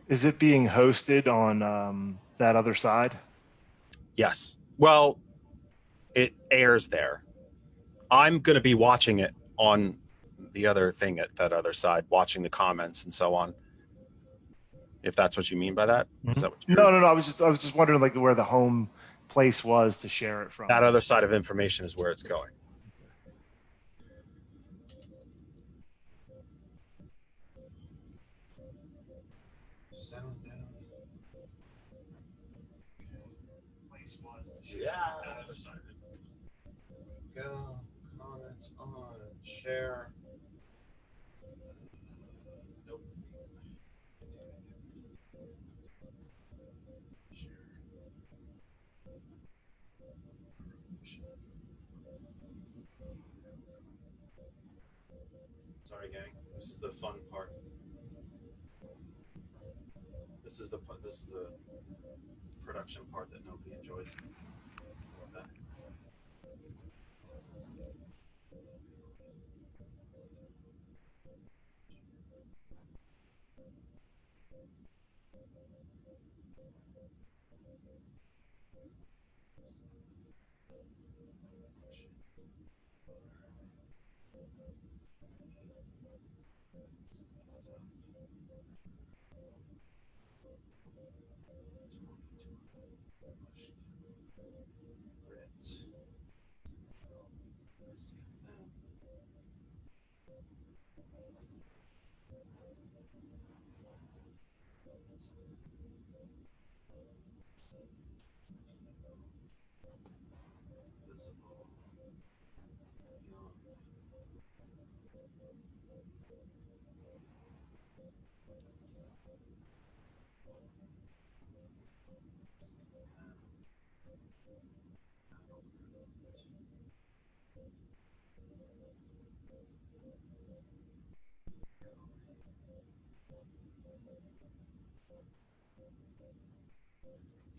Is it being hosted on that other side? Yes. Well, it airs there. I'm going to be watching it on the other thing at that other side, watching the comments and so on. If that's what you mean by that, is that what you're? No. I was just wondering like where the home place was to share it from. That other side of information is where it's going. Sound down. Okay. Place was to share. Yeah, that other side of it. Go. Comments on. Share. Nope. Sorry, gang. This is the fun part. This is the production part that nobody enjoys. Okay.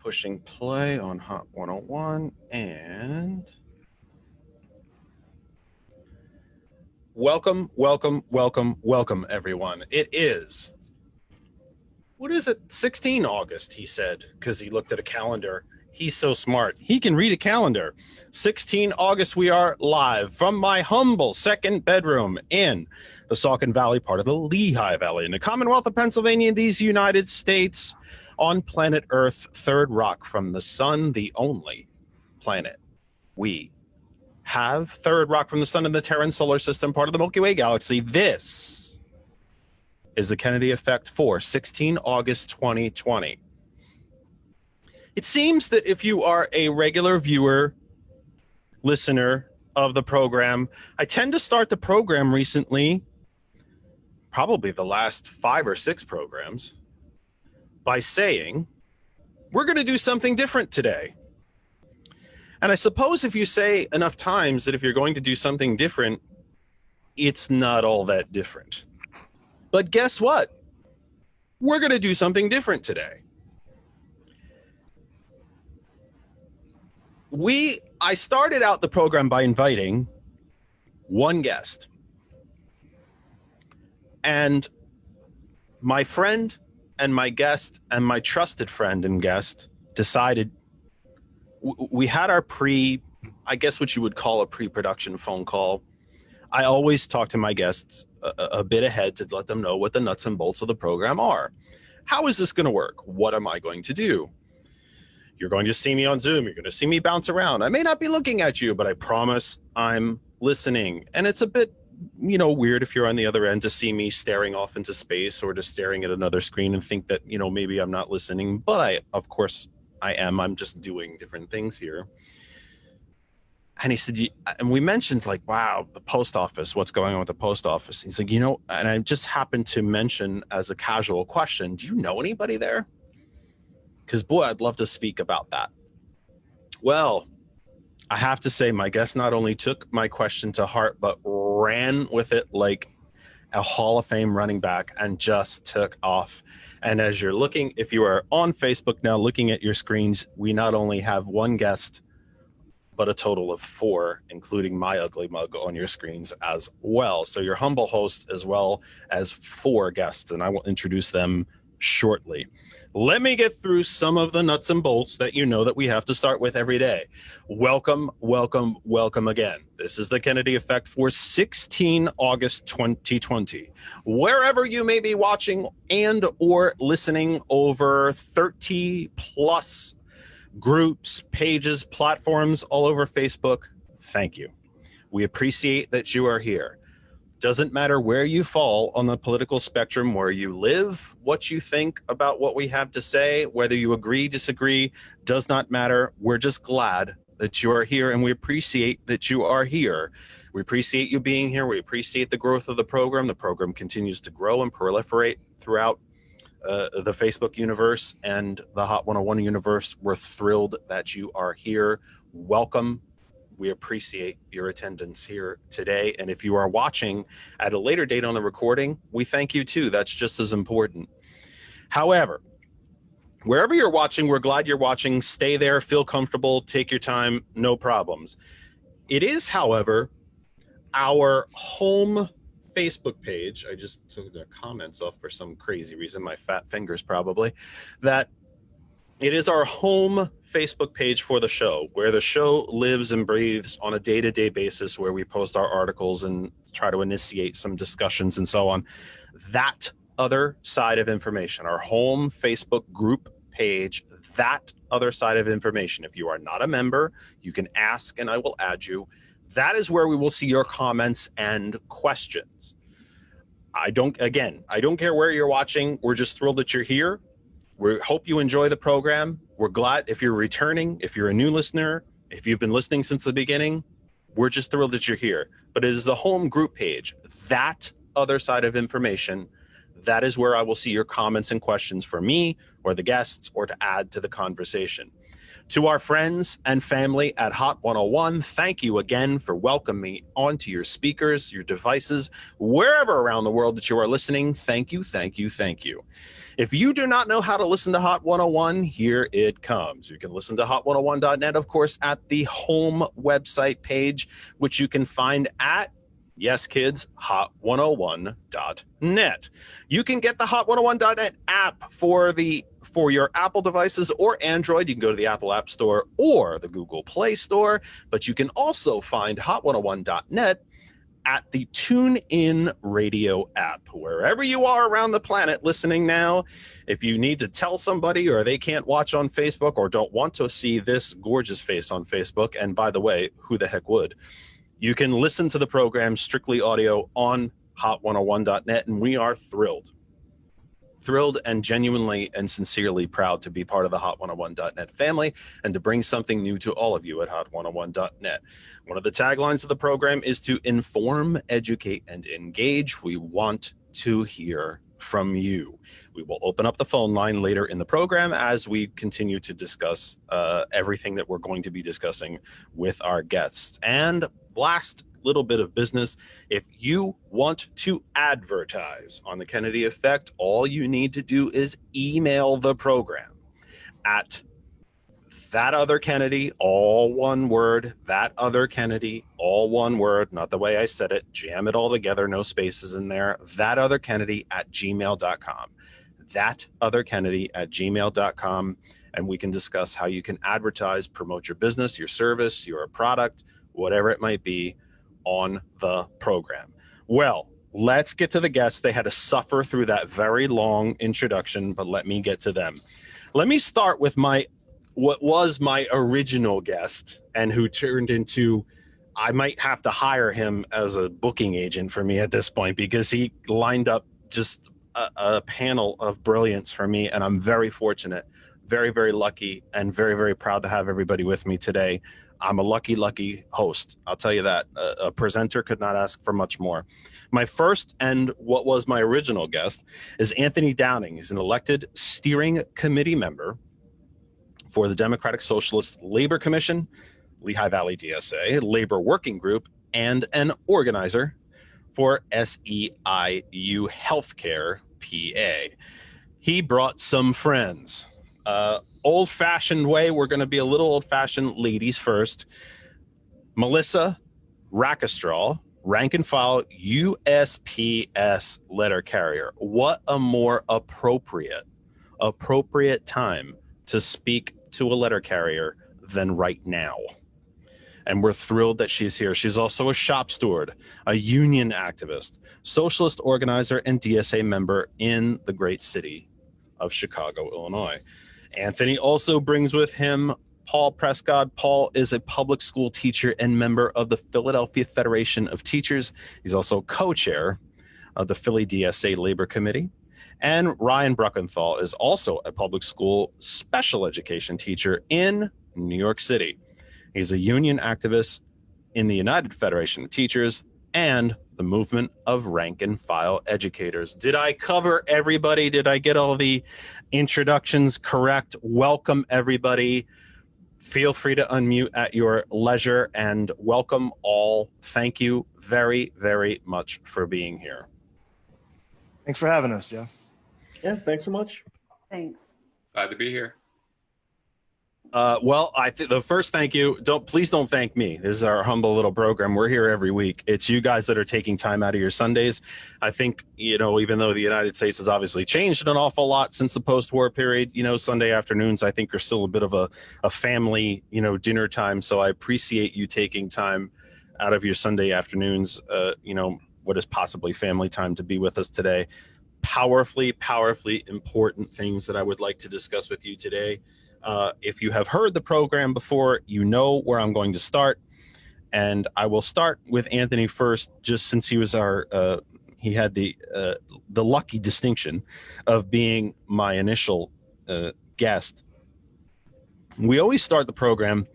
Pushing play on Hot 101 and welcome, everyone. It is, what is it, 16 August, he said, because he looked at a calendar. He's so smart. He can read a calendar. 16 August, we are live from my humble second bedroom in the Saucon Valley, part of the Lehigh Valley, in the Commonwealth of Pennsylvania, in these United States, on planet Earth, third rock from the sun, the only planet we have. Third rock from the sun in the Terran solar system, part of the Milky Way galaxy. This is the Kennedy Effect for 16 August 2020. It seems that if you are a regular viewer, listener of the program, I tend to start the program recently, probably the last 5 or 6 programs, by saying, we're going to do something different today. And I suppose if you say enough times that if you're going to do something different, it's not all that different. But guess what? We're going to do something different today. I started out the program by inviting one guest. And my friend and my guest and my trusted friend and guest decided we had our I guess what you would call a pre-production phone call. I always talk to my guests a bit ahead to let them know what the nuts and bolts of the program are. How is this going to work? What am I going to do? You're going to see me on Zoom. You're going to see me bounce around. I may not be looking at you, but I promise I'm listening. And it's a bit, weird if you're on the other end to see me staring off into space or just staring at another screen and think that, maybe I'm not listening. But of course I am. I'm just doing different things here. And he said, and we mentioned like, wow, the post office, what's going on with the post office? He's like, and I just happened to mention as a casual question, do you know anybody there? Because boy, I'd love to speak about that. Well, I have to say my guest not only took my question to heart, but ran with it like a Hall of Fame running back and just took off. And as you're looking, if you are on Facebook now looking at your screens, we not only have one guest, but a total of 4, including my ugly mug on your screens as well. So your humble host as well as 4 guests, and I will introduce them shortly. Let me get through some of the nuts and bolts that you know that we have to start with every day. Welcome, welcome, welcome again. This is the Kennedy Effect for 16 August 2020. Wherever you may be watching and or listening over 30 plus groups, pages, platforms all over Facebook, thank you. We appreciate that you are here. Doesn't matter where you fall on the political spectrum, where you live, what you think about what we have to say, whether you agree, disagree, does not matter. We're just glad that you are here, and we appreciate that you are here. We appreciate you being here. We appreciate the growth of the program. The program continues to grow and proliferate throughout the Facebook universe and the Hot 101 universe. We're thrilled that you are here. Welcome. We appreciate your attendance here today. And if you are watching at a later date on the recording, we thank you too. That's just as important. However, wherever you're watching, we're glad you're watching. Stay there, feel comfortable, take your time, no problems. It is, however, our home Facebook page. I just took the comments off for some crazy reason, my fat fingers probably, that it is our home Facebook page for the show, where the show lives and breathes on a day-to-day basis, where we post our articles and try to initiate some discussions and so on. That other side of information, our home Facebook group page, that other side of information. If you are not a member, you can ask and I will add you. That is where we will see your comments and questions. I don't care where you're watching. We're just thrilled that you're here. We hope you enjoy the program. We're glad if you're returning, if you're a new listener, if you've been listening since the beginning, we're just thrilled that you're here. But it is the home group page, that other side of information. That is where I will see your comments and questions for me or the guests or to add to the conversation. To our friends and family at Hot 101, thank you again for welcoming me onto your speakers, your devices, wherever around the world that you are listening. Thank you, thank you, thank you. If you do not know how to listen to Hot 101, here it comes. You can listen to hot101.net, of course, at the home website page, which you can find at, yes, kids, hot101.net. You can get the hot101.net app for your Apple devices or Android. You can go to the Apple App Store or the Google Play Store, but you can also find hot101.net at the TuneIn Radio app. Wherever you are around the planet listening now, if you need to tell somebody or they can't watch on Facebook or don't want to see this gorgeous face on Facebook, and by the way, who the heck would, you can listen to the program strictly audio on hot101.net, and we are thrilled and genuinely and sincerely proud to be part of the hot101.net family and to bring something new to all of you at hot101.net. One of the taglines of the program is to inform, educate, and engage. We want to hear from you. We will open up the phone line later in the program as we continue to discuss everything that we're going to be discussing with our guests. And last little bit of business, if you want to advertise on the Kennedy Effect, all you need to do is email the program at thatotherkennedy, all one word, thatotherkennedy, all one word, not the way I said it, jam it all together, no spaces in there, thatotherkennedy@gmail.com, thatotherkennedy@gmail.com, and we can discuss how you can advertise, promote your business, your service, your product, whatever it might be, on the program. Well, let's get to the guests. They had to suffer through that very long introduction, but let me get to them. Let me start with what was my original guest and who turned into, I might have to hire him as a booking agent for me at this point, because he lined up just a panel of brilliance for me, and I'm very fortunate, very, very lucky, and very, very proud to have everybody with me today. I'm a lucky, lucky host. I'll tell you that. A presenter could not ask for much more. My first and what was my original guest is Anthony Downing. He's an elected steering committee member for the Democratic Socialist Labor Commission, Lehigh Valley DSA, Labor Working Group, and an organizer for SEIU Healthcare PA. He brought some friends. Old-fashioned way, we're going to be a little old-fashioned, ladies first. Melissa Rakestraw rank and file USPS letter carrier. What a more appropriate time to speak to a letter carrier than right now. And we're thrilled that she's here. She's also a shop steward, a union activist, socialist organizer, and DSA member in the great city of Chicago, Illinois. Anthony also brings with him Paul Prescod. Paul is a public school teacher and member of the Philadelphia Federation of Teachers. He's also co-chair of the Philly DSA Labor Committee. And Ryan Bruckenthal is also a public school special education teacher in New York City. He's a union activist in the United Federation of Teachers and the movement of rank and file educators. Did I cover everybody? Did I get all the introductions correct? Welcome, everybody. Feel free to unmute at your leisure, and welcome all. Thank you very, very much for being here. Thanks for having us, Jeff. Yeah, thanks so much. Thanks. Glad to be here. Well, I think the first thank you, please don't thank me. This is our humble little program. We're here every week. It's you guys that are taking time out of your Sundays. I think, even though the United States has obviously changed an awful lot since the post-war period, Sunday afternoons, I think, are still a bit of a family, dinner time. So I appreciate you taking time out of your Sunday afternoons, what is possibly family time, to be with us today. Powerfully important things that I would like to discuss with you today. If you have heard the program before, you know where I'm going to start. And I will start with Anthony first, just since he was he had the lucky distinction of being my initial guest. We always start the program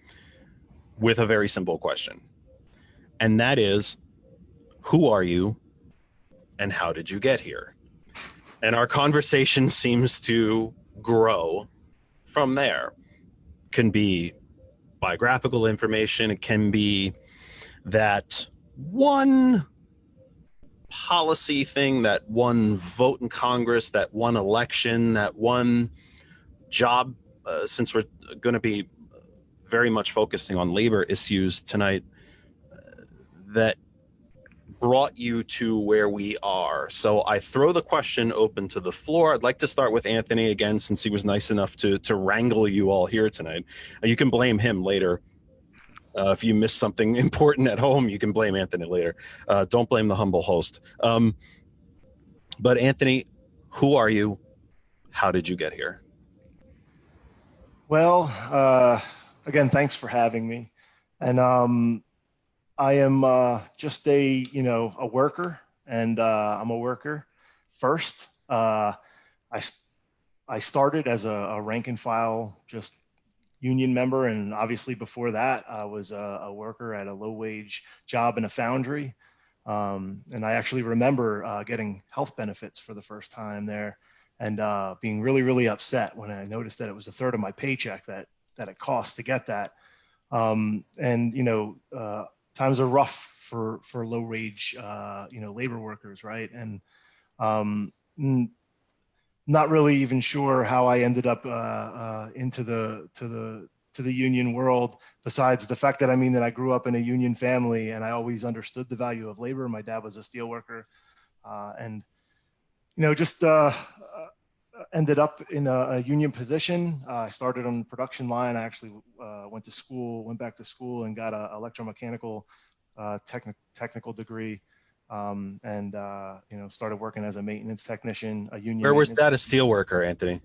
with a very simple question. And that is, who are you and how did you get here? And our conversation seems to grow from there. Can be biographical information. It can be that one policy thing, that one vote in Congress, that one election, that one job, since we're going to be very much focusing on labor issues tonight, that brought you to where we are. So I throw the question open to the floor. I'd like to start with Anthony again, since he was nice enough to wrangle you all here tonight. You can blame him later. If you miss something important at home, you can blame Anthony later. Don't blame the humble host. But Anthony, who are you? How did you get here? Well, again, thanks for having me. And I am just a worker, and I'm a worker first. I started as a rank and file, just union member, and obviously before that, I was a worker at a low wage job in a foundry. And I actually remember getting health benefits for the first time there, and being really, really upset when I noticed that it was a third of my paycheck that it cost to get that. Times are rough for low wage, labor workers, right? And not really even sure how I ended up into the union world, besides the fact that I grew up in a union family, and I always understood the value of labor. My dad was a steel worker, and ended up in a union position. I started on the production line. I actually went back to school and got an electromechanical technical degree, and started working as a maintenance technician, a union. Where was that a steel worker, Anthony?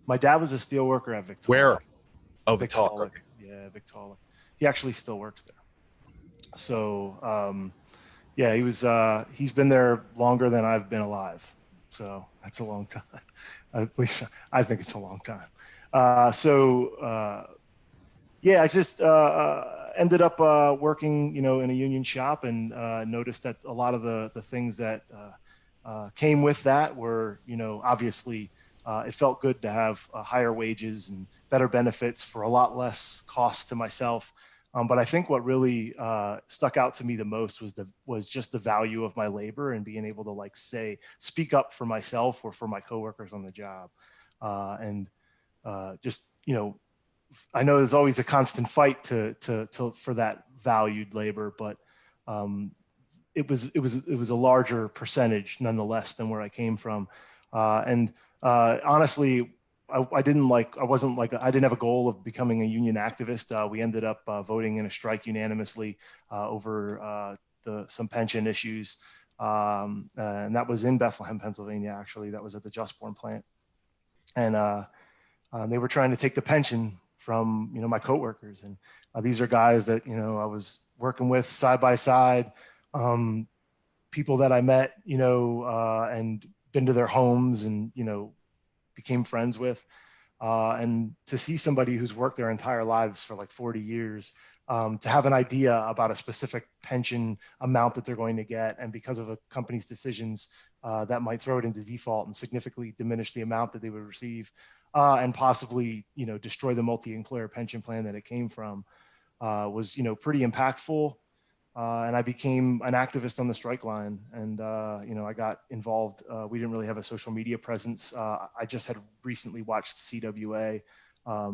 My dad was a steel worker at Victoria. Where? Oh, Victoria. Yeah, Victoria. He actually still works there. So, yeah, he's been there longer than I've been alive. So that's a long time. At least I think it's a long time. Yeah, I just ended up working, in a union shop, and noticed that a lot of the things that came with that were, obviously it felt good to have higher wages and better benefits for a lot less cost to myself. But I think what really stuck out to me the most was just the value of my labor, and being able to speak up for myself or for my coworkers on the job. I know there's always a constant fight for that valued labor, but it was a larger percentage nonetheless than where I came from. And honestly, I didn't have a goal of becoming a union activist. We ended up voting in a strike unanimously over some pension issues. And that was in Bethlehem, Pennsylvania, actually. That was at the Justborn plant. And they were trying to take the pension from, my coworkers. And these are guys that, I was working with side by side, people that I met, and been to their homes and, became friends with. And to see somebody who's worked their entire lives for like 40 years, to have an idea about a specific pension amount that they're going to get, and because of a company's decisions, that might throw it into default and significantly diminish the amount that they would receive, and possibly, destroy the multi-employer pension plan that it came from, was, pretty impactful. And I became an activist on the strike line, and I got involved. We didn't really have a social media presence. I just had recently watched CWA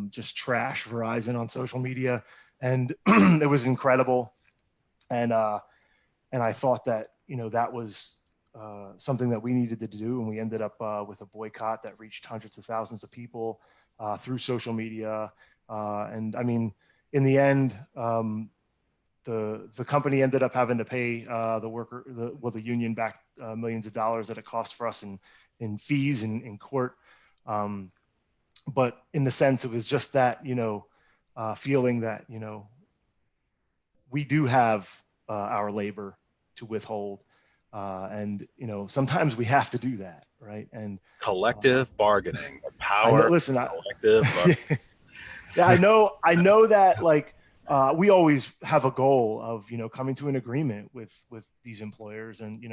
just trash Verizon on social media, and it was incredible. And I thought that that was something that we needed to do, and we ended up with a boycott that reached hundreds of thousands of people through social media. And I mean, in the end, the company ended up having to pay the union back millions of dollars that it cost for us in fees in court. But in the sense, it was just that, feeling that, we do have our labor to withhold. And, sometimes we have to do that. Right. And collective bargaining, power. Collective. Yeah, I know that, like, we always have a goal of, coming to an agreement with these employers, and,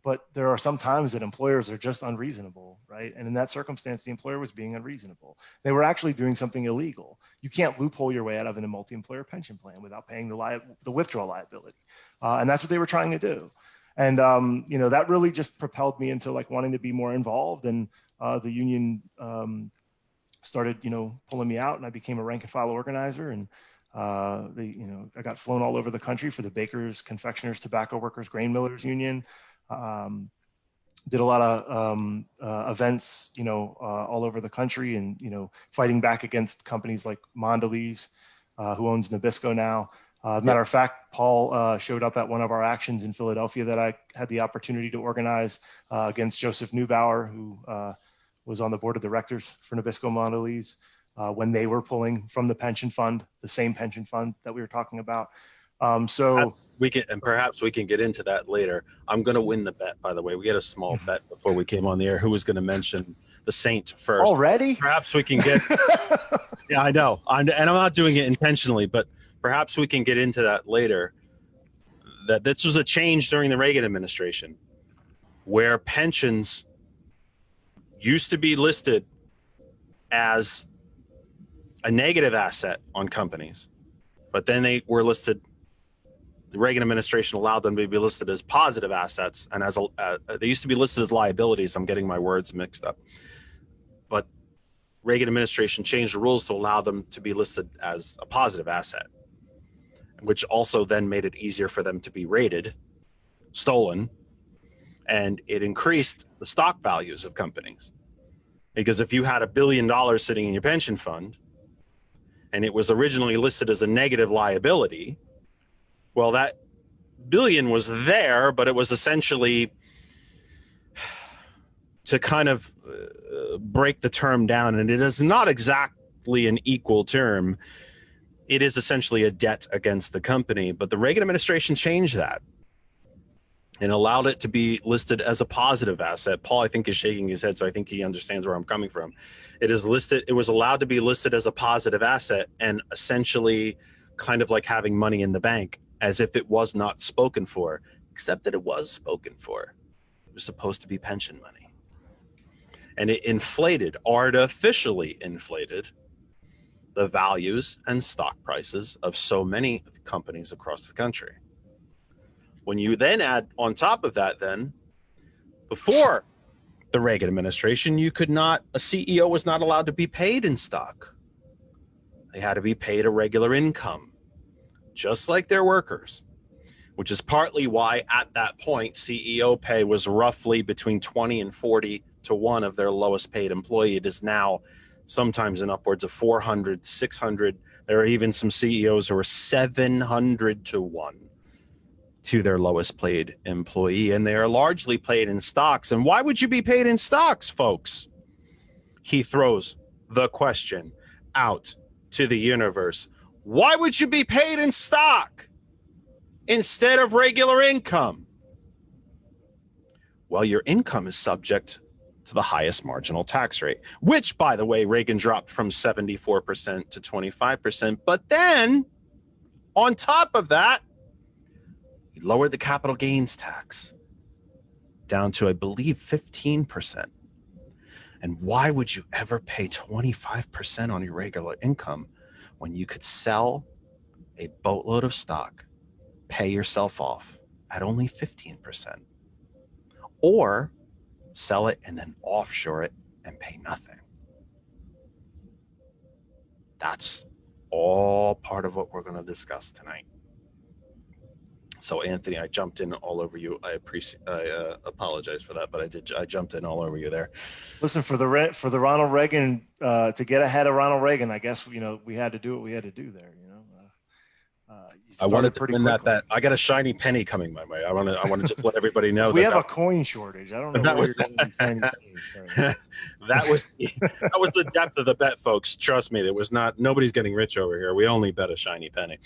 but there are some times that employers are just unreasonable, right? And in that circumstance, the employer was being unreasonable. They were actually doing something illegal. You can't loophole your way out of a multi-employer pension plan without paying the withdrawal liability. And that's what they were trying to do. And, that really just propelled me into like wanting to be more involved. And the union, started, pulling me out, and I became a rank and file organizer. And I got flown all over the country for the bakers, confectioners, tobacco workers, grain millers union. Did a lot of events, all over the country, and fighting back against companies like Mondelez, who owns Nabisco now. Matter of fact, Paul showed up at one of our actions in Philadelphia that I had the opportunity to organize against Joseph Neubauer, who was on the board of directors for Nabisco Mondelez when they were pulling from the pension fund, the same pension fund that we were talking about. So perhaps we can get into that later. I'm going to win the bet, by the way. We had a small bet before we came on the air. Who was going to mention the Saint first? Already? Perhaps we can get. Yeah, I know. I'm not doing it intentionally, but perhaps we can get into that later. That this was a change during the Reagan administration, where pensions used to be listed as a negative asset on companies, but then they were listed. The Reagan administration allowed them to be listed as positive assets, and they used to be listed as liabilities. I'm getting my words mixed up, but Reagan administration changed the rules to allow them to be listed as a positive asset, which also then made it easier for them to be rated stolen, and it increased the stock values of companies. Because if you had $1 billion sitting in your pension fund and it was originally listed as a negative liability, well, that billion was there, but it was essentially, to kind of break the term down, and it is not exactly an equal term. It is essentially a debt against the company, but the Reagan administration changed that and allowed it to be listed as a positive asset. Paul, I think, is shaking his head, so I think he understands where I'm coming from. It was allowed to be listed as a positive asset, and essentially kind of like having money in the bank, as if it was not spoken for, except that it was spoken for. It was supposed to be pension money. And it artificially inflated the values and stock prices of so many companies across the country. When you then add on top of that, then before the Reagan administration, a CEO was not allowed to be paid in stock. They had to be paid a regular income, just like their workers. which is partly why at that point CEO pay was roughly between 20 and 40 to 1 of their lowest paid employee. It is now sometimes in upwards of 400, 600. There are even some CEOs who are 700 to 1 to their lowest paid employee, and they are largely paid in stocks. And why would you be paid in stocks, folks? He throws the question out to the universe. Why would you be paid in stock instead of regular income? Well, your income is subject to the highest marginal tax rate, which, by the way, Reagan dropped from 74% to 25%. But then, on top of that, he lowered the capital gains tax down to, I believe, 15%. And why would you ever pay 25% on your regular income when you could sell a boatload of stock, pay yourself off at only 15%, or sell it and then offshore it and pay nothing? That's all part of what we're going to discuss tonight. So, Anthony, I jumped in all over you. I apologize for that, but I jumped in all over you there. Listen, for the Ronald Reagan to get ahead of Ronald Reagan, I guess we had to do what we had to do there. I wanted to win that. I got a shiny penny coming my way. I want to just let everybody know we have a coin shortage. I don't know where you're getting these shiny pennies. Right? that was the depth of the bet, folks. Trust me, nobody's getting rich over here. We only bet a shiny penny.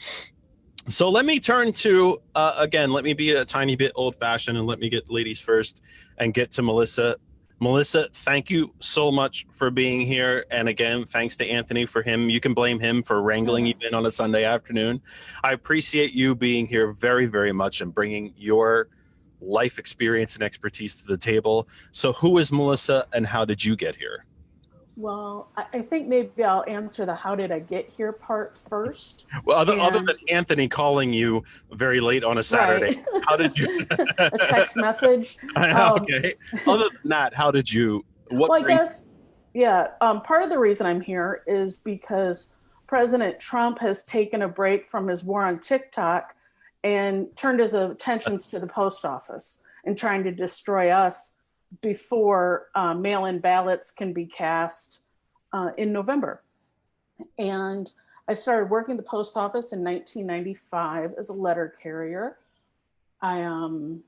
So let me turn to, again, let me be a tiny bit old-fashioned and let me get ladies first and get to Melissa. Melissa, thank you so much for being here. And again, thanks to Anthony for him. You can blame him for wrangling you in on a Sunday afternoon. I appreciate you being here very, very much and bringing your life experience and expertise to the table. So who is Melissa and how did you get here? Well, I think maybe I'll answer the how did I get here part first. Well, other than Anthony calling you very late on a Saturday, right. How did you? A text message. Okay. Other than that, how did you? I guess, part of the reason I'm here is because President Trump has taken a break from his war on TikTok and turned his attentions to the post office and trying to destroy us before mail-in ballots can be cast in November. And I started working at the post office in 1995 as a letter carrier. I am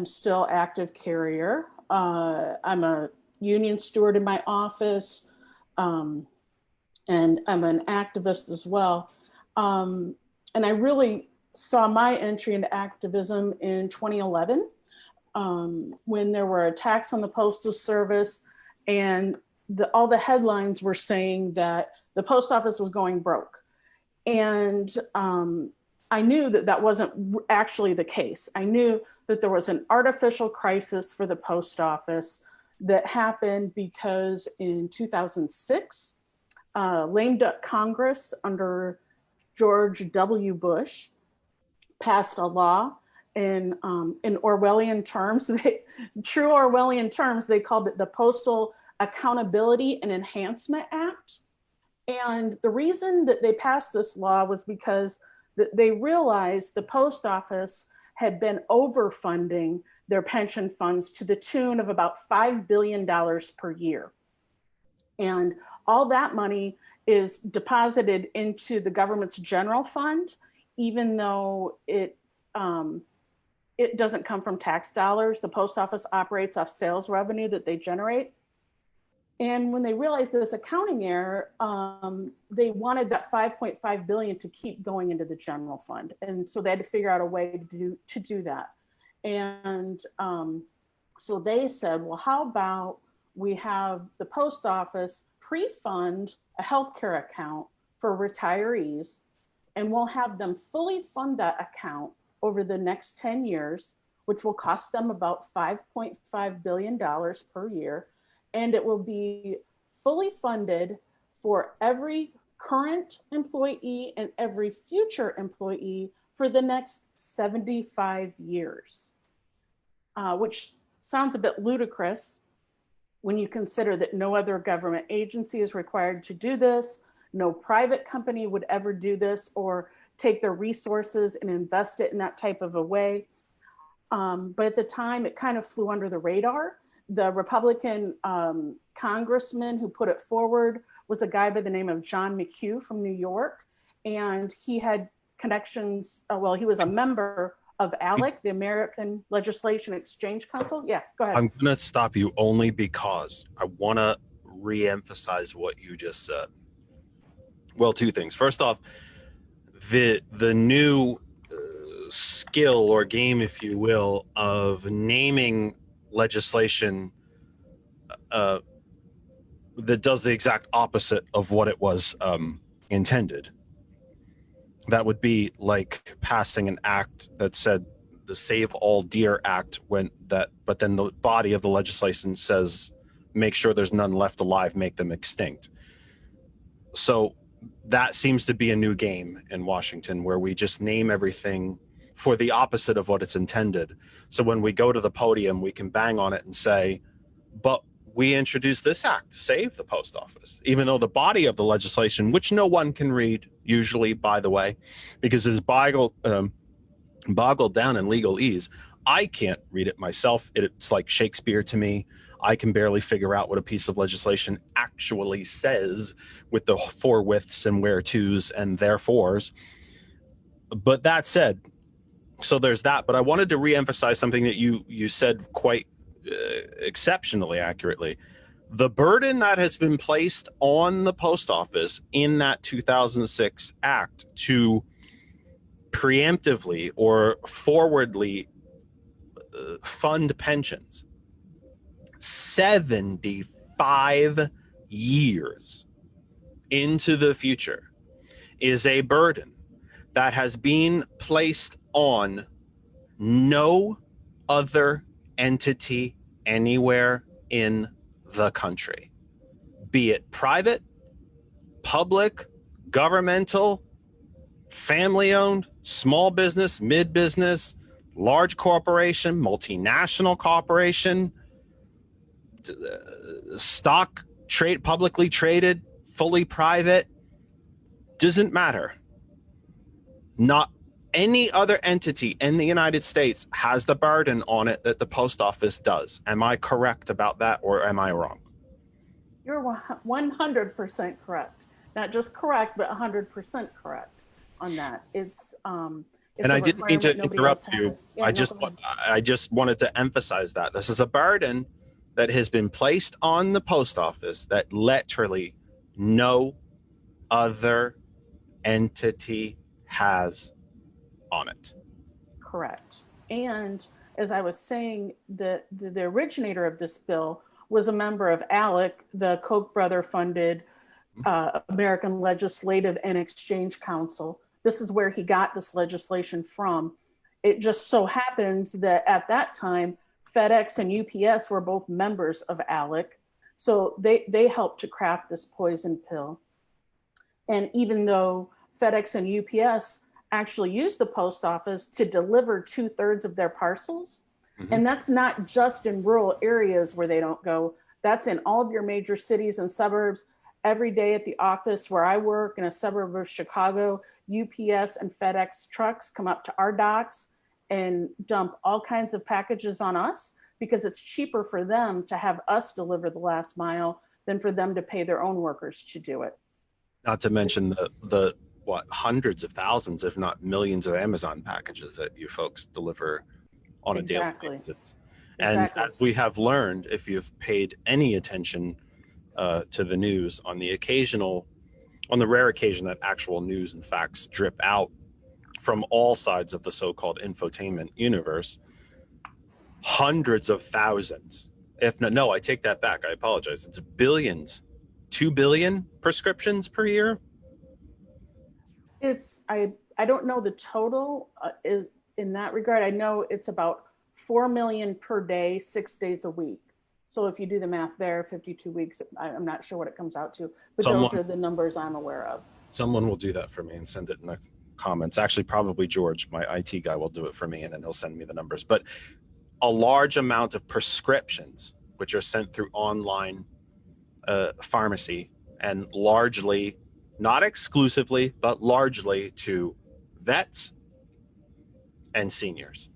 still active carrier. I'm a union steward in my office, and I'm an activist as well. And I really saw my entry into activism in 2011. When there were attacks on the Postal Service and all the headlines were saying that the post office was going broke. And I knew that wasn't actually the case. I knew that there was an artificial crisis for the post office that happened because in 2006, lame duck Congress under George W. Bush passed a law in Orwellian terms, true Orwellian terms, they called it the Postal Accountability and Enhancement Act. And the reason that they passed this law was because they realized the post office had been overfunding their pension funds to the tune of about $5 billion per year. And all that money is deposited into the government's general fund, even though it doesn't come from tax dollars. The post office operates off sales revenue that they generate. And when they realized this accounting error, they wanted that 5.5 billion to keep going into the general fund. And so they had to figure out a way to do that. And so they said, well, how about we have the post office pre-fund a healthcare account for retirees, and we'll have them fully fund that account over the next 10 years, which will cost them about $5.5 billion per year. And it will be fully funded for every current employee and every future employee for the next 75 years, which sounds a bit ludicrous when you consider that no other government agency is required to do this. No private company would ever do this, or take their resources and invest it in that type of a way. But at the time, it kind of flew under the radar. The Republican congressman who put it forward was a guy by the name of John McHugh from New York. And he had connections, he was a member of ALEC, the American Legislation Exchange Council. Yeah, go ahead. I'm going to stop you only because I want to re-emphasize what you just said. Well, two things. First off, the new skill or game, if you will, of naming legislation that does the exact opposite of what it was intended. That would be like passing an act that said the Save All Deer Act but then the body of the legislation says make sure there's none left alive, make them extinct. So that seems to be a new game in Washington, where we just name everything for the opposite of what it's intended. So when we go to the podium, we can bang on it and say, but we introduced this act to save the post office, even though the body of the legislation, which no one can read usually, by the way, because it's boggled down in legalese. I can't read it myself. It's like Shakespeare to me. I can barely figure out what a piece of legislation actually says with the forthwiths and wheretos and therefores. But that said, so there's that. But I wanted to reemphasize something that you said quite exceptionally accurately. The burden that has been placed on the post office in that 2006 act to preemptively or forwardly fund pensions 75 years into the future is a burden that has been placed on no other entity anywhere in the country, be it private, public, governmental, family-owned, small business, mid-business, large corporation, multinational corporation, stock trade, publicly traded, fully private, doesn't matter. Not any other entity in the United States has the burden on it that the post office does. Am I correct about that, or am I wrong? You're 100% correct. Not just correct, but 100% correct on that. It's and I didn't mean to interrupt you. Yeah, I just wanted to emphasize that this is a burden that has been placed on the post office that literally no other entity has on it. Correct. And as I was saying, the originator of this bill was a member of ALEC, the Koch brother funded American Legislative and Exchange Council. This is where he got this legislation from. It just so happens that at that time, FedEx and UPS were both members of ALEC. So they helped to craft this poison pill. And even though FedEx and UPS actually use the post office to deliver 2/3 of their parcels, and that's not just in rural areas where they don't go, that's in all of your major cities and suburbs. Every day at the office where I work in a suburb of Chicago, UPS and FedEx trucks come up to our docks and dump all kinds of packages on us because it's cheaper for them to have us deliver the last mile than for them to pay their own workers to do it. Not to mention the hundreds of thousands, if not millions, of Amazon packages that you folks deliver on a daily basis. And as we have learned, if you've paid any attention to the news, on the rare occasion that actual news and facts drip out from all sides of the so-called infotainment universe, hundreds of thousands, if not, no, I take that back. I apologize. It's billions, 2 billion prescriptions per year. I don't know the total is in that regard. I know it's about 4 million per day, 6 days a week. So if you do the math there, 52 weeks, I'm not sure what it comes out to, but those are the numbers I'm aware of. Someone will do that for me and send it in the comments. Actually, probably George, my IT guy, will do it for me, and then he'll send me the numbers. But a large amount of prescriptions, which are sent through online pharmacy, and largely, not exclusively, but largely to vets and seniors.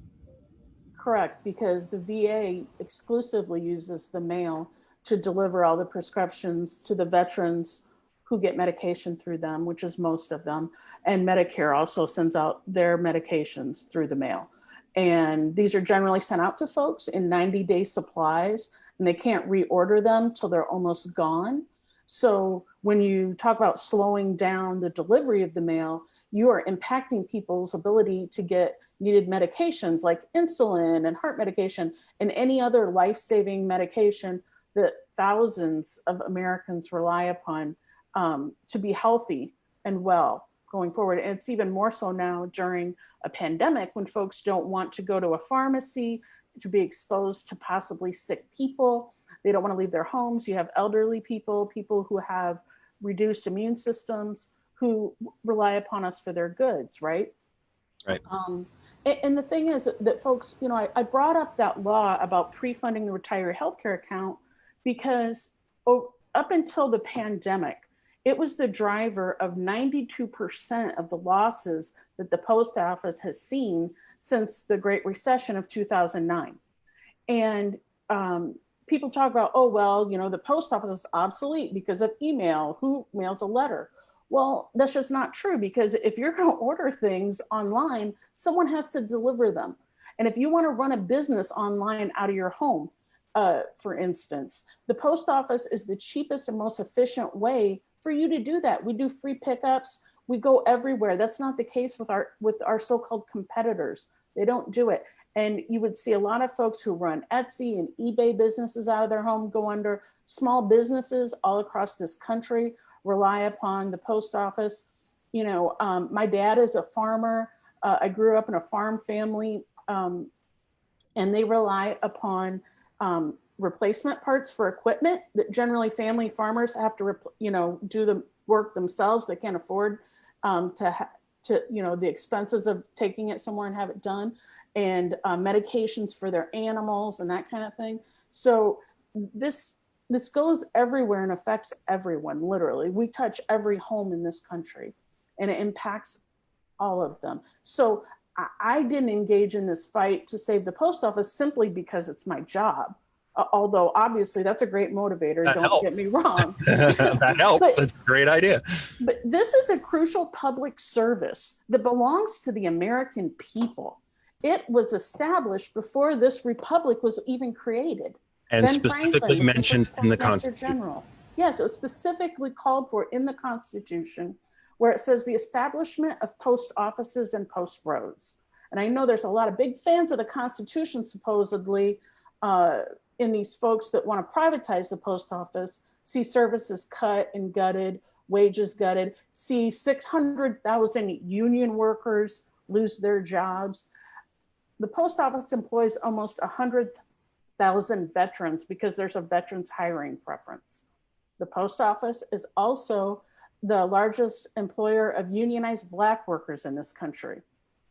Correct, because the VA exclusively uses the mail to deliver all the prescriptions to the veterans who get medication through them, which is most of them. And Medicare also sends out their medications through the mail. And these are generally sent out to folks in 90-day supplies, and they can't reorder them till they're almost gone. So when you talk about slowing down the delivery of the mail, you are impacting people's ability to get needed medications like insulin and heart medication and any other life-saving medication that thousands of Americans rely upon to be healthy and well going forward. And it's even more so now during a pandemic when folks don't want to go to a pharmacy to be exposed to possibly sick people. They don't want to leave their homes. You have elderly people, people who have reduced immune systems who rely upon us for their goods, right? Right. And the thing is that folks, you know, I brought up that law about pre-funding the retiree healthcare account because up until the pandemic, it was the driver of 92% of the losses that the post office has seen since the Great Recession of 2009. And people talk about, oh, well, you know, the post office is obsolete because of email. Who mails a letter? Well, that's just not true, because if you're going to order things online, someone has to deliver them. And if you want to run a business online out of your home, for instance, the post office is the cheapest and most efficient way for you to do that. We do free pickups. We go everywhere. That's not the case with our so-called competitors. They don't do it. And you would see a lot of folks who run Etsy and eBay businesses out of their home go under. Small businesses all across this country rely upon the post office. You know, my dad is a farmer. I grew up in a farm family, and they rely upon replacement parts for equipment that generally family farmers have to, do the work themselves. They can't afford to the expenses of taking it somewhere and have it done, and medications for their animals and that kind of thing. So this goes everywhere and affects everyone, literally. We touch every home in this country, and it impacts all of them. So I didn't engage in this fight to save the post office simply because it's my job. Although obviously that's a great motivator, don't get me wrong. That helps. But, that's a great idea. But this is a crucial public service that belongs to the American people. It was established before this republic was even created. And Ben specifically Franklin was mentioned the first in the Postmaster Constitution. General. Yes, it was specifically called for in the Constitution, where it says the establishment of post offices and post roads. And I know there's a lot of big fans of the Constitution, supposedly, in these folks that want to privatize the post office, see services cut and gutted, wages gutted, see 600,000 union workers lose their jobs. The post office employs almost 100,000 veterans because there's a veterans hiring preference. The post office is also the largest employer of unionized Black workers in this country.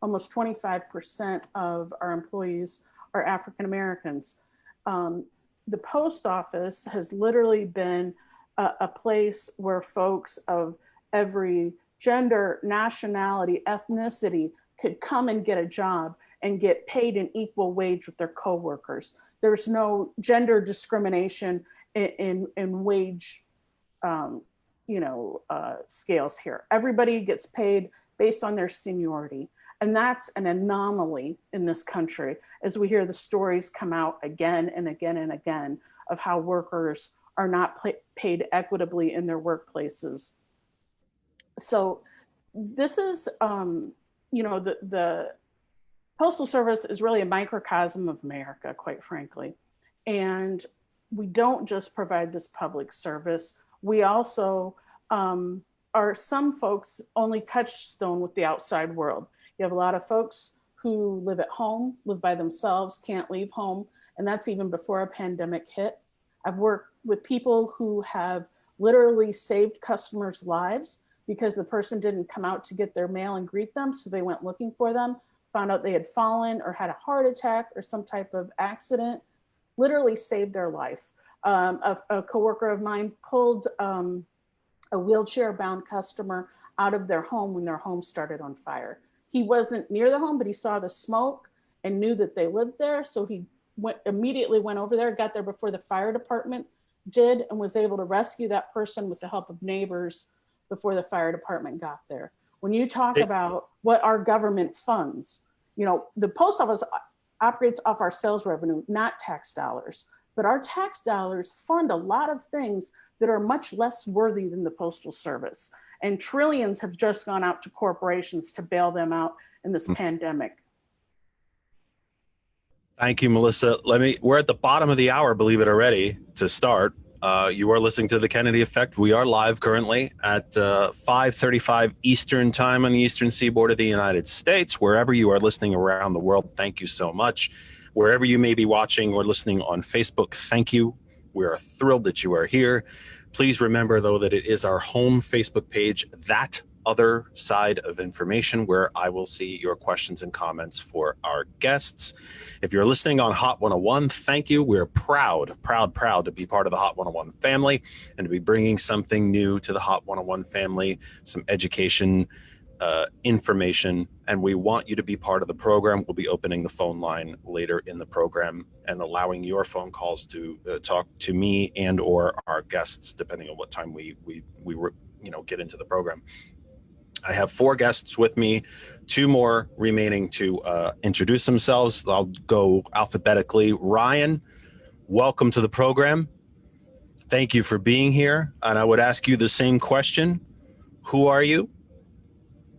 Almost 25% of our employees are African Americans. The post office has literally been a place where folks of every gender, nationality, ethnicity could come and get a job and get paid an equal wage with their coworkers. There's no gender discrimination in wage scales here. Everybody gets paid based on their seniority. And that's an anomaly in this country, as we hear the stories come out again and again and again of how workers are not paid equitably in their workplaces. So this is, the Postal Service is really a microcosm of America, quite frankly. And we don't just provide this public service. We also are some folks' only touchstone with the outside world. You have a lot of folks who live at home, live by themselves, can't leave home. And that's even before a pandemic hit. I've worked with people who have literally saved customers' lives because the person didn't come out to get their mail and greet them. So they went looking for them, found out they had fallen or had a heart attack or some type of accident, literally saved their life. A coworker of mine pulled a wheelchair-bound customer out of their home when their home started on fire. He wasn't near the home, but he saw the smoke and knew that they lived there. So he immediately went over there, got there before the fire department did, and was able to rescue that person with the help of neighbors before the fire department got there. When you talk about what our government funds, the post office operates off our sales revenue, not tax dollars. But our tax dollars fund a lot of things that are much less worthy than the Postal Service. And trillions have just gone out to corporations to bail them out in this pandemic. Thank you, Melissa. We're at the bottom of the hour, believe it already, to start. You are listening to The Kennedy Effect. We are live currently at 5:35 Eastern Time on the Eastern Seaboard of the United States. Wherever you are listening around the world, thank you so much. Wherever you may be watching or listening on Facebook, thank you. We are thrilled that you are here. Please remember, though, that it is our home Facebook page, That Other Side of Information, where I will see your questions and comments for our guests. If you're listening on Hot 101, thank you. We're proud to be part of the Hot 101 family and to be bringing something new to the Hot 101 family, some education, information, and we want you to be part of the program. We'll be opening the phone line later in the program and allowing your phone calls to talk to me and or our guests, depending on what time we get into the program. I have 4 guests with me, 2 more remaining to introduce themselves. I'll go alphabetically. Ryan, welcome to the program. Thank you for being here. And I would ask you the same question. Who are you?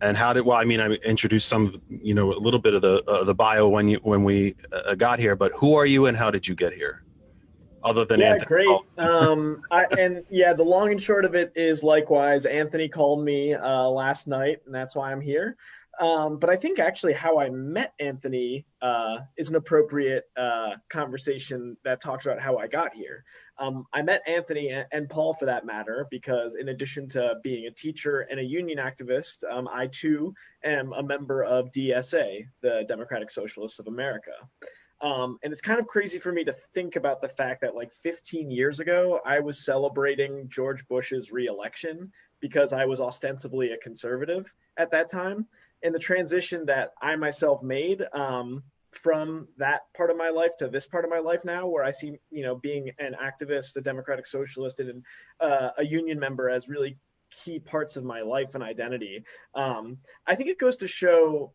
And how did, I introduced some, a little bit of the bio when we got here, but who are you and how did you get here? Other than Anthony. Great. The long and short of it is likewise, Anthony called me last night, and that's why I'm here. But I think actually how I met Anthony is an appropriate conversation that talks about how I got here. I met Anthony and Paul, for that matter, because in addition to being a teacher and a union activist, I too am a member of DSA, the Democratic Socialists of America. And it's kind of crazy for me to think about the fact that like 15 years ago, I was celebrating George Bush's re-election because I was ostensibly a conservative at that time. And the transition that I myself made from that part of my life to this part of my life now, where I see, being an activist, a Democratic Socialist, and a union member as really key parts of my life and identity. I think it goes to show,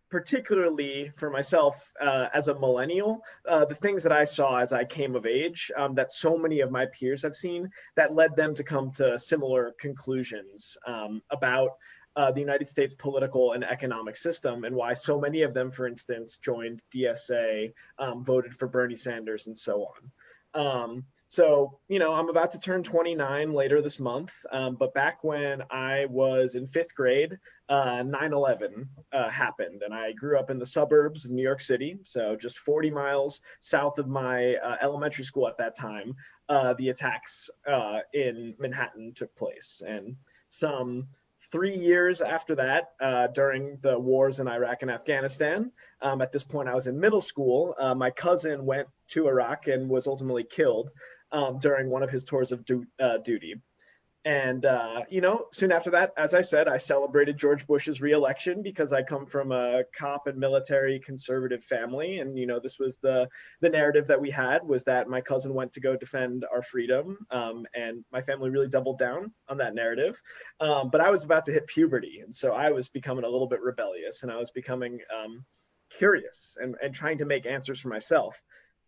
particularly for myself as a millennial, the things that I saw as I came of age, that so many of my peers have seen, that led them to come to similar conclusions about the United States political and economic system, and why so many of them, for instance, joined DSA, voted for Bernie Sanders, and so on. I'm about to turn 29 later this month, but back when I was in 5th grade, 9/11 happened, and I grew up in the suburbs of New York City, so just 40 miles south of my elementary school at that time. The attacks in Manhattan took place, and some 3 years after that, during the wars in Iraq and Afghanistan, at this point I was in middle school, my cousin went to Iraq and was ultimately killed during one of his tours of duty. And, soon after that, as I said, I celebrated George Bush's re-election because I come from a cop and military conservative family. And, this was the narrative that we had, was that my cousin went to go defend our freedom. And my family really doubled down on that narrative. But I was about to hit puberty. And so I was becoming a little bit rebellious, and I was becoming curious and trying to make answers for myself.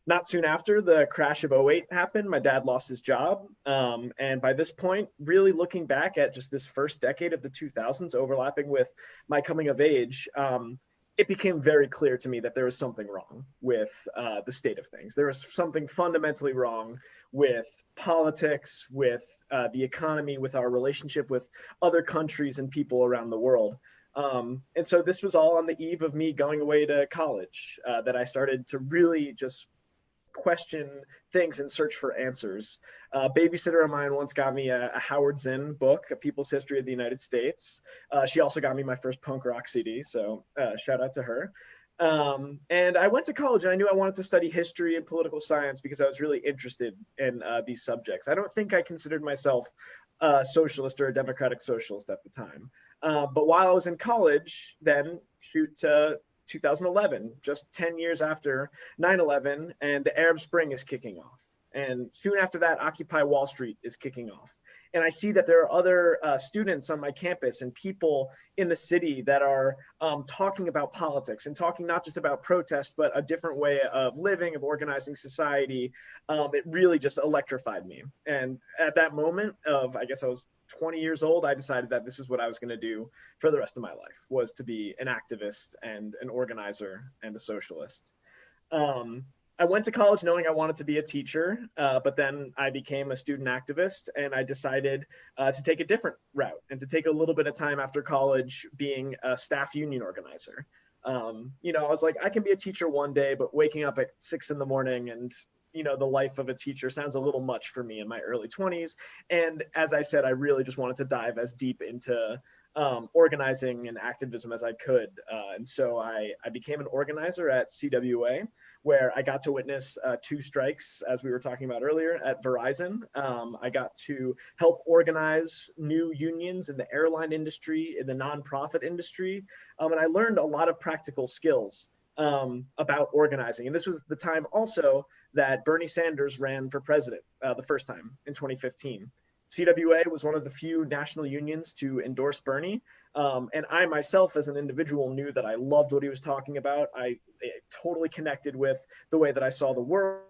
Not soon after, the crash of '08 happened. My dad lost his job. And by this point, really looking back at just this first decade of the 2000s, overlapping with my coming of age, it became very clear to me that there was something wrong with the state of things. There was something fundamentally wrong with politics, with the economy, with our relationship with other countries and people around the world. And so this was all on the eve of me going away to college, that I started to really just question things and search for answers. A babysitter of mine once got me a Howard Zinn book, A People's History of the United States. She also got me my first punk rock CD, so shout out to her. And I went to college, and I knew I wanted to study history and political science because I was really interested in these subjects. I don't think I considered myself a socialist or a democratic socialist at the time. But while I was in college, then shoot to 2011, just 10 years after 9/11, and the Arab Spring is kicking off. And soon after that, Occupy Wall Street is kicking off. And I see that there are other students on my campus and people in the city that are talking about politics and talking not just about protest, but a different way of living, of organizing society. It really just electrified me. And at that moment of, I guess I was 20 years old, I decided that this is what I was going to do for the rest of my life, was to be an activist and an organizer and a socialist. I went to college knowing I wanted to be a teacher, but then I became a student activist, and I decided to take a different route and to take a little bit of time after college being a staff union organizer. You know, I was like, I can be a teacher one day, but waking up at 6 in the morning and, you know, the life of a teacher sounds a little much for me in my early 20s. And as I said, I really just wanted to dive as deep into organizing and activism as I could. And so I became an organizer at CWA, where I got to witness 2 strikes, as we were talking about earlier, at Verizon. I got to help organize new unions in the airline industry, in the nonprofit industry. And I learned a lot of practical skills about organizing. And this was the time also that Bernie Sanders ran for president the first time in 2015. CWA was one of the few national unions to endorse Bernie. And I myself, as an individual, knew that I loved what he was talking about. I totally connected with the way that I saw the world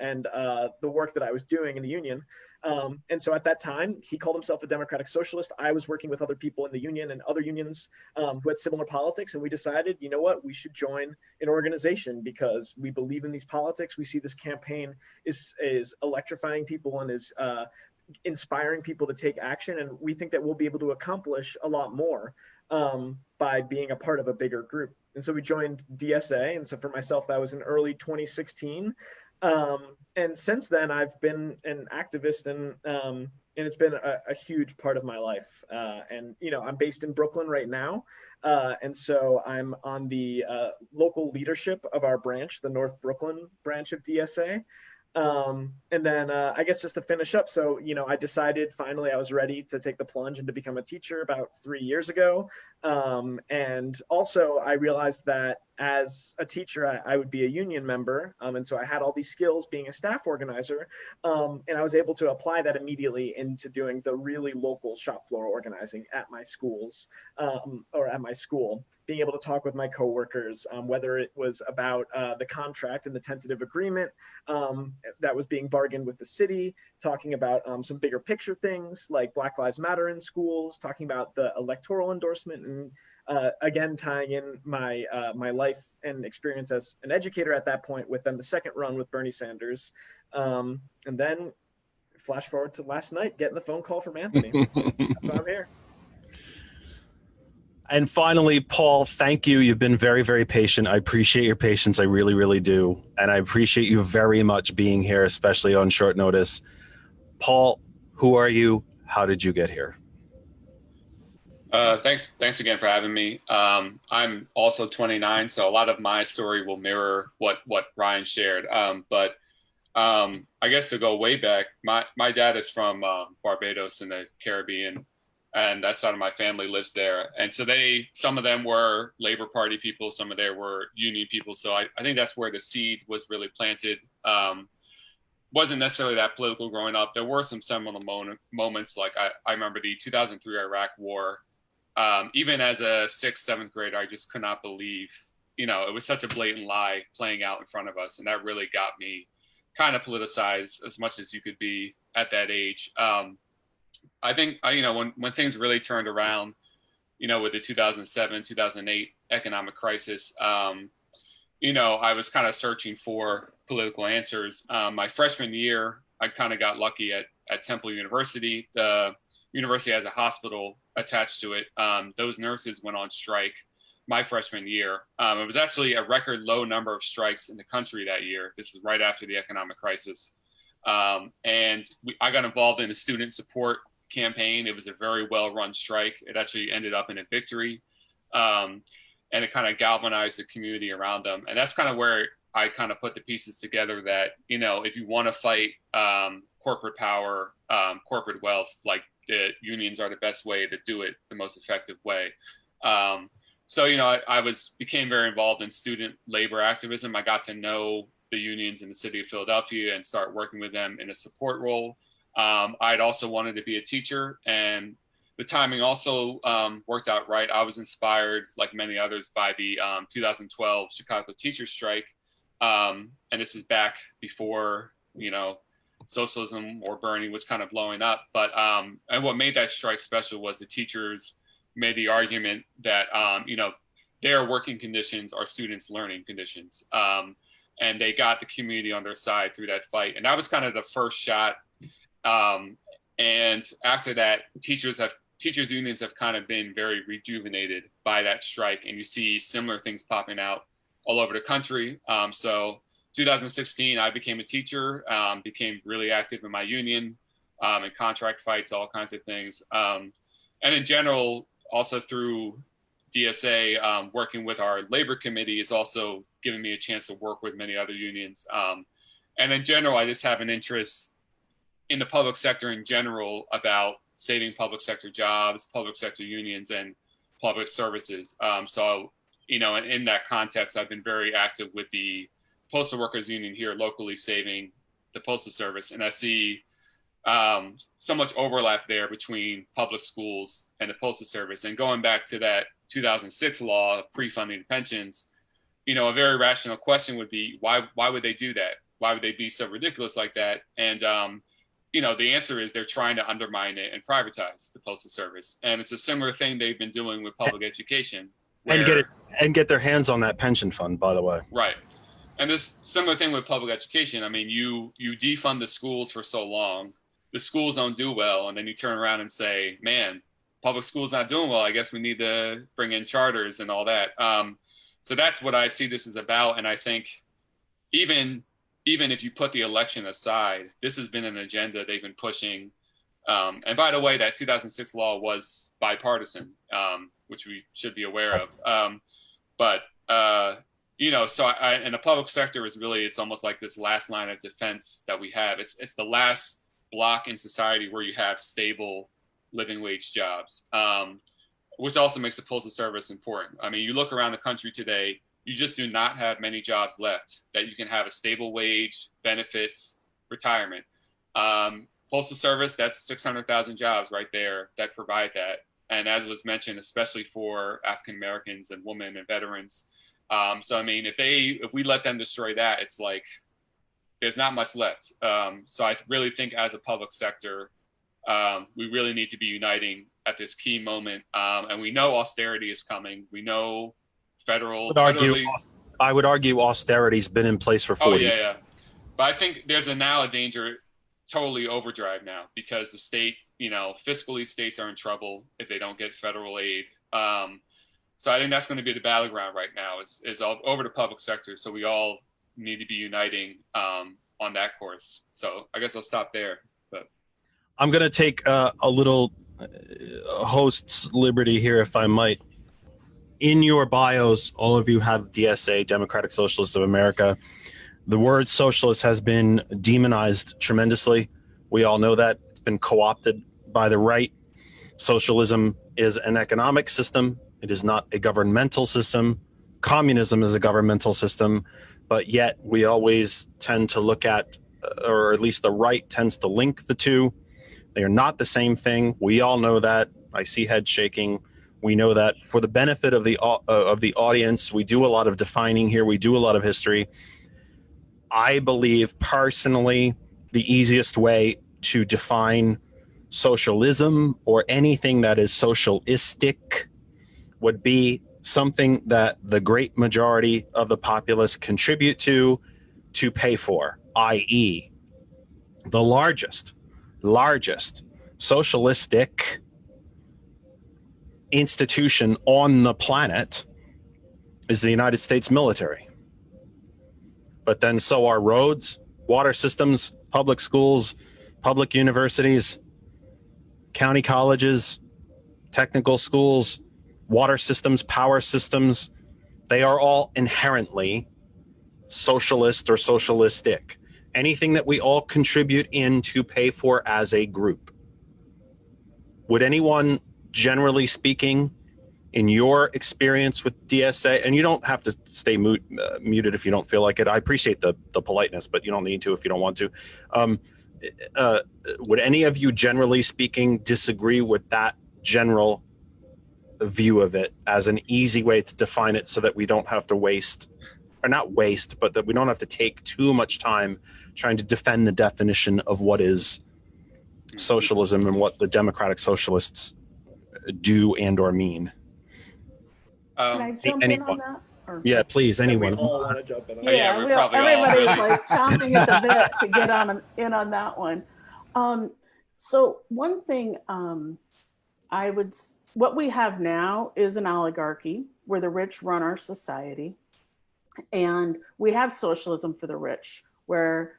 and the work that I was doing in the union. And so at that time, he called himself a democratic socialist. I was working with other people in the union and other unions who had similar politics. And we decided, you know what, we should join an organization because we believe in these politics. We see this campaign is electrifying people and is inspiring people to take action. And we think that we'll be able to accomplish a lot more by being a part of a bigger group. And so we joined DSA. And so for myself, that was in early 2016. And since then, I've been an activist, and it's been a huge part of my life. And you know, I'm based in Brooklyn right now, and so I'm on the local leadership of our branch, the North Brooklyn branch of DSA. And then I guess just to finish up, so, you know, I decided finally I was ready to take the plunge and to become a teacher about 3 years ago. And also I realized that as a teacher, I would be a union member. And so I had all these skills being a staff organizer. And I was able to apply that immediately into doing the really local shop floor organizing at my schools or at my school, being able to talk with my coworkers, whether it was about the contract and the tentative agreement that was being bargained with the city, talking about some bigger picture things like Black Lives Matter in schools, talking about the electoral endorsement, and again, tying in my my life and experience as an educator at that point with then the second run with Bernie Sanders. And then flash forward to last night, getting the phone call from Anthony. So I'm here. And finally, Paul, thank you. You've been very, very patient. I appreciate your patience. I really, really do. And I appreciate you very much being here, especially on short notice. Paul, who are you? How did you get here? Thanks again for having me. I'm also 29, so a lot of my story will mirror what Ryan shared. But I guess to go way back, my dad is from Barbados in the Caribbean, and that side of my family lives there. And so some of them were Labor Party people, some of them were union people. So I think that's where the seed was really planted. Wasn't necessarily that political growing up. There were some seminal moments, like I remember the 2003 Iraq War. Even as a 6th, 7th grader, I just could not believe, it was such a blatant lie playing out in front of us. And that really got me kind of politicized as much as you could be at that age. I think, when things really turned around, with the 2007, 2008 economic crisis, I was kind of searching for political answers. My freshman year, I kind of got lucky at Temple University. The university has a hospital attached to it. Those nurses went on strike my freshman year. It was actually a record low number of strikes in the country that year. This is right after the economic crisis. And I got involved in a student support campaign. It was a very well-run strike. It actually ended up in a victory. And it kind of galvanized the community around them. And that's kind of where I kind of put the pieces together that, if you want to fight corporate power, corporate wealth, like the unions are the best way to do it the most effective way. So, I became very involved in student labor activism. I got to know the unions in the city of Philadelphia and start working with them in a support role. I'd also wanted to be a teacher, and the timing also worked out right. I was inspired, like many others, by the 2012 Chicago teacher strike. And this is back before, socialism or Bernie was kind of blowing up. But and what made that strike special was the teachers made the argument that, their working conditions are students' learning conditions. And they got the community on their side through that fight. And that was kind of the first shot. And after that, teachers unions have kind of been very rejuvenated by that strike. And you see similar things popping out all over the country. So 2016, I became a teacher, became really active in my union, in contract fights, all kinds of things. And in general, also through DSA, working with our labor committee is also giving me a chance to work with many other unions. And in general, I just have an interest in the public sector in general about saving public sector jobs, public sector unions, and public services. So, in that context, I've been very active with the Postal Workers Union here locally, saving the Postal Service. And I see so much overlap there between public schools and the Postal Service. And going back to that 2006 law of pre-funding pensions, a very rational question would be, why would they do that? Why would they be so ridiculous like that? And, the answer is they're trying to undermine it and privatize the Postal Service. And it's a similar thing they've been doing with public education. And get their hands on that pension fund, by the way. Right. And this similar thing with public education. I mean, you defund the schools for so long, the schools don't do well. And then you turn around and say, man, public school's not doing well. I guess we need to bring in charters and all that. So that's what I see this is about. And I think even if you put the election aside, this has been an agenda they've been pushing. And by the way, that 2006 law was bipartisan, which we should be aware of. So and the public sector is really, it's almost like this last line of defense that we have. It's the last block in society where you have stable living wage jobs, which also makes the Postal Service important. I mean, you look around the country today, you just do not have many jobs left that you can have a stable wage, benefits, retirement. Postal Service, that's 600,000 jobs right there that provide that. And as was mentioned, especially for African Americans and women and veterans. So, I mean, if we let them destroy that, it's like, there's not much left. So I really think as a public sector, we really need to be uniting at this key moment. And we know austerity is coming. We know I would argue austerity's been in place for 40 years. Yeah. But I think there's now a danger, totally overdrive now, because the state, fiscally states are in trouble if they don't get federal aid. So I think that's going to be the battleground right now is all over the public sector. So we all need to be uniting on that course. So I guess I'll stop there. But I'm going to take a little host's liberty here, if I might. In your bios, all of you have DSA, Democratic Socialists of America. The word socialist has been demonized tremendously. We all know that. It's been co-opted by the right. Socialism is an economic system. It is not a governmental system. Communism is a governmental system, but yet we always tend to look at, or at least the right tends to link the two. They are not the same thing. We all know that. I see head shaking. We know that. For the benefit of the audience, we do a lot of defining here. We do a lot of history. I believe personally the easiest way to define socialism or anything that is socialistic would be something that the great majority of the populace contribute to pay for, i.e., the largest socialistic institution on the planet is the United States military. But then so are roads, water systems, public schools, public universities, county colleges, technical schools, water systems, power systems. They are all inherently socialist or socialistic. anything that we all contribute in to pay for as a group. Would anyone, generally speaking, in your experience with DSA, and you don't have to stay muted if you don't feel like it. I appreciate the politeness, but you don't need to if you don't want to. Would any of you, generally speaking, disagree with that general view of it as an easy way to define it so that we don't have to waste, or not waste, but that we don't have to take too much time trying to defend the definition of what is socialism and what the democratic socialists do and or mean? Can I jump in on that? Or? Yeah, please, anyone. We all want to jump in on Yeah, we're probably everybody's all like chomping at the bit to get in on that one. So one thing what we have now is an oligarchy where the rich run our society. And we have socialism for the rich, where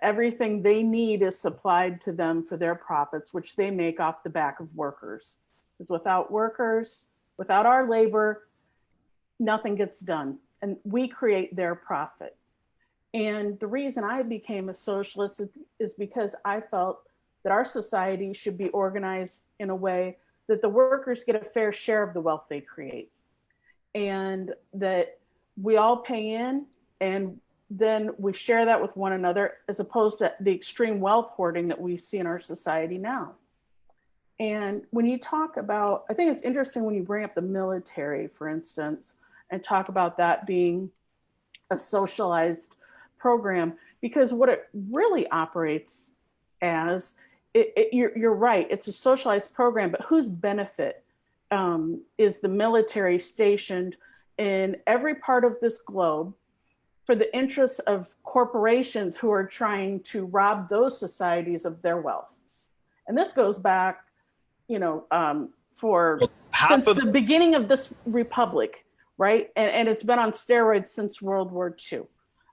everything they need is supplied to them for their profits, which they make off the back of workers. Because without workers, without our labor, nothing gets done, and we create their profit. And the reason I became a socialist is because I felt that our society should be organized in a way that the workers get a fair share of the wealth they create, and that we all pay in and then we share that with one another, as opposed to the extreme wealth hoarding that we see in our society now. And when you talk about, I think it's interesting when you bring up the military, for instance, and talk about that being a socialized program, because what it really operates as, you're right, it's a socialized program, but whose benefit is the military stationed in every part of this globe for the interests of corporations who are trying to rob those societies of their wealth? And this goes back, since the beginning of this republic, right? And it's been on steroids since World War II.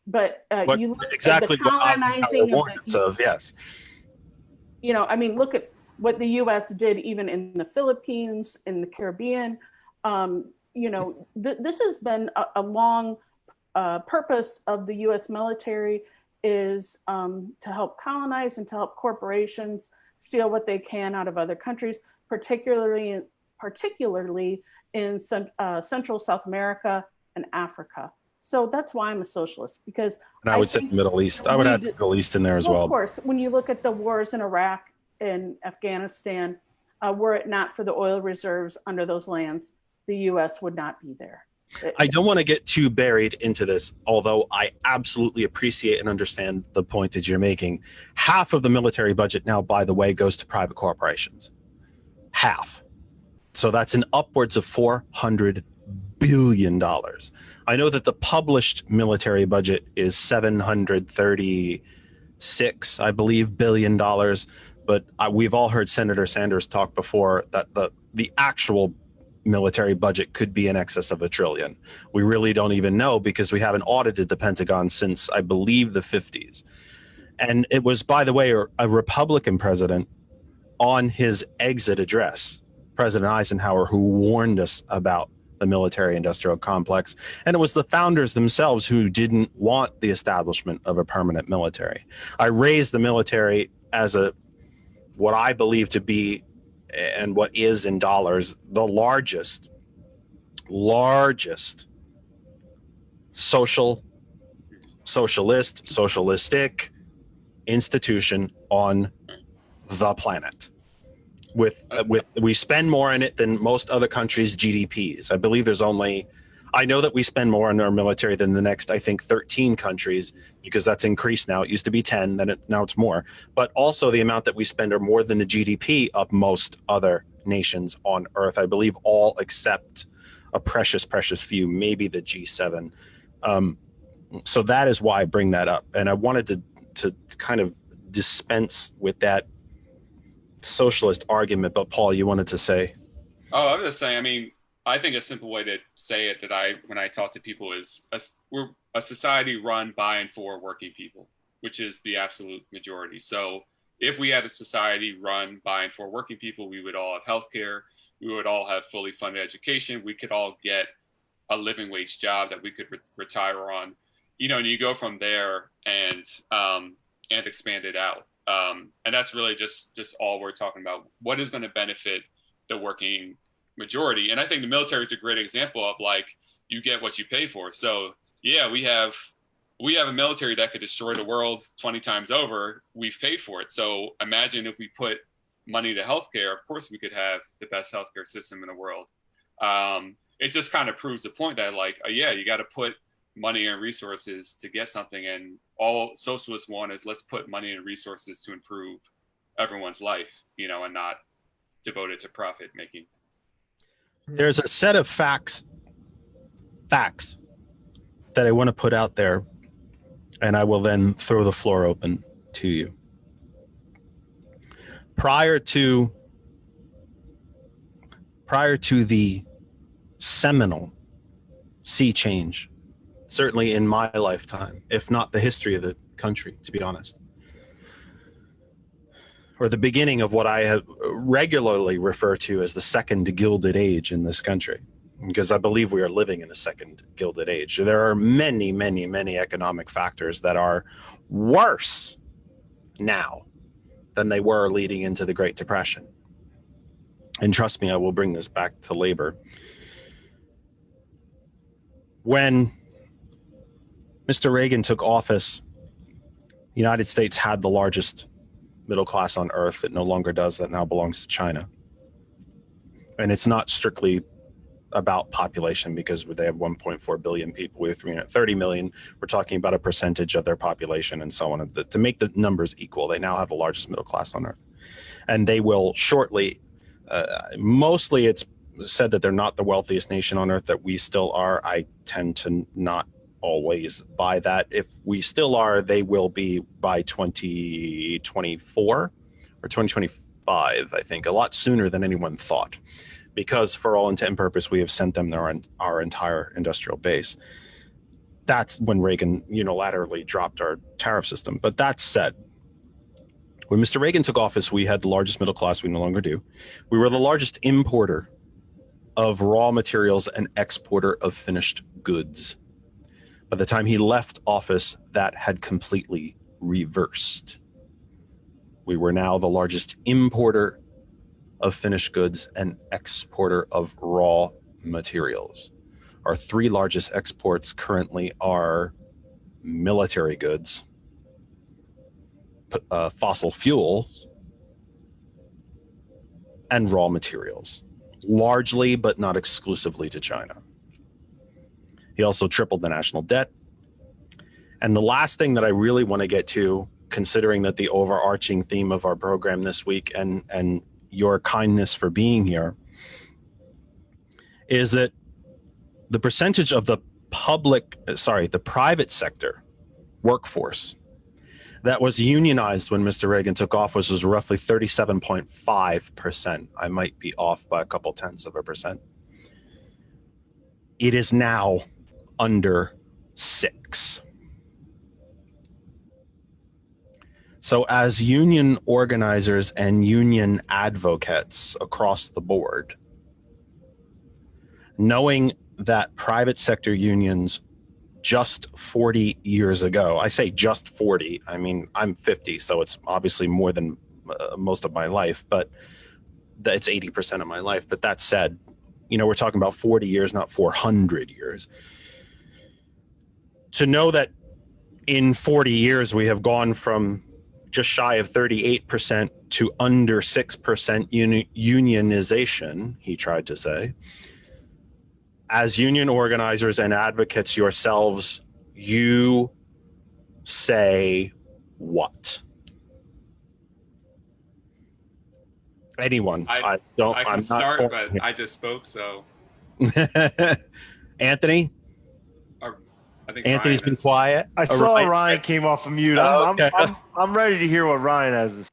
But you look exactly at the colonizing of yes. Look at what the U.S. did even in the Philippines, in the Caribbean. This has been a long purpose of the U.S. military, is to help colonize and to help corporations steal what they can out of other countries, particularly in Central South America and Africa. So that's why I'm a socialist, because I would say the Middle East. I would add the Middle East in there as well. Of course, when you look at the wars in Iraq and Afghanistan, were it not for the oil reserves under those lands, the U.S. would not be there. I don't want to get too buried into this, although I absolutely appreciate and understand the point that you're making. Half of the military budget now, by the way, goes to private corporations. Half. So that's an upwards of $400 billion. I know that the published military budget is $736, I believe, billion dollars. But we've all heard Senator Sanders talk before that the actual military budget could be in excess of $1 trillion. We really don't even know, because we haven't audited the Pentagon since, I believe, the 50s. And it was, by the way, a Republican president on his exit address, President Eisenhower, who warned us about the military industrial complex. And it was the founders themselves who didn't want the establishment of a permanent military. I raised the military as what I believe to be, and what is in dollars, the largest socialistic institution on the planet. We spend more in it than most other countries' GDPs. I believe I know that we spend more on our military than the next, I think, 13 countries, because that's increased now. It used to be 10, now it's more. But also the amount that we spend are more than the GDP of most other nations on Earth. I believe all except a precious few, maybe the G7. So that is why I bring that up. And I wanted to kind of dispense with that socialist argument. But Paul, you wanted to say? Oh, I was just saying, I think a simple way to say it when I talk to people is we're a society run by and for working people, which is the absolute majority. So if we had a society run by and for working people, we would all have healthcare, we would all have fully funded education, we could all get a living wage job that we could retire on. And you go from there, and expand it out. And that's really just all we're talking about. What is going to benefit the working majority? And I think the military is a great example of, like, you get what you pay for. So yeah, we have a military that could destroy the world 20 times over. We've paid for it. So imagine if we put money to healthcare. Of course, we could have the best healthcare system in the world. It just kind of proves the point that, like, yeah, you got to put money and resources to get something. And all socialists want is, let's put money and resources to improve everyone's life, and not devote it to profit making. There's a set of facts that I want to put out there, and I will then throw the floor open to you. Prior to the seminal sea change, certainly in my lifetime, if not the history of the country, to be honest, or the beginning of what I have regularly refer to as the second Gilded Age in this country, because I believe we are living in a second Gilded Age. There are many, many, many economic factors that are worse now than they were leading into the Great Depression. And trust me, I will bring this back to labor. When Mr. Reagan took office, the United States had the largest middle class on earth. It no longer does. That now belongs to China. And it's not strictly about population, because they have 1.4 billion people. We have 330 million. We're talking about a percentage of their population and so on. To make the numbers equal, they now have the largest middle class on earth. And they will shortly, mostly it's said that they're not the wealthiest nation on earth, that we still are. I tend to not always buy that. If we still are, they will be by 2024 or 2025, I think, a lot sooner than anyone thought, because for all intent and purpose, we have sent them our entire industrial base. That's when Reagan unilaterally dropped our tariff system. But that said, when Mr. Reagan took office, we had the largest middle class. We no longer do. We were the largest importer of raw materials and exporter of finished goods. By the time he left office, that had completely reversed. We were now the largest importer of finished goods and exporter of raw materials. Our three largest exports currently are military goods, fossil fuels, and raw materials, largely but not exclusively to China. He also tripled the national debt. And the last thing that I really want to get to, considering that the overarching theme of our program this week and your kindness for being here, is that the percentage of the private sector workforce that was unionized when Mr. Reagan took office was roughly 37.5%. I might be off by a couple tenths of a percent. It is now under 6. So as union organizers and union advocates across the board, knowing that private sector unions just 40 years ago, I say just 40, I mean, I'm 50, so it's obviously more than most of my life, but it's 80% of my life. But that said, we're talking about 40 years, not 400 years. To know that in 40 years, we have gone from just shy of 38% to under 6% unionization, he tried to say. As union organizers and advocates yourselves, you say what? Anyone? I can start, but I just spoke, so. Anthony? I think Anthony's been quiet. I saw Ryan came off of mute. Okay. I'm ready to hear what Ryan has to say.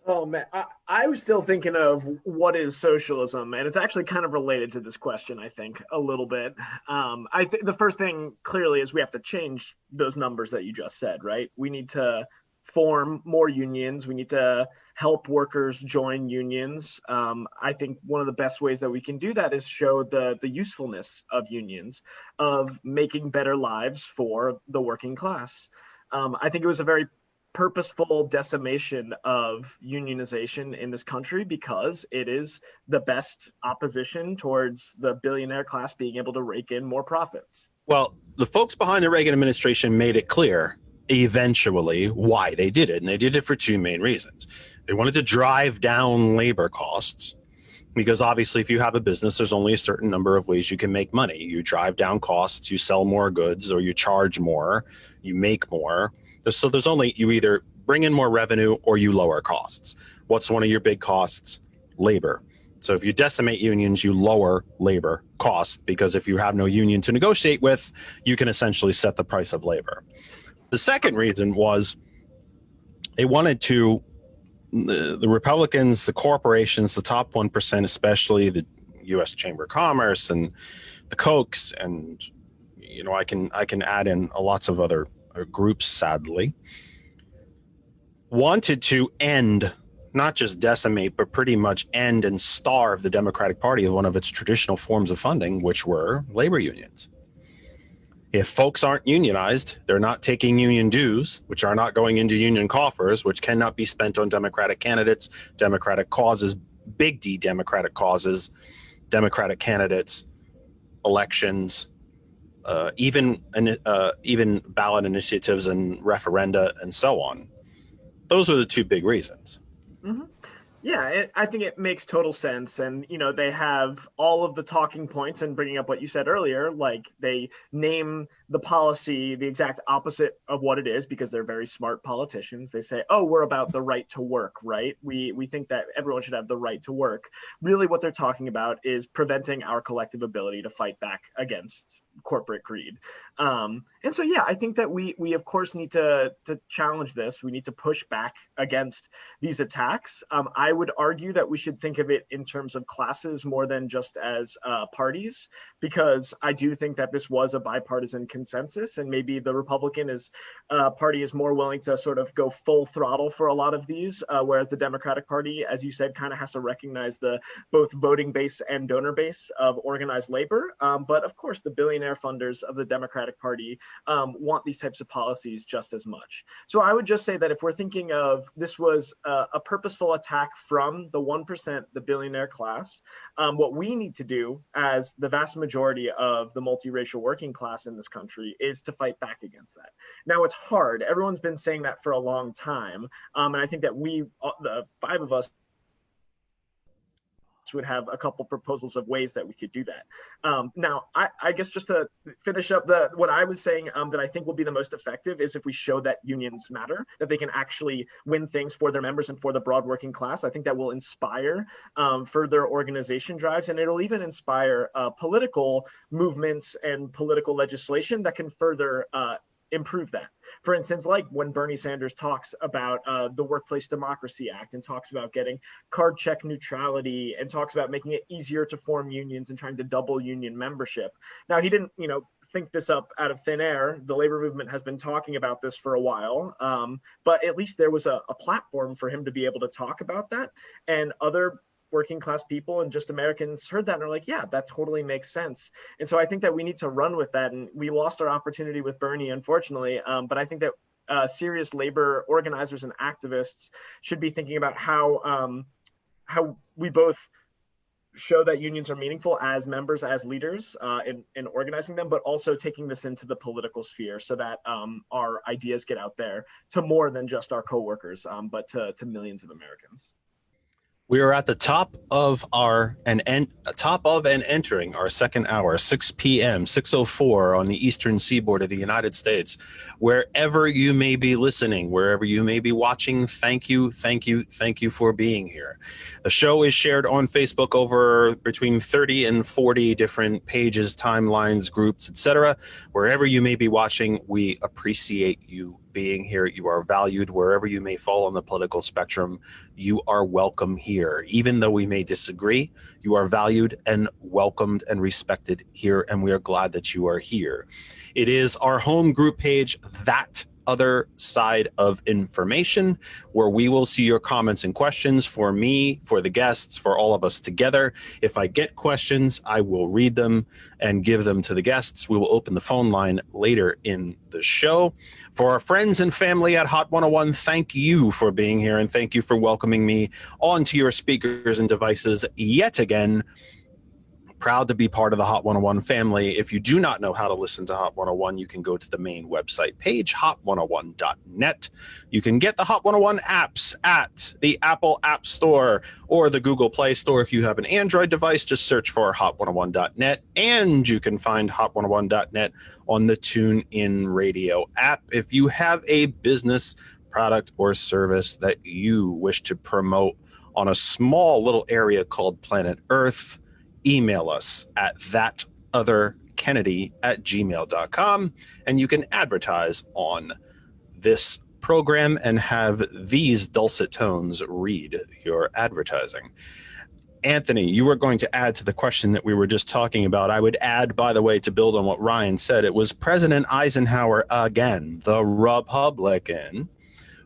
Oh man, I was still thinking of what is socialism, and it's actually kind of related to this question, I think, a little bit. I think the first thing clearly is we have to change those numbers that you just said, right? We need to form more unions. We need to help workers join unions. I think one of the best ways that we can do that is show the usefulness of unions, of making better lives for the working class. I think it was a very purposeful decimation of unionization in this country because it is the best opposition towards the billionaire class being able to rake in more profits. Well, the folks behind the Reagan administration made it clear eventually why they did it. And they did it for two main reasons. They wanted to drive down labor costs because obviously if you have a business, there's only a certain number of ways you can make money. You drive down costs, you sell more goods, or you charge more, you make more. So there's only, you either bring in more revenue or you lower costs. What's one of your big costs? Labor. So if you decimate unions, you lower labor costs because if you have no union to negotiate with, you can essentially set the price of labor. The second reason was they wanted to, the Republicans, the corporations, the top 1%, especially the U.S. Chamber of Commerce and the Kochs, and I can add in lots of other groups, sadly, wanted to end, not just decimate, but pretty much end and starve the Democratic Party of one of its traditional forms of funding, which were labor unions. If folks aren't unionized, they're not taking union dues, which are not going into union coffers, which cannot be spent on Democratic candidates, Democratic causes, big D Democratic causes, Democratic candidates, elections, even ballot initiatives and referenda and so on. Those are the two big reasons. Mm-hmm. Yeah, I think it makes total sense. And, they have all of the talking points, and bringing up what you said earlier, like they name the policy the exact opposite of what it is because they're very smart politicians. They say, oh, we're about the right to work, right? We think that everyone should have the right to work. Really what they're talking about is preventing our collective ability to fight back against corporate greed. And so, yeah, I think that we of course need to challenge this. We need to push back against these attacks. I would argue that we should think of it in terms of classes more than just as parties, because I do think that this was a bipartisan consensus, and maybe the Republican party is more willing to sort of go full throttle for a lot of these, whereas the Democratic Party, as you said, kind of has to recognize the both voting base and donor base of organized labor. But of course, the billionaire funders of the Democratic Party want these types of policies just as much. So I would just say that if we're thinking of this was a purposeful attack from the 1%, the billionaire class, what we need to do as the vast majority of the multiracial working class in this country is to fight back against that. Now, it's hard. Everyone's been saying that for a long time. And I think that the five of us, would have a couple proposals of ways that we could do that. Now, I guess just to finish up what I was saying that I think will be the most effective is if we show that unions matter, that they can actually win things for their members and for the broad working class. I think that will inspire further organization drives, and it'll even inspire political movements and political legislation that can further improve that. For instance, like when Bernie Sanders talks about the Workplace Democracy Act and talks about getting card check neutrality and talks about making it easier to form unions and trying to double union membership. Now, he didn't, think this up out of thin air. The labor movement has been talking about this for a while, but at least there was a platform for him to be able to talk about that, and other working class people and just Americans heard that and are like, yeah, that totally makes sense. And so I think that we need to run with that. And we lost our opportunity with Bernie, unfortunately. But I think that serious labor organizers and activists should be thinking about how we both show that unions are meaningful as members, as leaders in organizing them, but also taking this into the political sphere so that our ideas get out there to more than just our coworkers, but to millions of Americans. We are at the top of and entering our second hour, 6 p.m., 6:04 on the eastern seaboard of the United States. Wherever you may be listening, wherever you may be watching, thank you for being here. The show is shared on Facebook over between 30 and 40 different pages, timelines, groups, etc. Wherever you may be watching, we appreciate you being here. You are valued wherever you may fall on the political spectrum. You are welcome here. Even though we may disagree, you are valued and welcomed and respected here, and we are glad that you are here. It is our home group page, That other side of information, where we will see your comments and questions for me, for the guests, for all of us together. If I get questions, I will read them and give them to the guests. We will open the phone line later in the show. For our friends and family at Hot 101, thank you for being here, and thank you for welcoming me onto your speakers and devices yet again. Proud to be part of the Hot 101 family. If you do not know how to listen to Hot 101, you can go to the main website page, hot101.net. You can get the Hot 101 apps at the Apple App Store or the Google Play Store. If you have an Android device, just search for hot101.net, and you can find hot101.net on the TuneIn Radio app. If you have a business, product, or service that you wish to promote on a small little area called planet Earth, email us at thatotherkennedy@gmail.com, and you can advertise on this program and have these dulcet tones read your advertising. Anthony, you were going to add to the question that we were just talking about. I would add, by the way, to build on what Ryan said, it was President Eisenhower again, the Republican,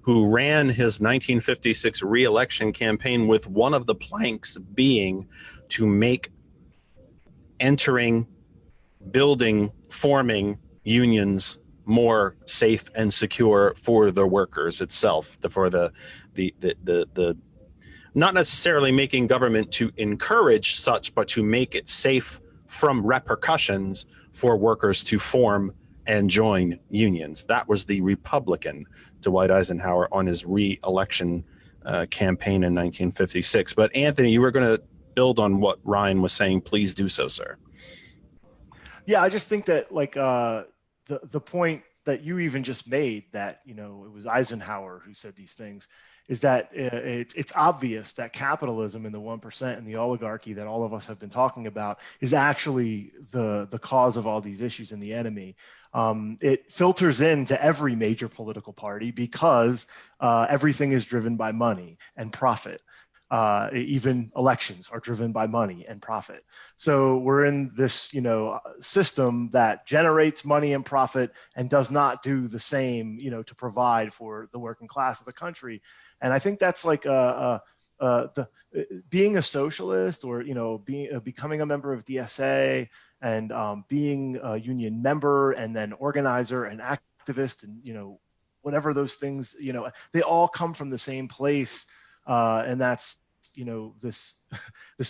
who ran his 1956 re-election campaign with one of the planks being to make entering, building, forming unions more safe and secure for the workers itself, for the not necessarily making government to encourage such, but to make it safe from repercussions for workers to form and join unions. That was the Republican Dwight Eisenhower on his re-election campaign in 1956. But Anthony, you were going to build on what Ryan was saying. Please do so, sir. Yeah, I just think that like the point that you even just made, that it was Eisenhower who said these things, is that it's obvious that capitalism and the 1% and the oligarchy that all of us have been talking about is actually the cause of all these issues and the enemy. It filters into every major political party because everything is driven by money and profit. Even elections are driven by money and profit. So we're in this, system that generates money and profit and does not do the same, to provide for the working class of the country. And I think that's like being a socialist, or becoming a member of DSA, and being a union member and then organizer and activist, and whatever those things, they all come from the same place. And that's this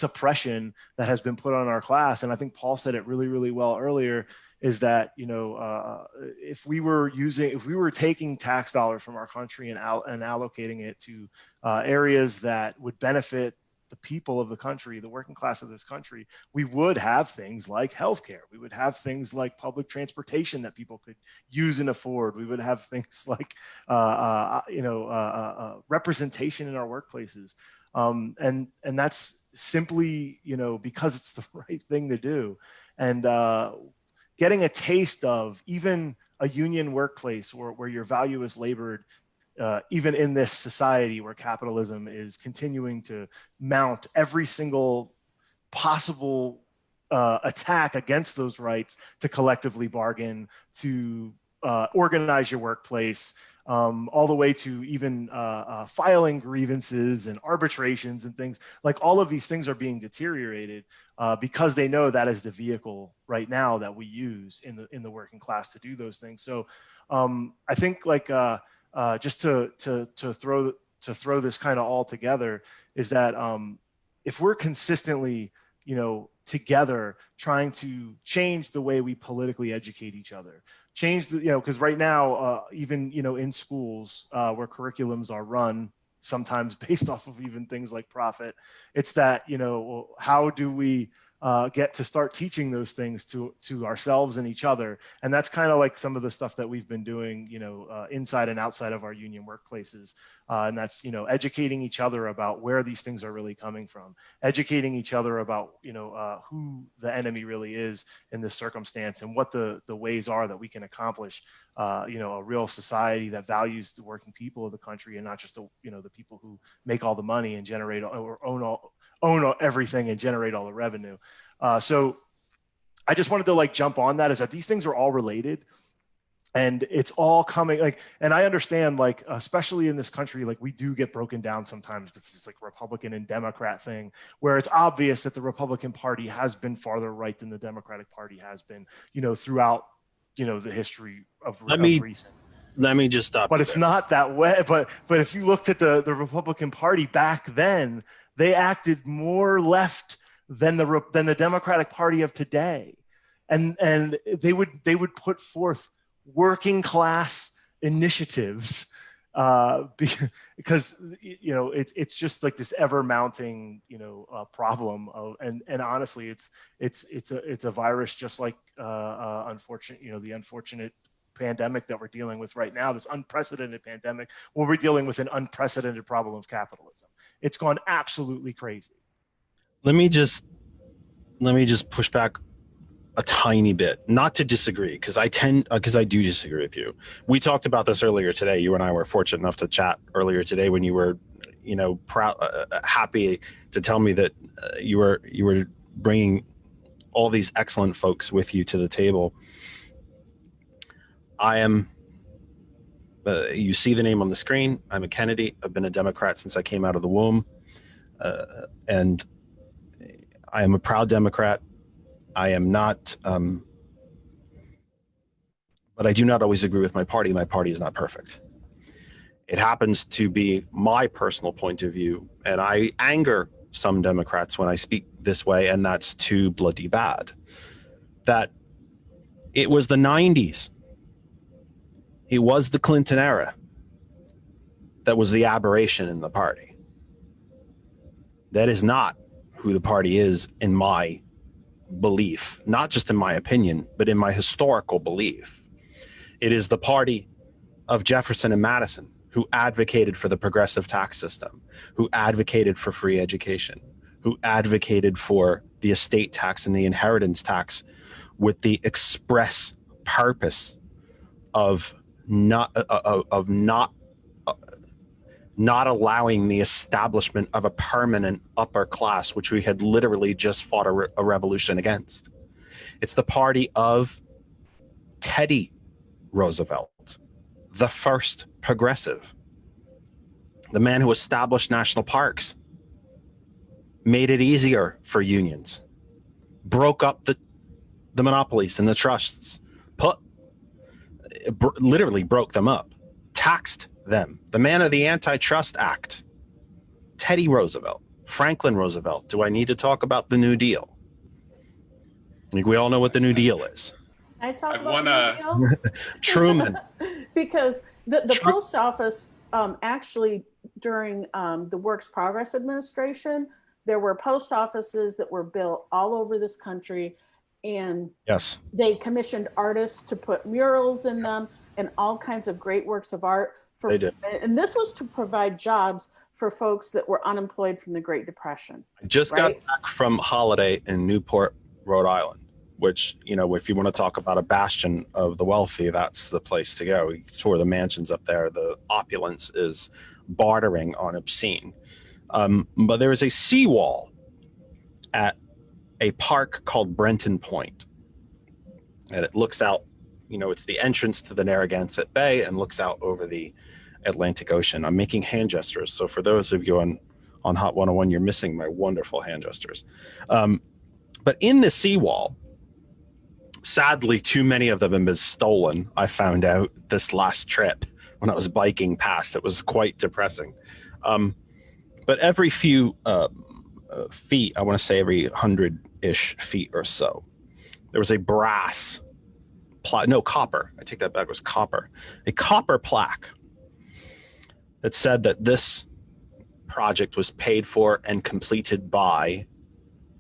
oppression that has been put on our class. And I think Paul said it really, really well earlier, is that if we were taking tax dollars from our country and allocating it to areas that would benefit the people of the country, the working class of this country, we would have things like healthcare. We would have things like public transportation that people could use and afford. We would have things like representation in our workplaces. And that's simply, because it's the right thing to do. And getting a taste of even a union workplace, or where your value is labored, even in this society where capitalism is continuing to mount every single possible attack against those rights, to collectively bargain, to organize your workplace, all the way to even filing grievances and arbitrations and things. Like, all of these things are being deteriorated because they know that is the vehicle right now that we use in the working class to do those things. So I think just to throw this kind of all together, is that if we're consistently together trying to change the way we politically educate each other, change the, because right now even in schools where curriculums are run sometimes based off of even things like profit, it's that how do we get to start teaching those things to ourselves and each other. And that's kind of like some of the stuff that we've been doing, inside and outside of our union workplaces. And that's, educating each other about where these things are really coming from, educating each other about, who the enemy really is in this circumstance, and what the ways are that we can accomplish, a real society that values the working people of the country, and not just the people who make all the money and generate or own everything and generate all the revenue. So I just wanted to jump on that, is that these things are all related. And it's all coming like, and I understand, like, especially in this country, like we do get broken down sometimes with this like Republican and Democrat thing, where it's obvious that the Republican Party has been farther right than the Democratic Party has been, throughout, the history of recent. Let me just stop. But it's not that way. But if you looked at the Republican Party back then, they acted more left than the Democratic Party of today, and they would put forth working class initiatives because it's just like this ever mounting problem of, and honestly it's a virus, just like the unfortunate pandemic that we're dealing with right now, this unprecedented pandemic, where we're dealing with an unprecedented problem of capitalism. It's gone absolutely crazy. Let me just push back a tiny bit, not to disagree, because I do disagree with you. We talked about this earlier today. You and I were fortunate enough to chat earlier today when you were, proud, happy to tell me that you were bringing all these excellent folks with you to the table. I am. You see the name on the screen. I'm a Kennedy. I've been a Democrat since I came out of the womb, and I am a proud Democrat. I am not, but I do not always agree with my party. My party is not perfect. It happens to be my personal point of view, and I anger some Democrats when I speak this way, and that's too bloody bad. That it was the 90s. It was the Clinton era that was the aberration in the party. That is not who the party is in my belief, not just in my opinion, but in my historical belief. It is the party of Jefferson and Madison, who advocated for the progressive tax system, who advocated for free education, who advocated for the estate tax and the inheritance tax with the express purpose of not allowing the establishment of a permanent upper class, which we had literally just fought a revolution against. It's the party of Teddy Roosevelt, the first progressive, the man who established national parks, made it easier for unions, broke up the monopolies and the trusts, literally broke them up, taxed them. The man of the Antitrust Act, Teddy Roosevelt, Franklin Roosevelt. Do I need to talk about the New Deal? I think we all know what the New Deal is. I talk about the New Deal? Truman. Because the post office, actually during the Works Progress Administration, there were post offices that were built all over this country, and yes, they commissioned artists to put murals in them and all kinds of great works of art. They did. And this was to provide jobs for folks that were unemployed from the Great Depression. I just got back from holiday in Newport, Rhode Island, which, if you want to talk about a bastion of the wealthy, that's the place to go. We tour the mansions up there. The opulence is bordering on obscene. But there is a seawall at a park called Brenton Point. And it looks out, it's the entrance to the Narragansett Bay and looks out over the Atlantic Ocean. I'm making hand gestures. So for those of you on Hot 101, you're missing my wonderful hand gestures. But in the seawall, sadly, too many of them have been stolen. I found out this last trip when I was biking past. It was quite depressing. But every few feet, I want to say every 100-ish feet or so, there was a brass copper. I take that back. It was copper. A copper plaque that said that this project was paid for and completed by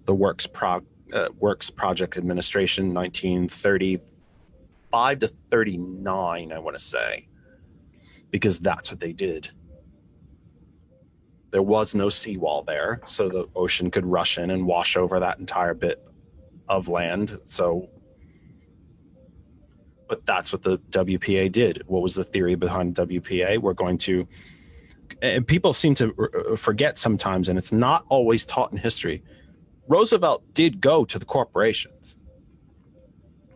the Works Project Administration, 1935 to 39, I want to say, because that's what they did. There was no seawall there, so the ocean could rush in and wash over that entire bit of land. But that's what the WPA did. What was the theory behind WPA? We're going to, and people seem to forget sometimes, and it's not always taught in history. Roosevelt did go to the corporations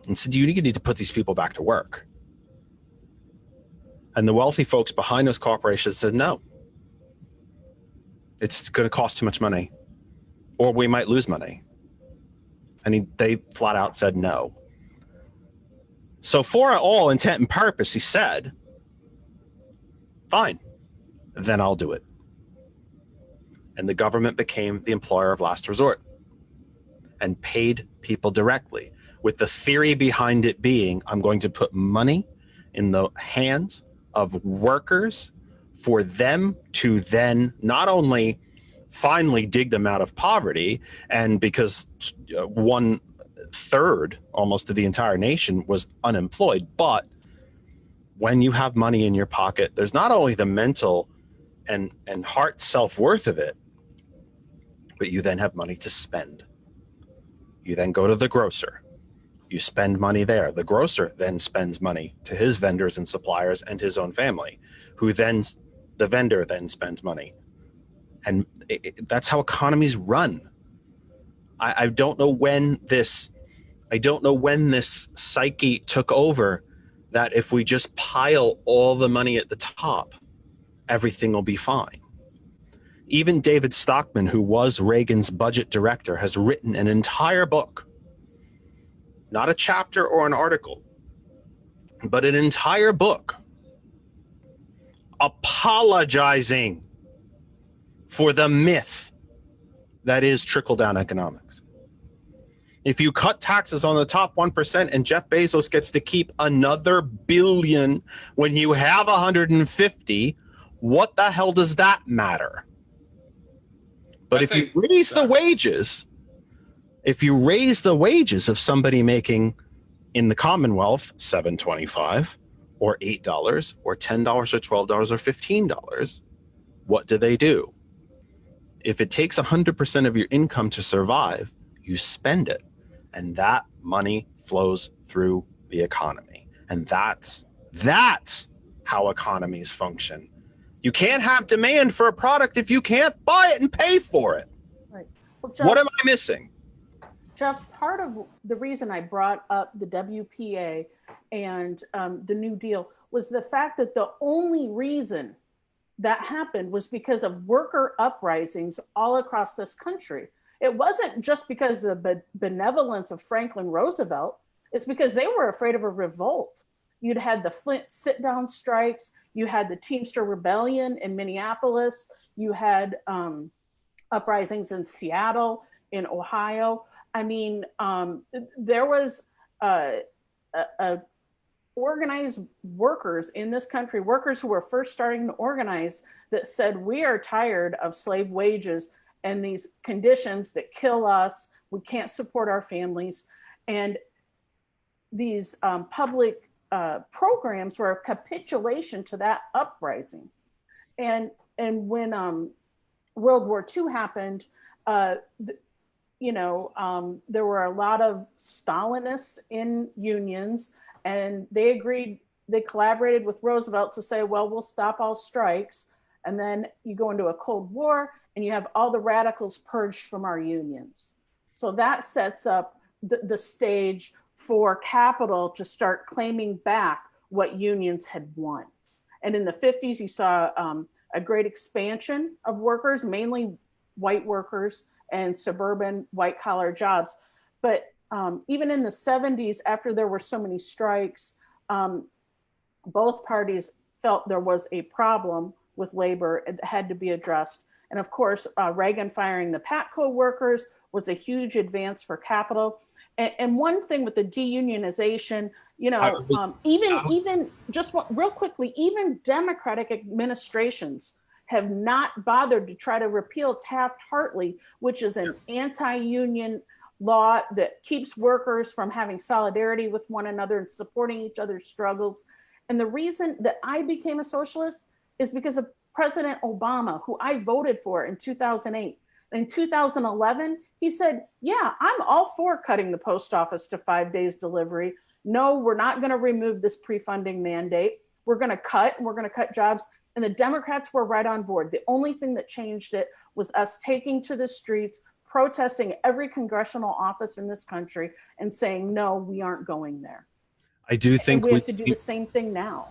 and said, you need to put these people back to work. And the wealthy folks behind those corporations said, no, it's going to cost too much money, or we might lose money. And they flat out said no. So for all intent and purpose, he said, fine, then I'll do it. And the government became the employer of last resort and paid people directly, with the theory behind it being, I'm going to put money in the hands of workers for them to then not only finally dig them out of poverty, and because 1/3 almost of the entire nation was unemployed, but when you have money in your pocket, there's not only the mental and heart self-worth of it, but you then have money to spend. You then go to the grocer. You spend money there. The grocer then spends money to his vendors and suppliers and his own family, the vendor then spends money. And that's how economies run. I don't know when this psyche took over, that if we just pile all the money at the top, everything will be fine. Even David Stockman, who was Reagan's budget director, has written an entire book, not a chapter or an article, but an entire book apologizing for the myth that is trickle-down economics. If you cut taxes on the top 1% and Jeff Bezos gets to keep another billion when you have 150, what the hell does that matter? But if you raise the wages of somebody making in the Commonwealth $7.25 or $8 or $10 or $12 or $15, what do? If it takes 100% of your income to survive, you spend it. And that money flows through the economy. And that's how economies function. You can't have demand for a product if you can't buy it and pay for it. Right. Well, Jeff, what am I missing? Jeff, part of the reason I brought up the WPA and the New Deal was the fact that the only reason that happened was because of worker uprisings all across this country. It wasn't just because of the benevolence of Franklin Roosevelt. It's because they were afraid of a revolt. You'd had the Flint sit-down strikes. You had the Teamster Rebellion in Minneapolis. You had uprisings in Seattle, in Ohio. I mean, there was organized workers in this country, workers who were first starting to organize, that said, we are tired of slave wages and these conditions that kill us. We can't support our families. And these public programs were a capitulation to that uprising. And when World War II happened, there were a lot of Stalinists in unions, and they collaborated with Roosevelt to say, well, we'll stop all strikes. And then you go into a Cold War and you have all the radicals purged from our unions. So that sets up the stage for capital to start claiming back what unions had won. And in the 50s, you saw a great expansion of workers, mainly white workers and suburban white collar jobs. But even in the 70s, after there were so many strikes, both parties felt there was a problem with labor that had to be addressed. And of course, Reagan firing the PATCO workers was a huge advance for capital. And one thing with the deunionization, even real quickly, even Democratic administrations have not bothered to try to repeal Taft-Hartley, which is an anti-union law that keeps workers from having solidarity with one another and supporting each other's struggles. And the reason that I became a socialist is because of President Obama, who I voted for in 2008. In 2011, he said, yeah, I'm all for cutting the post office to 5 days delivery. No, we're not going to remove this pre-funding mandate. We're going to cut jobs. And the Democrats were right on board. The only thing that changed it was us taking to the streets, protesting every congressional office in this country and saying, no, we aren't going there. I do think we have to do the same thing now.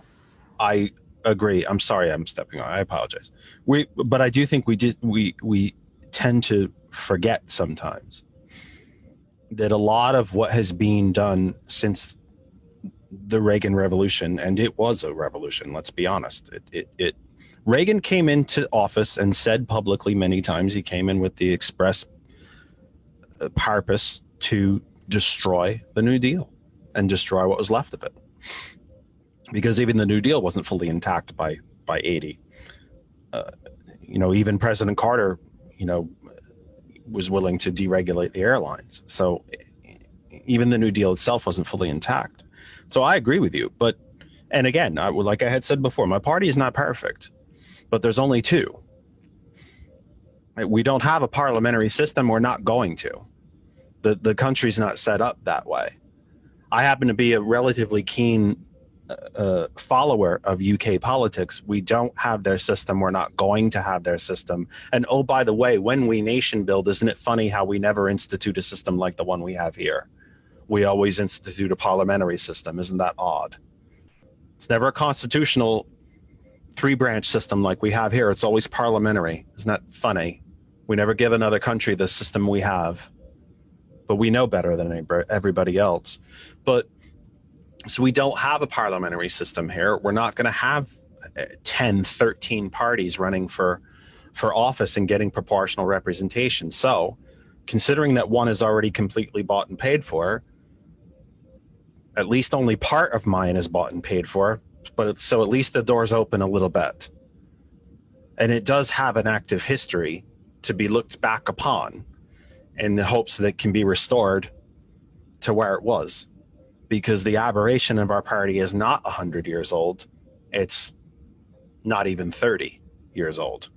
I agree. I'm sorry, I'm stepping on. I apologize. But I do think we tend to forget sometimes that a lot of what has been done since the Reagan Revolution, and it was a revolution, let's be honest. Reagan came into office and said publicly many times he came in with the express purpose to destroy the New Deal and destroy what was left of it. Because even the New Deal wasn't fully intact by 80. Even President Carter, was willing to deregulate the airlines. So even the New Deal itself wasn't fully intact. So I agree with you. And again, like I had said before, my party is not perfect, but there's only two. We don't have a parliamentary system. We're not going to. The country's not set up that way. I happen to be a relatively keen follower of UK politics. We don't have their system. We're not going to have their system. And oh, by the way, when we nation build, isn't it funny how we never institute a system like the one we have here? We always institute a parliamentary system. Isn't that odd? It's never a constitutional 3-branch system like we have here. It's always parliamentary. Isn't that funny? We never give another country the system we have, but we know better than everybody else. So we don't have a parliamentary system here. We're not going to have 10, 13 parties running for office and getting proportional representation. So considering that one is already completely bought and paid for, at least only part of mine is bought and paid for, so at least the door's open a little bit. And it does have an active history to be looked back upon in the hopes that it can be restored to where it was. Because the aberration of our party is not 100 years old. It's not even 30 years old.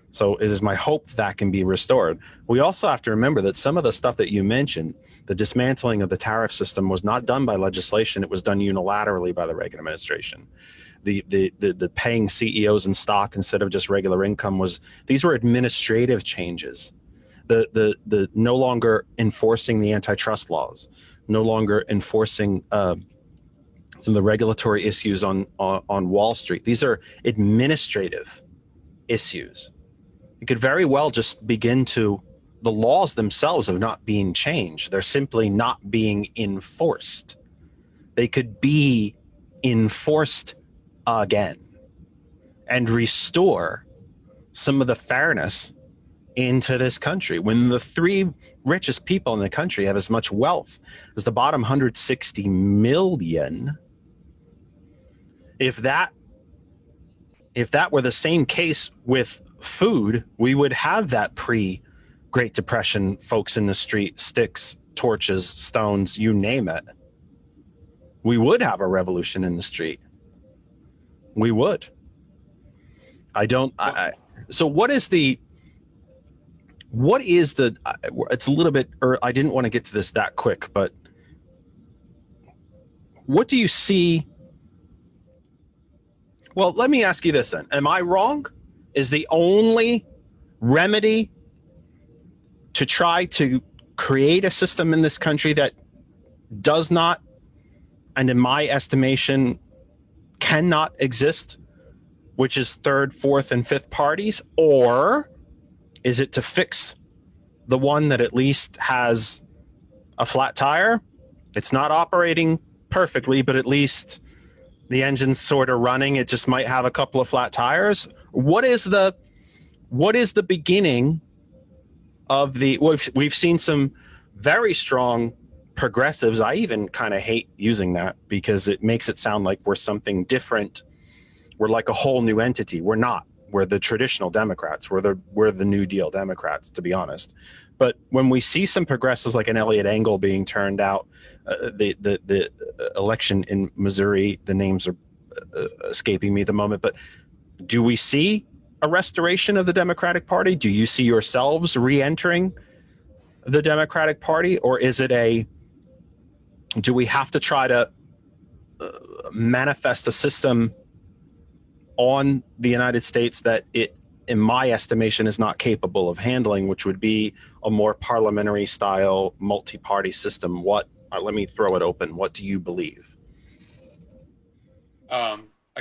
So it is my hope that can be restored. We also have to remember that some of the stuff that you mentioned, the dismantling of the tariff system, was not done by legislation. It was done unilaterally by the Reagan administration. The paying CEOs in stock instead of just regular income these were administrative changes. The no longer enforcing the antitrust laws, no longer enforcing some of the regulatory issues on Wall Street. These are administrative issues. It could very well just begin to, the laws themselves have not been changed. They're simply not being enforced. They could be enforced again and restore some of the fairness into this country. When the 3 richest people in the country have as much wealth as the bottom 160 million, if that were the same case with food, we would have that pre-Great Depression folks in the street, sticks, torches, stones, you name it. We would have a revolution in the street. We would. So what is the, it's a little bit, I didn't want to get to this that quick, but what do you see? Well, let me ask you this then. Am I wrong? Is the only remedy to try to create a system in this country that does not, and in my estimation, cannot exist, which is 3rd, 4th, and 5th parties? Or is it to fix the one that at least has a flat tire? It's not operating perfectly, but at least the engine's sort of running. It just might have a couple of flat tires. What is the beginning of the, we've seen some very strong progressives. I even kind of hate using that because it makes it sound like we're something different. We're like a whole new entity. We're not. We're the traditional Democrats. We're the New Deal Democrats, to be honest. But when we see some progressives like an Elliot Engel being turned out, the election in Missouri, the names are escaping me at the moment, but do we see a restoration of the Democratic Party? Do you see yourselves re-entering the Democratic Party? Or is it do we have to try to manifest a system on the United States that it, in my estimation, is not capable of handling, which would be a more parliamentary style multi-party system? Let me throw it open. What do you believe?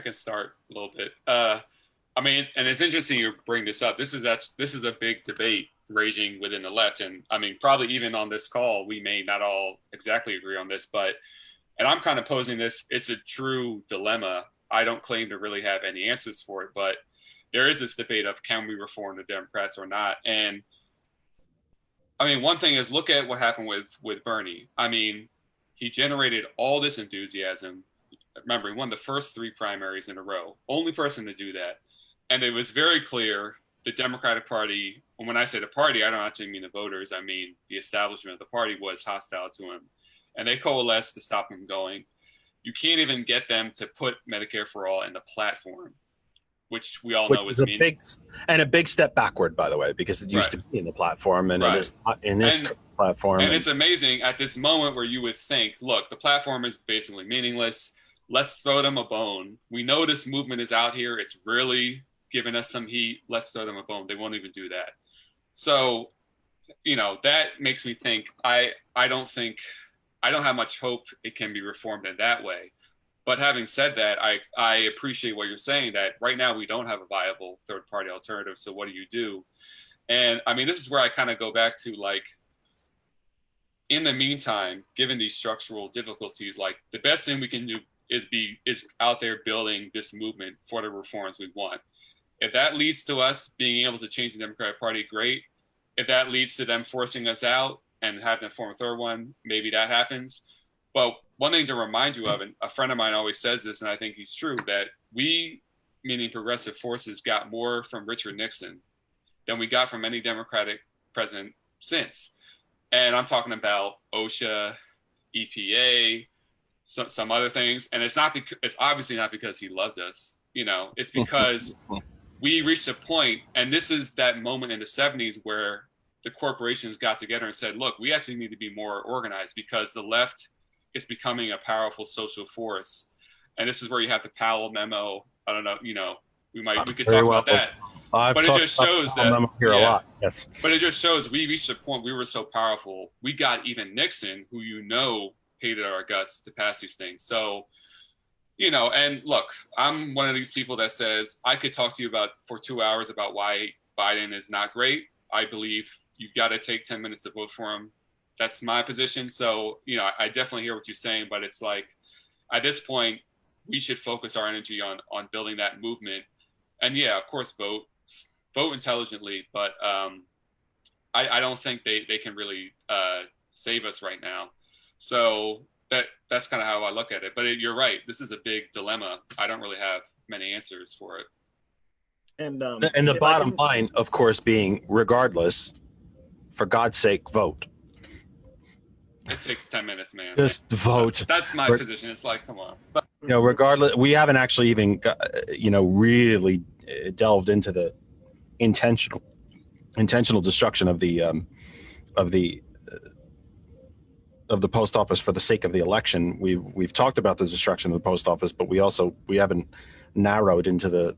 can start a little bit. I mean, and it's interesting you bring this up. This is a big debate raging within the left, and I mean, probably even on this call, we may not all exactly agree on this, but, and I'm kind of posing this, it's a true dilemma. I don't claim to really have any answers for it, but there is this debate of can we reform the Democrats or not? And I mean, one thing is look at what happened with Bernie. I mean, he generated all this enthusiasm. Remember, he won the first 3 primaries in a row. Only person to do that. And it was very clear the Democratic Party, and when I say the party, I don't actually mean the voters, I mean the establishment of the party was hostile to him. And they coalesced to stop him going. You can't even get them to put Medicare for All in the platform, which we all know is a big step backward, by the way, because it used to be in the platform, and it is not in this platform. And it's amazing at this moment where you would think, look, the platform is basically meaningless. Let's throw them a bone. We know this movement is out here. It's really giving us some heat. Let's throw them a bone. They won't even do that. So, you know, that makes me think I don't have much hope it can be reformed in that way. But having said that, I appreciate what you're saying, that right now we don't have a viable third party alternative. So what do you do? And I mean, this is where I kind of go back to, like, in the meantime, given these structural difficulties, like the best thing we can do is out there building this movement for the reforms we want. If that leads to us being able to change the Democratic Party, great. If that leads to them forcing us out and having to form a third one, maybe that happens. But one thing to remind you of, and a friend of mine always says this, and I think he's true, that we, meaning progressive forces, got more from Richard Nixon than we got from any Democratic president since. And I'm talking about OSHA, EPA, some other things. And it's obviously not because he loved us. You know, it's because we reached a point, and this is that moment in the 70s where the corporations got together and said, look, we actually need to be more organized because the left is becoming a powerful social force. And this is where you have the Powell memo. I don't know, you know, we could talk about that. But it just shows that a lot. Yes. But it just shows we reached a point we were so powerful. We got even Nixon, who, you know, hated our guts, to pass these things. So, you know, and look, I'm one of these people that says I could talk to you for 2 hours about why Biden is not great. I believe you've got to take 10 minutes to vote for him. That's my position. So, you know, I definitely hear what you're saying, but it's like, at this point, we should focus our energy on building that movement. And yeah, of course, vote intelligently, but I don't think they can really save us right now. So that's kind of how I look at it. But you're right. This is a big dilemma. I don't really have many answers for it. And the bottom line, of course, being, regardless, for God's sake, vote. It takes 10 minutes, man. Just vote. That's my position. It's like, come on. But, you know, regardless, we haven't actually even really delved into the intentional destruction of the post office for the sake of the election. We've talked about the destruction of the post office, but we haven't narrowed into the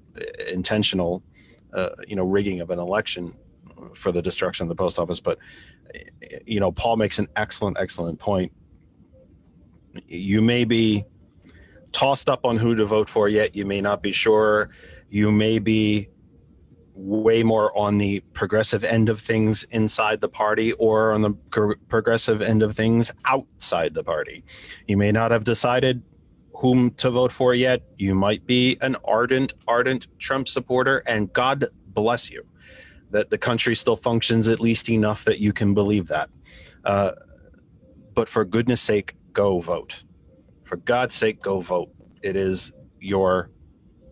intentional rigging of an election for the destruction of the post office. But you know, Paul makes an excellent point. You may be tossed up on who to vote for yet. You may not be sure. You may be way more on the progressive end of things inside the party or on the progressive end of things outside the party. You may not have decided whom to vote for yet. You might be an ardent Trump supporter, and God bless you that the country still functions at least enough that you can believe that. But for goodness sake, go vote. For God's sake, go vote. It is your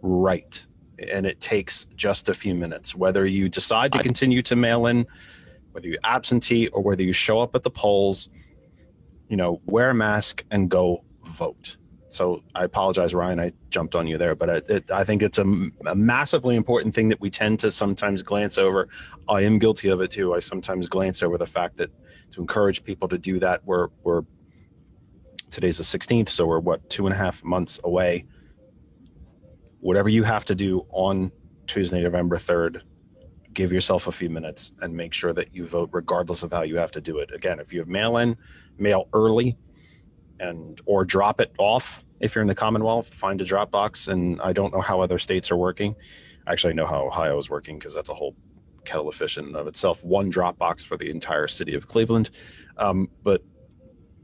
right. And it takes just a few minutes, whether you decide to continue to mail in, whether you absentee, or whether you show up at the polls, you know, wear a mask and go vote. So I apologize, Ryan, I jumped on you there, but I think it's a massively important thing that we tend to sometimes glance over. I am guilty of it too. I sometimes glance over the fact that to encourage people to do that, we're today's the 16th, so we're 2.5 months away. Whatever you have to do on Tuesday, November 3rd, give yourself a few minutes and make sure that you vote regardless of how you have to do it. Again, if you have mail in, mail early, or drop it off. If you're in the Commonwealth, find a drop box. And I don't know how other states are working. Actually, I know how Ohio is working, because that's a whole kettle of fish in and of itself. One drop box for the entire city of Cleveland. But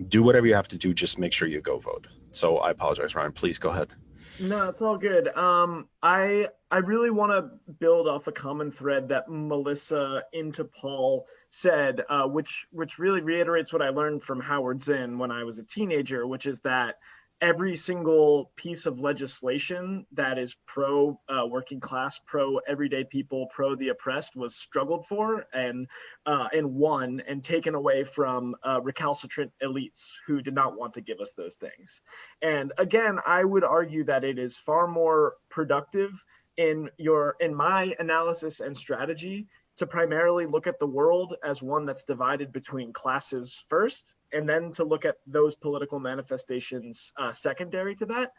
do whatever you have to do. Just make sure you go vote. So I apologize, Ryan. Please go ahead. No, it's all good. I really want to build off a common thread that Melissa into Paul said, which really reiterates what I learned from Howard Zinn when I was a teenager, which is that every single piece of legislation that is pro working class, pro everyday people, pro the oppressed was struggled for and won and taken away from recalcitrant elites who did not want to give us those things. And again, I would argue that it is far more productive in my analysis and strategy to primarily look at the world as one that's divided between classes first, and then to look at those political manifestations secondary to that,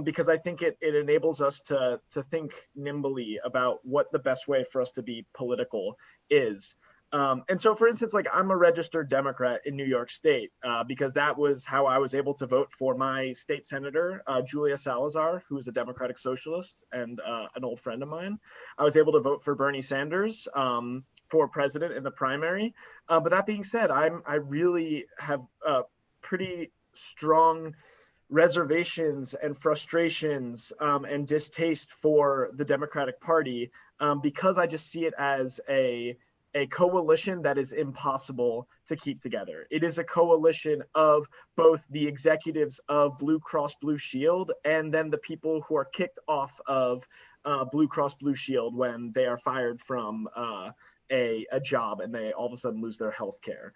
because I think it enables us to think nimbly about what the best way for us to be political is. And so, for instance, like I'm a registered Democrat in New York State because that was how I was able to vote for my state senator, Julia Salazar, who is a Democratic socialist and an old friend of mine. I was able to vote for Bernie Sanders for president in the primary. But that being said, I really have pretty strong reservations and frustrations and distaste for the Democratic Party because I just see it as a coalition that is impossible to keep together. It is a coalition of both the executives of Blue Cross Blue Shield and then the people who are kicked off of Blue Cross Blue Shield when they are fired from a job and they all of a sudden lose their health care.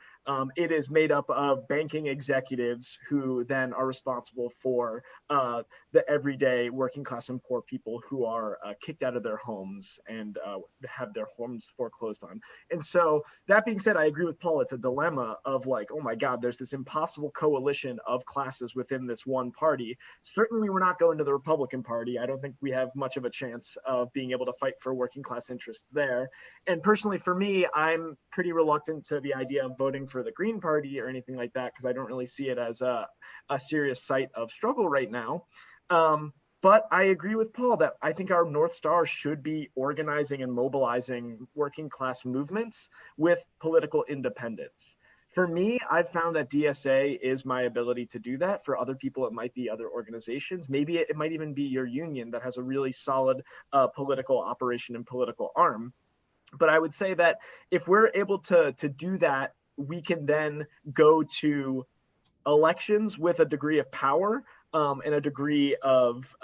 It is made up of banking executives who then are responsible for the everyday working class and poor people who are kicked out of their homes and have their homes foreclosed on. And so that being said, I agree with Paul. It's a dilemma of like, oh my God, there's this impossible coalition of classes within this one party. Certainly we're not going to the Republican Party. I don't think we have much of a chance of being able to fight for working class interests there. And personally, for me, I'm pretty reluctant to the idea of voting for the Green Party or anything like that, because I don't really see it as a serious site of struggle right now. But I agree with Paul that I think our North Star should be organizing and mobilizing working class movements with political independence. For me, I've found that DSA is my ability to do that. For other people, it might be other organizations. Maybe it might even be your union that has a really solid political operation and political arm. But I would say that if we're able to do that, we can then go to elections with a degree of power and a degree of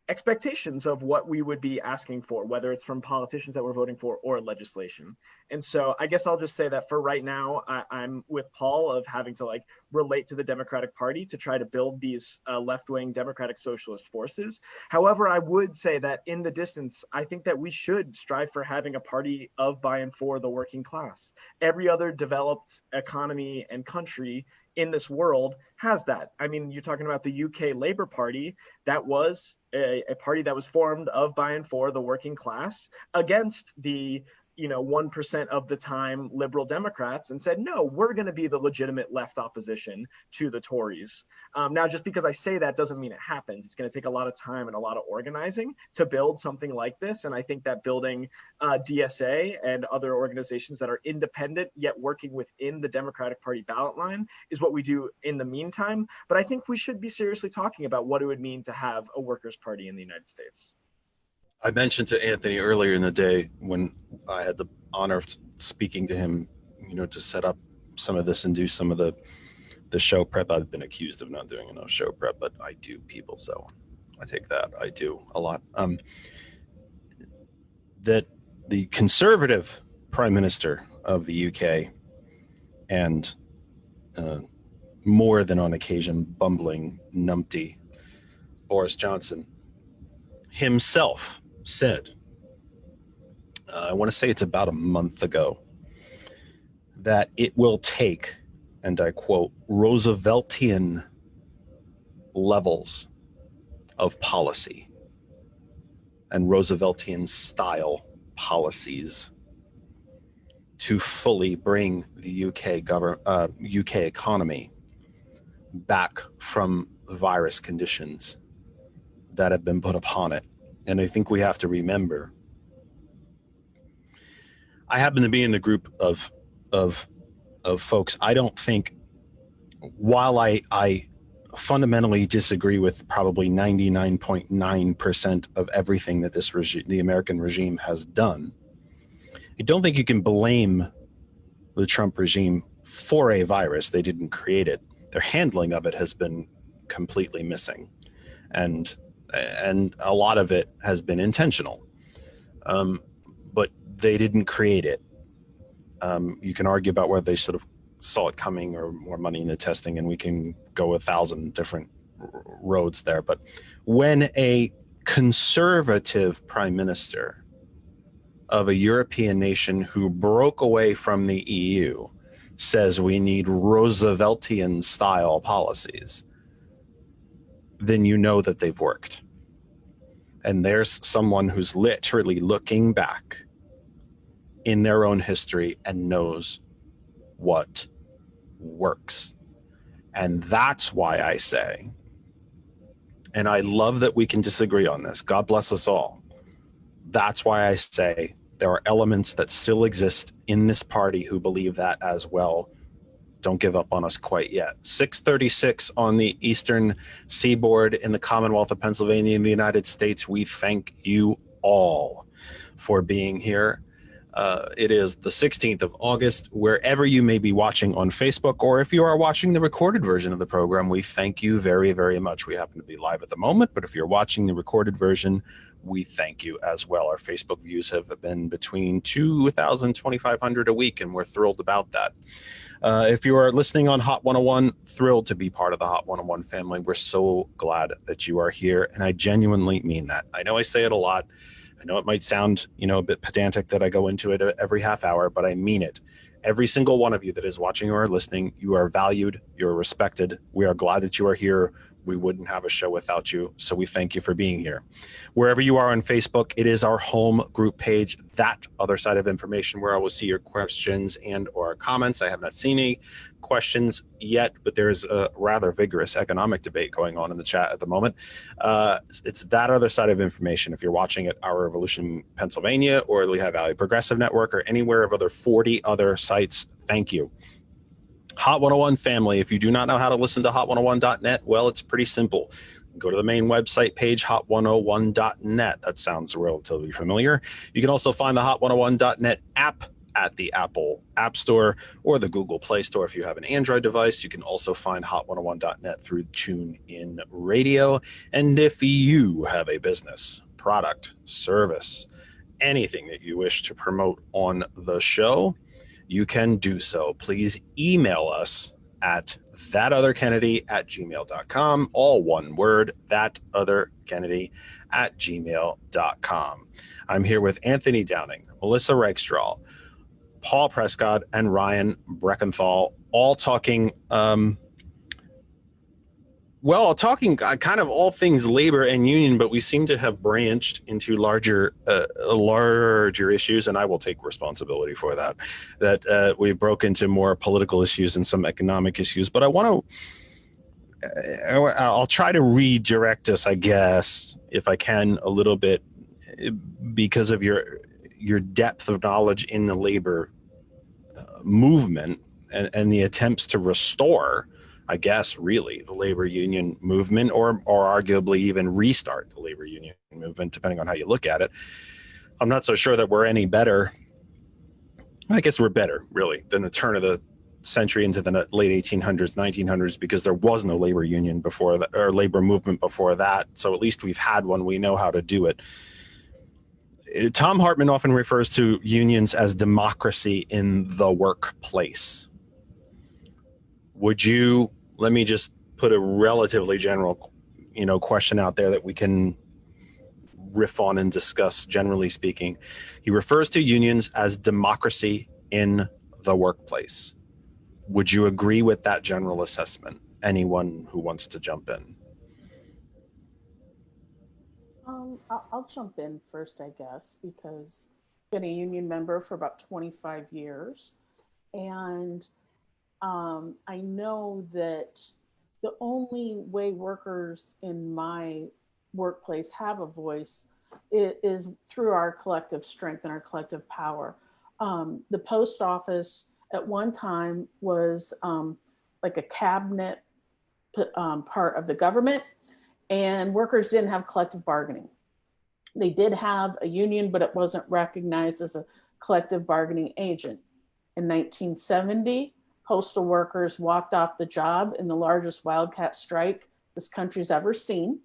expectations of what we would be asking for, whether it's from politicians that we're voting for or legislation. And so I guess I'll just say that for right now, I'm with Paul of having to like relate to the Democratic Party to try to build these left-wing Democratic Socialist forces. However, I would say that in the distance, I think that we should strive for having a party of, by, and for the working class. Every other developed economy and country in this world has that. I mean, you're talking about the UK Labour Party. That was a party that was formed of, by, and for the working class against the 1% of the time liberal Democrats, and said, no, we're going to be the legitimate left opposition to the Tories. Now, just because I say that doesn't mean it happens. It's going to take a lot of time and a lot of organizing to build something like this. And I think that building DSA and other organizations that are independent yet working within the Democratic Party ballot line is what we do in the meantime. But I think we should be seriously talking about what it would mean to have a workers' party in the United States. I mentioned to Anthony earlier in the day when I had the honor of speaking to him, to set up some of this and do some of the show prep. I've been accused of not doing enough show prep, but I do, people. So I take that. I do a lot. That the Conservative Prime Minister of the UK and more than on occasion bumbling numpty Boris Johnson himself said, I want to say it's about a month ago, that it will take, and I quote, Rooseveltian levels of policy and Rooseveltian style policies to fully bring the UK economy back from virus conditions that have been put upon it. And I think we have to remember, I happen to be in the group of folks. I don't think, while I fundamentally disagree with probably 99.9% of everything that this regime, the American regime, has done, I don't think you can blame the Trump regime for a virus. They didn't create it. Their handling of it has been completely missing, and a lot of it has been intentional. But they didn't create it. You can argue about whether they sort of saw it coming or more money in the testing, and we can go 1,000 different roads there. But when a conservative prime minister of a European nation who broke away from the EU says we need Rooseveltian style policies, then you know that they've worked. And there's someone who's literally looking back in their own history and knows what works. And that's why I say, and I love that we can disagree on this, God bless us all. That's why I say there are elements that still exist in this party who believe that as well. Don't give up on us quite yet. 6:36 on the eastern seaboard in the Commonwealth of Pennsylvania in the United States. We thank you all for being here. It is the 16th of August. Wherever you may be watching on Facebook, or if you are watching the recorded version of the program, we thank you very, very much. We happen to be live at the moment, but if you're watching the recorded version, we thank you as well. Our Facebook views have been between 2,000, 2,500 a week, and we're thrilled about that. If you are listening on Hot 101, thrilled to be part of the Hot 101 family. We're so glad that you are here, and I genuinely mean that. I know I say it a lot. I know it might sound, a bit pedantic that I go into it every half hour, but I mean it. Every single one of you that is watching or listening, you are valued, you're respected. We are glad that you are here. We wouldn't have a show without you, so we thank you for being here. Wherever you are on Facebook, it is our home group page, That Other Side of Information, where I will see your questions and or comments. I have not seen any questions yet, but there is a rather vigorous economic debate going on in the chat at the moment. It's That Other Side of Information. If you're watching at Our Revolution Pennsylvania or Lehigh Valley Progressive Network or anywhere of other 40 other sites, thank you. Hot 101 family, if you do not know how to listen to hot101.net, well, it's pretty simple. Go to the main website page, hot101.net. That sounds relatively familiar. You can also find the hot101.net app at the Apple App Store or the Google Play Store if you have an Android device. You can also find hot101.net through TuneIn Radio. And if you have a business, product, service, anything that you wish to promote on the show, you can do so. Please email us at thatotherkennedy@gmail.com. All one word, thatotherkennedy@gmail.com. I'm here with Anthony Downing, Melissa Rakestraw, Paul Prescod, and Ryan Bruckenthal, all talking kind of all things labor and union, but we seem to have branched into larger issues, and I will take responsibility for that. We broke into more political issues and some economic issues. But I'll try to redirect us, I guess, if I can, a little bit, because of your depth of knowledge in the labor movement and the attempts to restore, I guess, really, the labor union movement, or arguably even restart the labor union movement, depending on how you look at it. I'm not so sure that we're any better. I guess we're better, really, than the turn of the century into the late 1800s, 1900s, because there was no labor union before that, or labor movement before that. So at least we've had one. We know how to do it. Tom Hartman often refers to unions as democracy in the workplace. Let me just put a relatively general, question out there that we can riff on and discuss, generally speaking. He refers to unions as democracy in the workplace. Would you agree with that general assessment? Anyone who wants to jump in? I'll jump in first, I guess, because I've been a union member for about 25 years. And I know that the only way workers in my workplace have a voice is through our collective strength and our collective power. The post office at one time was like a cabinet part of the government, and workers didn't have collective bargaining. They did have a union, but it wasn't recognized as a collective bargaining agent. In 1970, postal workers walked off the job in the largest wildcat strike this country's ever seen,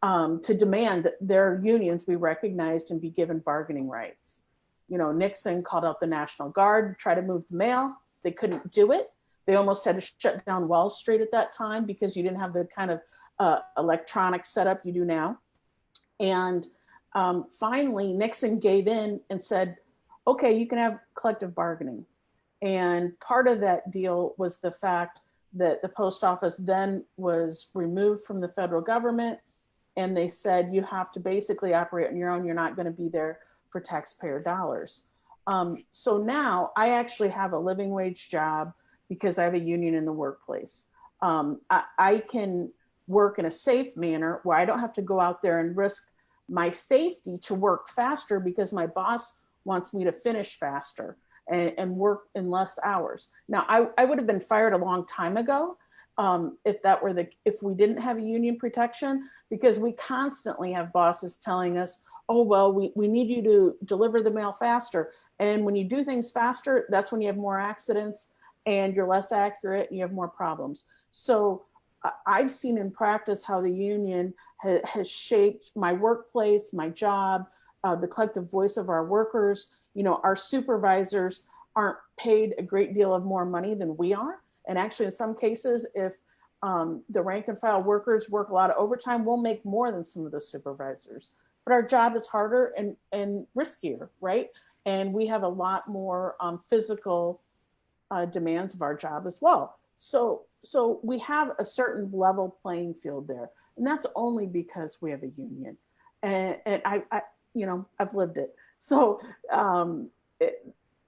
to demand that their unions be recognized and be given bargaining rights. You know, Nixon called out the National Guard to try to move the mail. They couldn't do it. They almost had to shut down Wall Street at that time because you didn't have the kind of electronic setup you do now. And finally, Nixon gave in and said, okay, you can have collective bargaining. And part of that deal was the fact that the post office then was removed from the federal government. And they said, you have to basically operate on your own. You're not going to be there for taxpayer dollars. So now I actually have a living wage job because I have a union in the workplace. I can work in a safe manner where I don't have to go out there and risk my safety to work faster because my boss wants me to finish faster and work in less hours. Now, I would have been fired a long time ago if we didn't have a union protection, because we constantly have bosses telling us, oh, well, we need you to deliver the mail faster. And when you do things faster, that's when you have more accidents and you're less accurate and you have more problems. So I've seen in practice how the union has shaped my workplace, my job, the collective voice of our workers. You know, our supervisors aren't paid a great deal of more money than we are. And actually, in some cases, if the rank and file workers work a lot of overtime, we'll make more than some of the supervisors. But our job is harder and riskier, right? And we have a lot more physical demands of our job as well. So we have a certain level playing field there. And that's only because we have a union. And I you know, I've lived it. So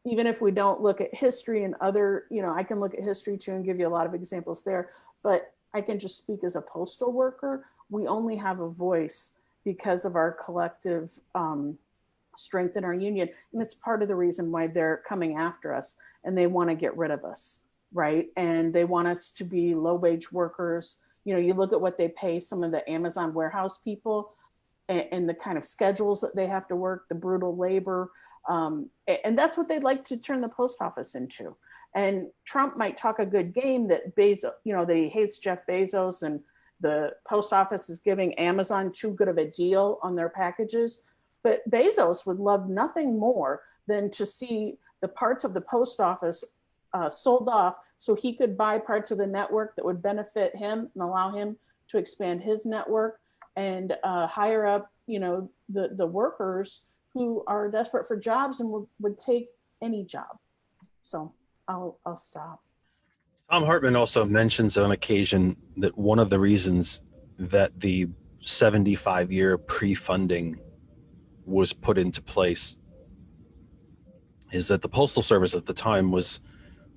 even if we don't look at history and other, you know, I can look at history too and give you a lot of examples there, but I can just speak as a postal worker. We only have a voice because of our collective strength in our union. And it's part of the reason why they're coming after us and they want to get rid of us, right? And they want us to be low wage workers. You know, you look at what they pay some of the Amazon warehouse people and the kind of schedules that they have to work, the brutal labor. And that's what they'd like to turn the post office into. And Trump might talk a good game that Bezos, you know, that he hates Jeff Bezos and the post office is giving Amazon too good of a deal on their packages. But Bezos would love nothing more than to see the parts of the post office sold off so he could buy parts of the network that would benefit him and allow him to expand his network and hire up, you know, the workers who are desperate for jobs and would take any job. So I'll stop. Tom Hartman also mentions on occasion that one of the reasons that the 75-year pre-funding was put into place is that the Postal Service at the time was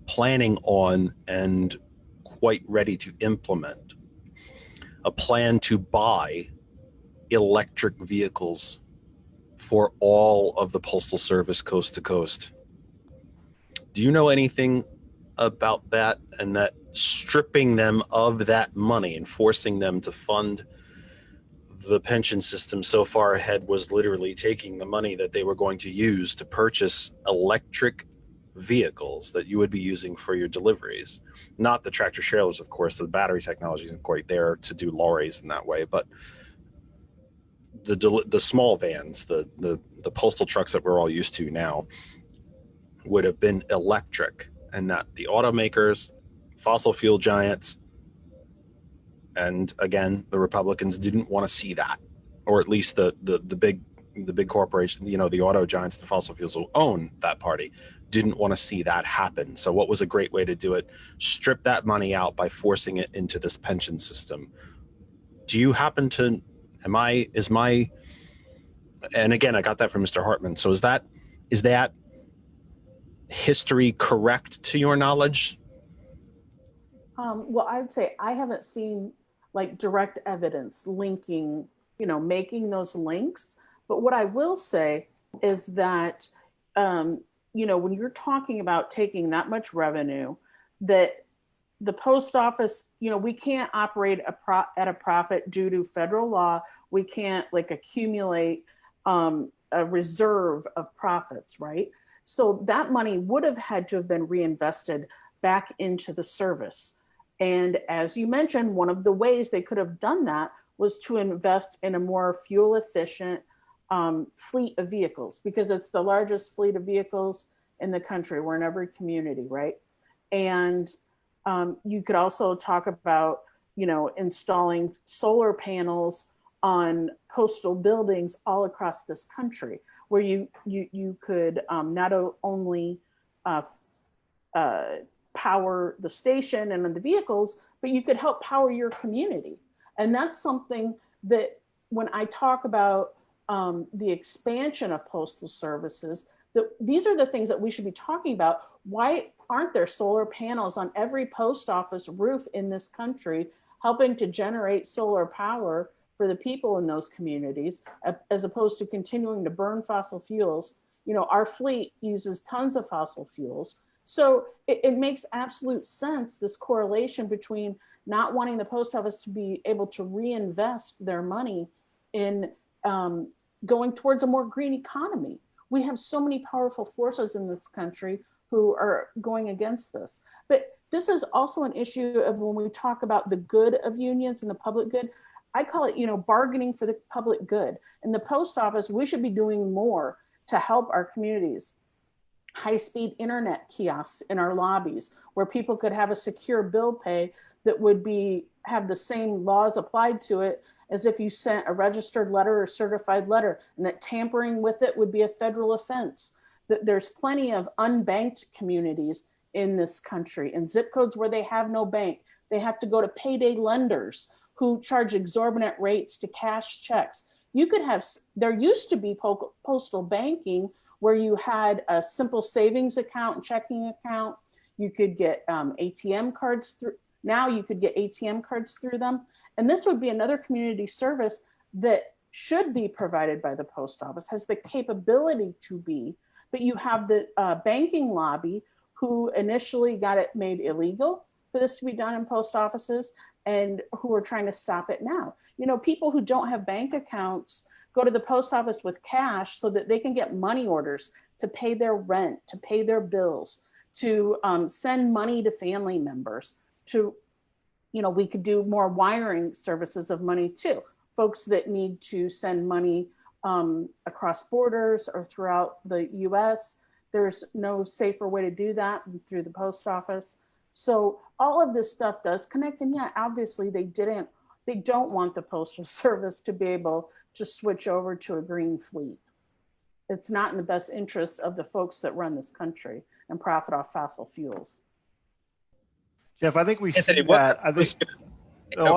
planning on and quite ready to implement a plan to buy electric vehicles for all of the Postal Service coast to coast. Do you know anything about that, and that stripping them of that money and forcing them to fund the pension system so far ahead was literally taking the money that they were going to use to purchase electric vehicles that you would be using for your deliveries? Not the tractor trailers, of course. The battery technology isn't quite there to do lorries in that way, but the small vans, the postal trucks that we're all used to now, would have been electric, and that the automakers, fossil fuel giants, and again, the Republicans didn't want to see that, or at least the big corporation, you know, the auto giants, the fossil fuels who own that party, didn't want to see that happen. So what was a great way to do it? Strip that money out by forcing it into this pension system. Do you happen to, and again, I got that from Mr. Hartman. So is that history correct to your knowledge? Well, I'd say I haven't seen like direct evidence linking, making those links. But what I will say is that, um, when you're talking about taking that much revenue, that the post office, we can't operate at a profit due to federal law. We can't like accumulate a reserve of profits, right? So that money would have had to have been reinvested back into the service. And as you mentioned, one of the ways they could have done that was to invest in a more fuel efficient fleet of vehicles, because it's the largest fleet of vehicles in the country. We're in every community, right? And you could also talk about, installing solar panels on postal buildings all across this country, where you could not only uh, uh, power the station and the vehicles, but you could help power your community. And that's something that when I talk about the expansion of postal services, that these are the things that we should be talking about. Why aren't there solar panels on every post office roof in this country, helping to generate solar power for the people in those communities, as opposed to continuing to burn fossil fuels? Our fleet uses tons of fossil fuels. So it makes absolute sense, this correlation between not wanting the post office to be able to reinvest their money in going towards a more green economy. We have so many powerful forces in this country who are going against this. But this is also an issue of when we talk about the good of unions and the public good. I call it, bargaining for the public good. In the post office, we should be doing more to help our communities. High-speed internet kiosks in our lobbies, where people could have a secure bill pay that would have the same laws applied to it as if you sent a registered letter or certified letter, and that tampering with it would be a federal offense. There's plenty of unbanked communities in this country, and zip codes where they have no bank. They have to go to payday lenders who charge exorbitant rates to cash checks. There used to be postal banking where you had a simple savings account and checking account. You could get ATM cards through. Now you could get ATM cards through them. And this would be another community service that should be provided by the post office, has the capability to be, but you have the banking lobby who initially got it made illegal for this to be done in post offices, and who are trying to stop it now. People who don't have bank accounts go to the post office with cash so that they can get money orders to pay their rent, to pay their bills, to send money to family members, we could do more wiring services of money too. Folks that need to send money across borders or throughout the US, there's no safer way to do that than through the post office. So all of this stuff does connect. And yeah, obviously they don't want the Postal Service to be able to switch over to a green fleet. It's not in the best interest of the folks that run this country and profit off fossil fuels. Jeff, I think we see Anthony, that.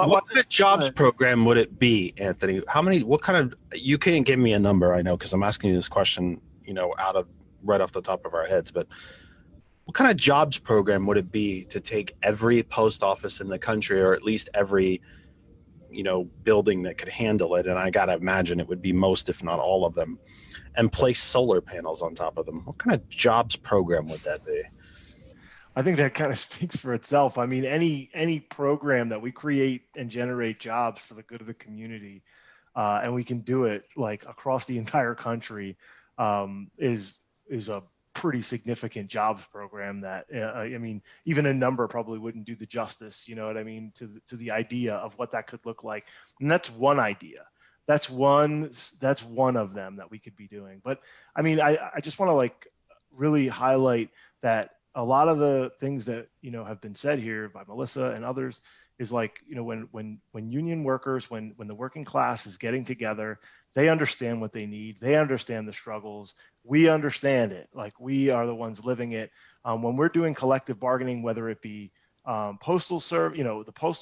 what kind of jobs program would it be, Anthony? You can't give me a number, I know, because I'm asking you this question, right off the top of our heads, but what kind of jobs program would it be to take every post office in the country, or at least every, building that could handle it? And I got to imagine it would be most, if not all of them, and place solar panels on top of them. What kind of jobs program would that be? I think that kind of speaks for itself. I mean, any program that we create and generate jobs for the good of the community, and we can do it like across the entire country, is a pretty significant jobs program that, even a number probably wouldn't do the justice, to the idea of what that could look like. And that's one idea. That's one of them that we could be doing. But I just want to really highlight that a lot of the things that, have been said here by Melissa and others is when union workers, when the working class is getting together, they understand what they need. They understand the struggles. We understand it. We are the ones living it. When we're doing collective bargaining, whether it be the Postal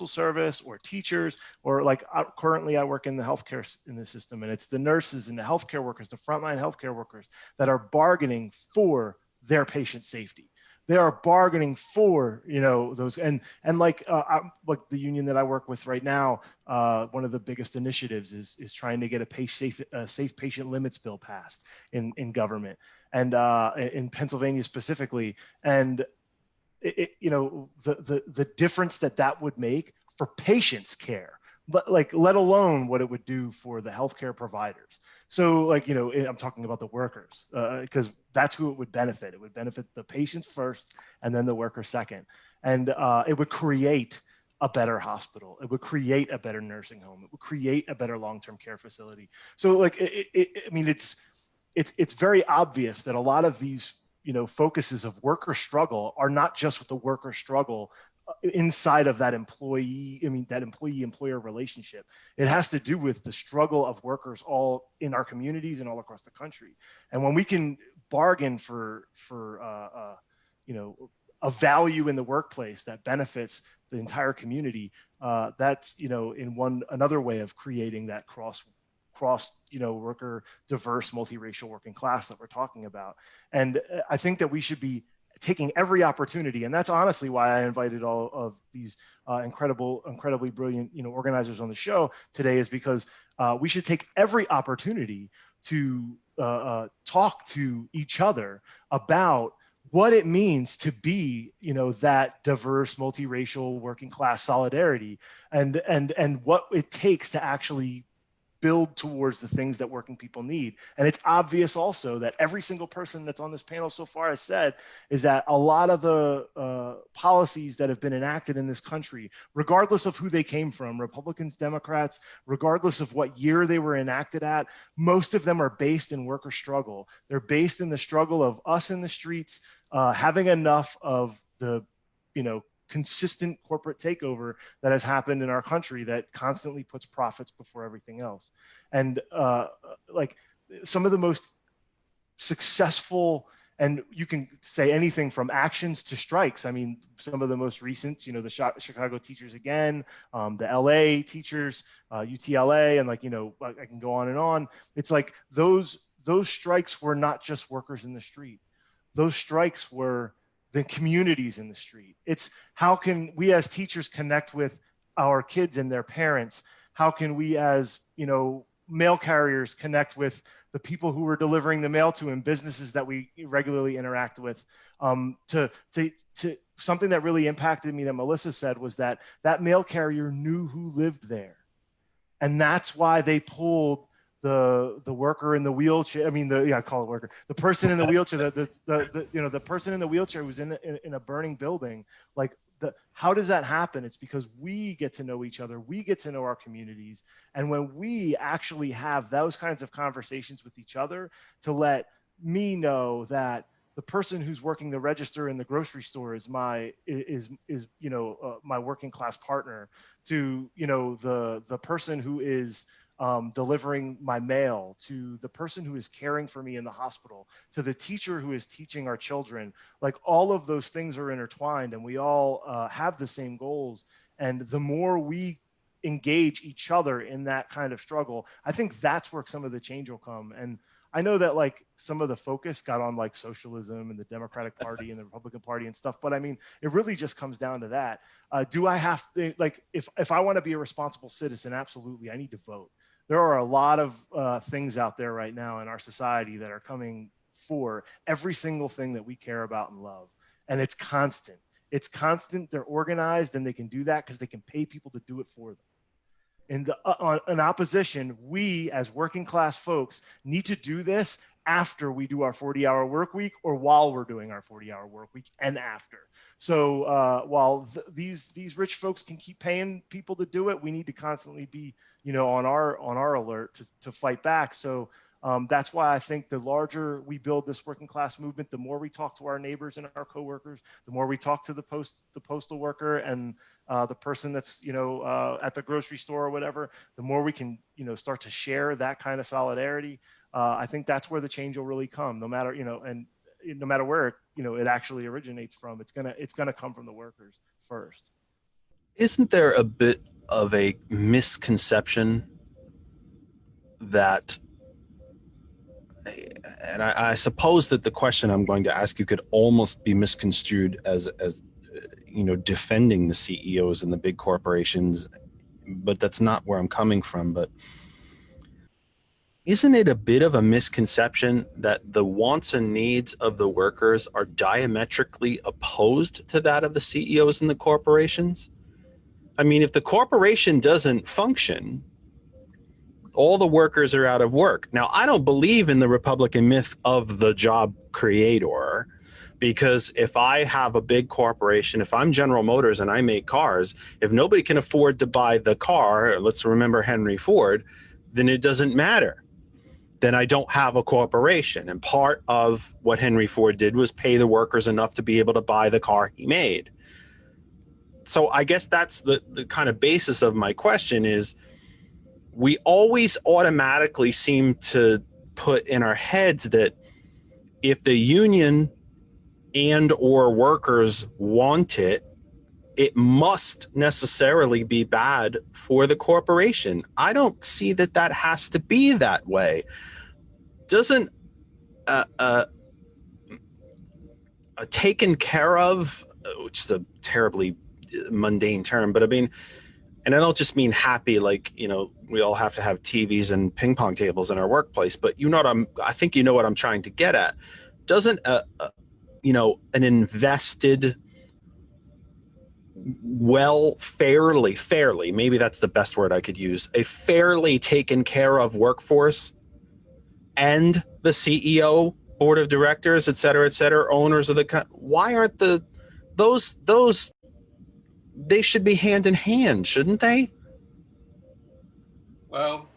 Service or teachers, or currently I work in the healthcare in the system, and it's the nurses and the healthcare workers, the frontline healthcare workers that are bargaining for their patient safety. They are bargaining for, those, and like the union that I work with right now, one of the biggest initiatives is trying to get a safe patient limits bill passed in government, and in Pennsylvania specifically. And the difference that would make for patients' care, but like, let alone what it would do for the healthcare providers. So, like, I'm talking about the workers, because that's who it would benefit. It would benefit the patients first, and then the workers second, and it would create a better hospital. It would create a better nursing home. It would create a better long-term care facility. So, like, I mean, it's very obvious that a lot of these focuses of worker struggle are not just with the worker struggle inside of that employee-employer relationship. It has to do with the struggle of workers all in our communities and all across the country. And when we can bargain for a value in the workplace that benefits the entire community, that's in another way of creating that cross worker, diverse, multiracial working class that we're talking about. And I think that we should be taking every opportunity, and that's honestly why I invited all of these incredibly brilliant organizers on the show today, is because we should take every opportunity to talk to each other about what it means to be that diverse, multiracial working class solidarity, and what it takes to actually build towards the things that working people need. And it's obvious also that every single person that's on this panel so far has said is that a lot of the policies that have been enacted in this country, regardless of who they came from, Republicans, Democrats, regardless of what year they were enacted at, most of them are based in worker struggle. They're based in the struggle of us in the streets, having enough of the, consistent corporate takeover that has happened in our country that constantly puts profits before everything else. And like, some of the most successful, and you can say anything from actions to strikes. I mean, some of the most recent, the Chicago teachers again, the LA teachers, UTLA, and I can go on and on. It's like those strikes were not just workers in the street. Those strikes were the communities in the street. It's how can we as teachers connect with our kids and their parents? How can we as, mail carriers connect with the people who we're delivering the mail to in businesses that we regularly interact with? To something that really impacted me that Melissa said was that mail carrier knew who lived there. And that's why they pulled the worker in the wheelchair. I mean, I call it worker. The person in the wheelchair. The person in the wheelchair who's in a burning building. Like, how does that happen? It's because we get to know each other. We get to know our communities, and when we actually have those kinds of conversations with each other, to let me know that the person who's working the register in the grocery store is my working class partner, to the person who is delivering my mail, to the person who is caring for me in the hospital, to the teacher who is teaching our children. Like, all of those things are intertwined, and we all have the same goals. And the more we engage each other in that kind of struggle, I think that's where some of the change will come. And I know that, like, some of the focus got on like socialism and the Democratic Party and the Republican Party and stuff, but I mean, it really just comes down to that. Do I have to, like, if I want to be a responsible citizen, absolutely, I need to vote. There are a lot of things out there right now in our society that are coming for every single thing that we care about and love. And it's constant. It's constant. They're organized, and they can do that because they can pay people to do it for them. In opposition, we as working class folks need to do this after we do our 40-hour work week, or while we're doing our 40-hour work week, and after. So while these rich folks can keep paying people to do it, we need to constantly be on our alert to fight back. So that's why I think the larger we build this working class movement, the more we talk to our neighbors and our coworkers, the more we talk to the postal worker and the person that's at the grocery store or whatever, the more we can start to share that kind of solidarity. I think that's where the change will really come. No matter and no matter where it actually originates from, it's gonna come from the workers first. Isn't there a bit of a misconception that and I suppose that the question I'm going to ask you could almost be misconstrued as defending the CEOs and the big corporations, but that's not where I'm coming from. But isn't it a bit of a misconception that the wants and needs of the workers are diametrically opposed to that of the CEOs and the corporations? I mean, if the corporation doesn't function, all the workers are out of work. Now, I don't believe in the Republican myth of the job creator, because if I have a big corporation, if I'm General Motors and I make cars, if nobody can afford to buy the car, let's remember Henry Ford, then it doesn't matter. Then I don't have a corporation. And part of what Henry Ford did was pay the workers enough to be able to buy the car he made. So I guess that's the kind of basis of my question is, we always automatically seem to put in our heads that if the union and or workers want it, it must necessarily be bad for the corporation. I don't see that that has to be that way. Doesn't a taken care of, which is a terribly mundane term, but I mean, and I don't just mean happy, like, we all have to have TVs and ping pong tables in our workplace, but I think you know what I'm trying to get at. Doesn't an invested, fairly, maybe that's the best word I could use, a fairly taken care of workforce and the CEO, board of directors, et cetera, owners of why aren't those they should be hand in hand, shouldn't they? Well,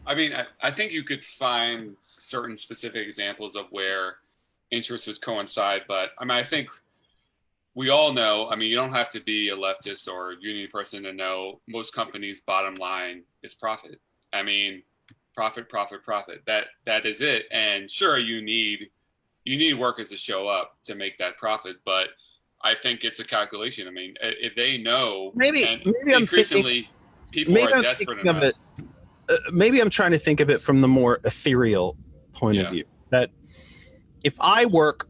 I mean, I think you could find certain specific examples of where interests would coincide, but I mean, I think we all know, I mean, you don't have to be a leftist or union person to know most companies' bottom line is profit. I mean, profit. That is it. And sure, you need workers to show up to make that profit, but I think it's a calculation. I mean, if they know, maybe increasingly people are desperate enough. Maybe I'm trying to think of it from the more ethereal point of view. That if I work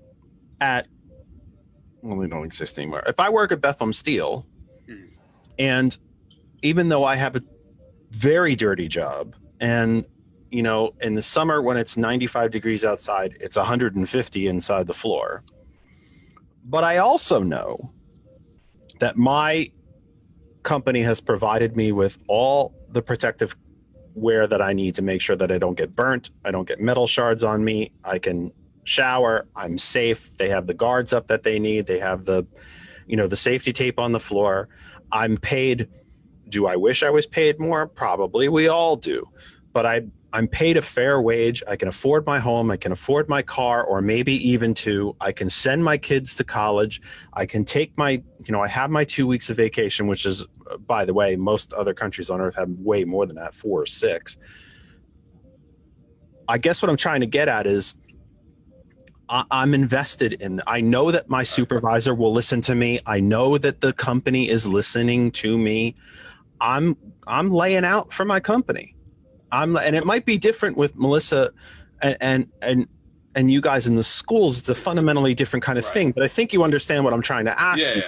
at, well, they don't exist anymore. If I work at Bethlehem Steel, and even though I have a very dirty job, and in the summer when it's 95 degrees outside, it's 150 inside the floor. But I also know that my company has provided me with all the protective wear that I need to make sure that I don't get burnt, I don't get metal shards on me, I can shower, I'm safe. They have the guards up that they need. They have the safety tape on the floor. I'm paid. Do I wish I was paid more? Probably. We all do. But I'm paid a fair wage. I can afford my home. I can afford my car, or maybe even two. I can send my kids to college. I can take I have my 2 weeks of vacation, which is, by the way, most other countries on earth have way more than that, 4 or 6. I guess what I'm trying to get at is, I'm invested in. I know that my supervisor will listen to me. I know that the company is listening to me. I'm laying out for my company. And it might be different with Melissa and you guys in the schools. It's a fundamentally different kind of thing. But I think you understand what I'm trying to ask you.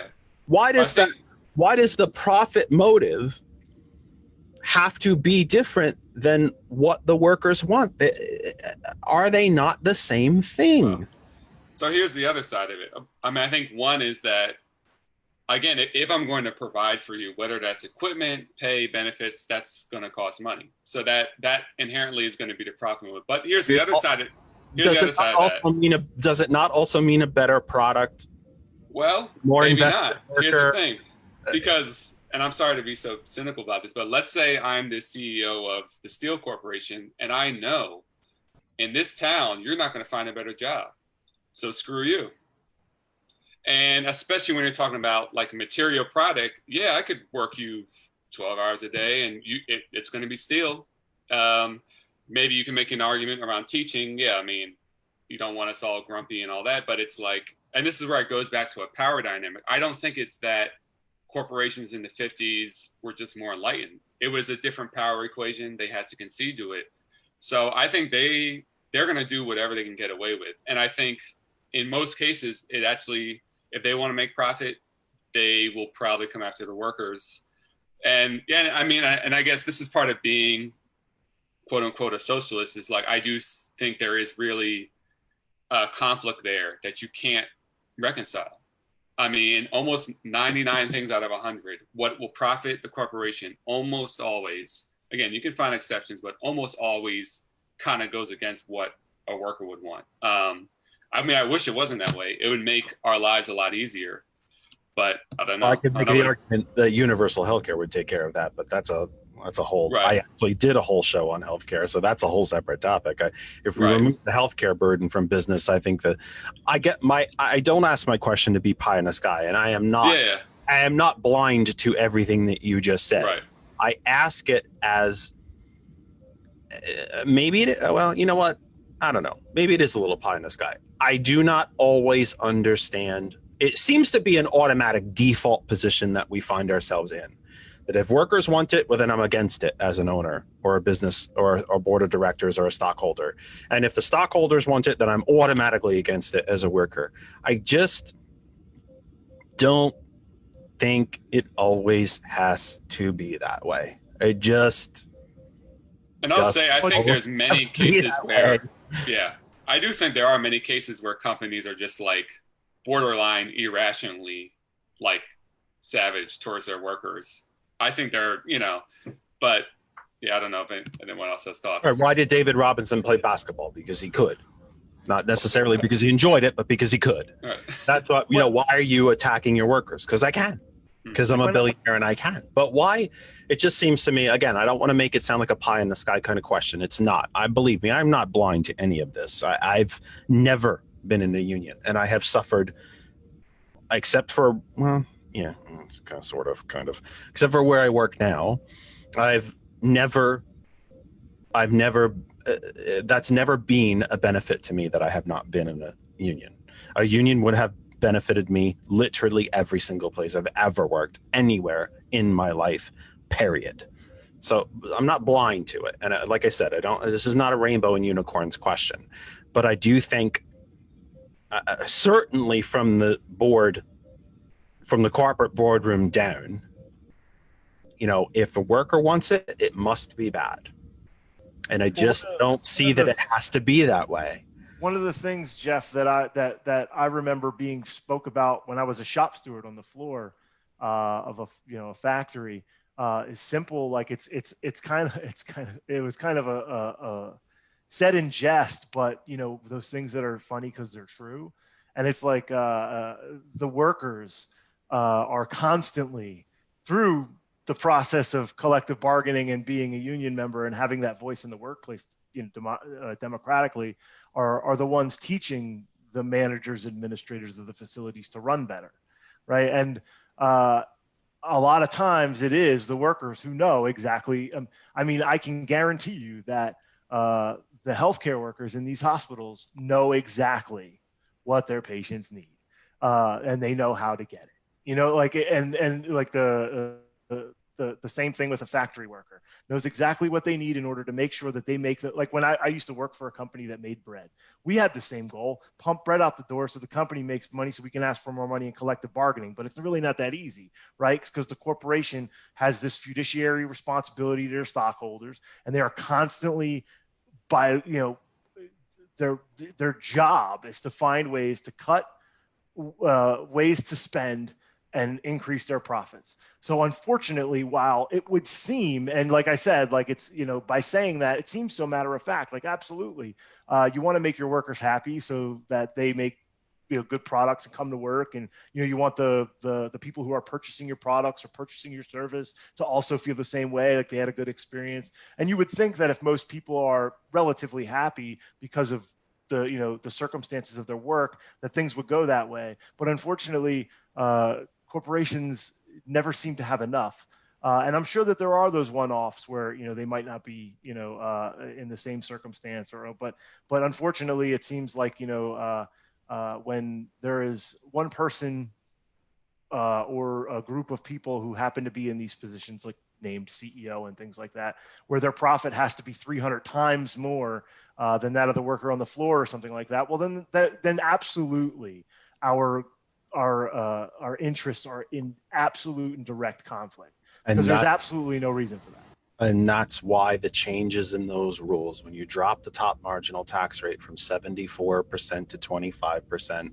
Why does the profit motive have to be different than what the workers want? Are they not the same thing? Well, so here's the other side of it. I mean, I think one is that, again, if I'm going to provide for you, whether that's equipment, pay, benefits, that's going to cost money. So that inherently is going to be the profit motive. But here's the other side of that. Does it not also mean a better product? Well, maybe not. Here's the thing. Because, and I'm sorry to be so cynical about this, but let's say I'm the CEO of the Steel Corporation, and I know in this town, you're not going to find a better job. So screw you. And especially when you're talking about like a material product, yeah, I could work you 12 hours a day and it's going to be steel. Maybe you can make an argument around teaching. Yeah, I mean, you don't want us all grumpy and all that, but it's like, and this is where it goes back to a power dynamic. I don't think it's that corporations in the 50s were just more enlightened. It was a different power equation. They had to concede to it. So I think they they're going to do whatever they can get away with. And I think in most cases, it actually, if they want to make profit, they will probably come after the workers. And yeah, I mean, and I guess this is part of being quote unquote a socialist, is like, I do think there is really a conflict there that you can't reconcile. I mean, almost 99 things out of 100, what will profit the corporation almost always, again, you can find exceptions, but almost always kind of goes against what a worker would want. I mean, I wish it wasn't that way. It would make our lives a lot easier, but I don't know. I could make the argument that universal healthcare would take care of that, but that's a whole. Right. I actually did a whole show on healthcare, so that's a whole separate topic. If we Right. remove the healthcare burden from business, I think that I don't ask my question to be pie in the sky, and I am not. Yeah. I am not blind to everything that you just said. Right. I ask it as maybe it, well, you know what? I don't know. Maybe it is a little pie in the sky. I do not always understand. It seems to be an automatic default position that we find ourselves in. That if workers want it, well, then I'm against it as an owner or a business or a board of directors or a stockholder. And if the stockholders want it, then I'm automatically against it as a worker. I just don't think it always has to be that way. I just. And I'll say, I think there's many cases where, yeah, I do think there are many cases where companies are just like borderline irrationally like savage towards their workers. I think they're, but yeah, I don't know if anyone else has thoughts. Right, why did David Robinson play basketball? Because he could. Not necessarily because he enjoyed it, but because he could. Right. That's what, why are you attacking your workers? Because I can. Because I'm a billionaire and I can. But why? It just seems to me, again, I don't want to make it sound like a pie in the sky kind of question. It's not. Believe me, I'm not blind to any of this. I've never been in a union, and I have suffered, except for, well, yeah, it's kind of, except for where I work now. I've never, that's never been a benefit to me that I have not been in a union. A union would have benefited me literally every single place I've ever worked anywhere in my life, period. So I'm not blind to it. And like I said, this is not a rainbow and unicorns question, but I do think certainly from the board, from the corporate boardroom down, if a worker wants it, it must be bad. And I just don't see that it has to be that way. One of the things, Jeff, that I remember being spoke about when I was a shop steward on the floor of a factory is simple. Like it was kind of a said in jest, but those things that are funny because they're true. And it's like the workers are constantly through the process of collective bargaining and being a union member and having that voice in the workplace, democratically, are the ones teaching the managers, administrators of the facilities to run better, right? And a lot of times it is the workers who know exactly. I can guarantee you that the healthcare workers in these hospitals know exactly what their patients need, and they know how to get it. The same thing with a factory worker, knows exactly what they need in order to make sure that they make that. Like when I used to work for a company that made bread, we had the same goal: pump bread out the door so the company makes money so we can ask for more money in collective bargaining. But it's really not that easy, right? Because the corporation has this fiduciary responsibility to their stockholders, and they are constantly their job is to find ways to cut, ways to spend, and increase their profits. So unfortunately, while it would seem, and like I said, like it's, by saying that, it seems so matter of fact, like absolutely, you want to make your workers happy so that they make good products and come to work. And, you want the people who are purchasing your products or purchasing your service to also feel the same way, like they had a good experience. And you would think that if most people are relatively happy because of the circumstances of their work, that things would go that way. But unfortunately, corporations never seem to have enough. And I'm sure that there are those one-offs where, they might not be, in the same circumstance but unfortunately it seems like, when there is one person or a group of people who happen to be in these positions, like named CEO and things like that, where their profit has to be 300 times more than that of the worker on the floor or something like that. Well, then absolutely our interests are in absolute and direct conflict, because there's absolutely no reason for that. And that's why the changes in those rules, when you drop the top marginal tax rate from 74% to 25%,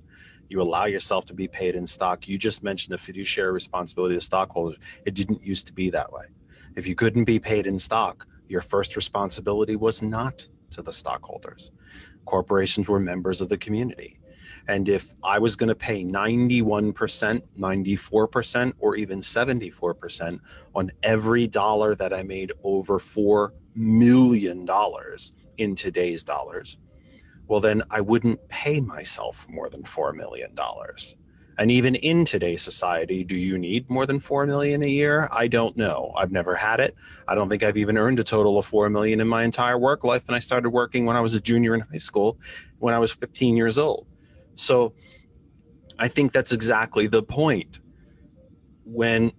you allow yourself to be paid in stock. You just mentioned the fiduciary responsibility of stockholders. It didn't used to be that way. If you couldn't be paid in stock, your first responsibility was not to the stockholders. Corporations were members of the community. And if I was going to pay 91%, 94%, or even 74% on every dollar that I made over $4 million in today's dollars, well, then I wouldn't pay myself more than $4 million. And even in today's society, do you need more than $4 million a year? I don't know. I've never had it. I don't think I've even earned a total of $4 million in my entire work life. And I started working when I was a junior in high school, when I was 15 years old. So I think that's exactly the point. When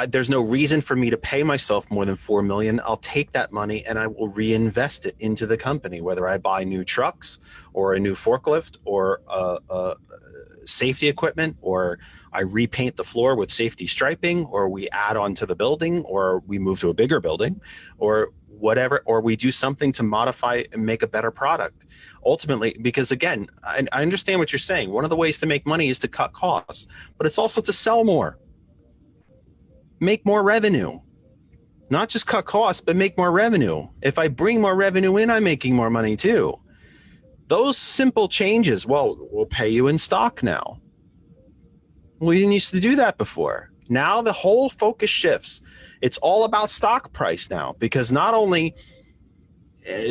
there's no reason for me to pay myself more than $4 million, I'll take that money and I will reinvest it into the company, whether I buy new trucks or a new forklift or safety equipment, or I repaint the floor with safety striping, or we add on to the building, or we move to a bigger building, or whatever, or we do something to modify and make a better product. Ultimately, because again, I understand what you're saying. One of the ways to make money is to cut costs, but it's also to sell more, make more revenue. Not just cut costs, but make more revenue. If I bring more revenue in, I'm making more money too. Those simple changes, well, we'll pay you in stock now. We didn't used to do that before. Now the whole focus shifts. It's all about stock price now, because not only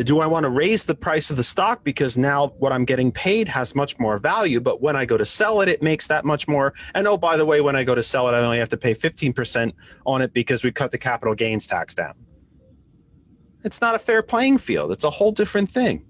do I want to raise the price of the stock because now what I'm getting paid has much more value, but when I go to sell it, it makes that much more. And oh, by the way, when I go to sell it, I only have to pay 15% on it because we cut the capital gains tax down. It's not a fair playing field. It's a whole different thing.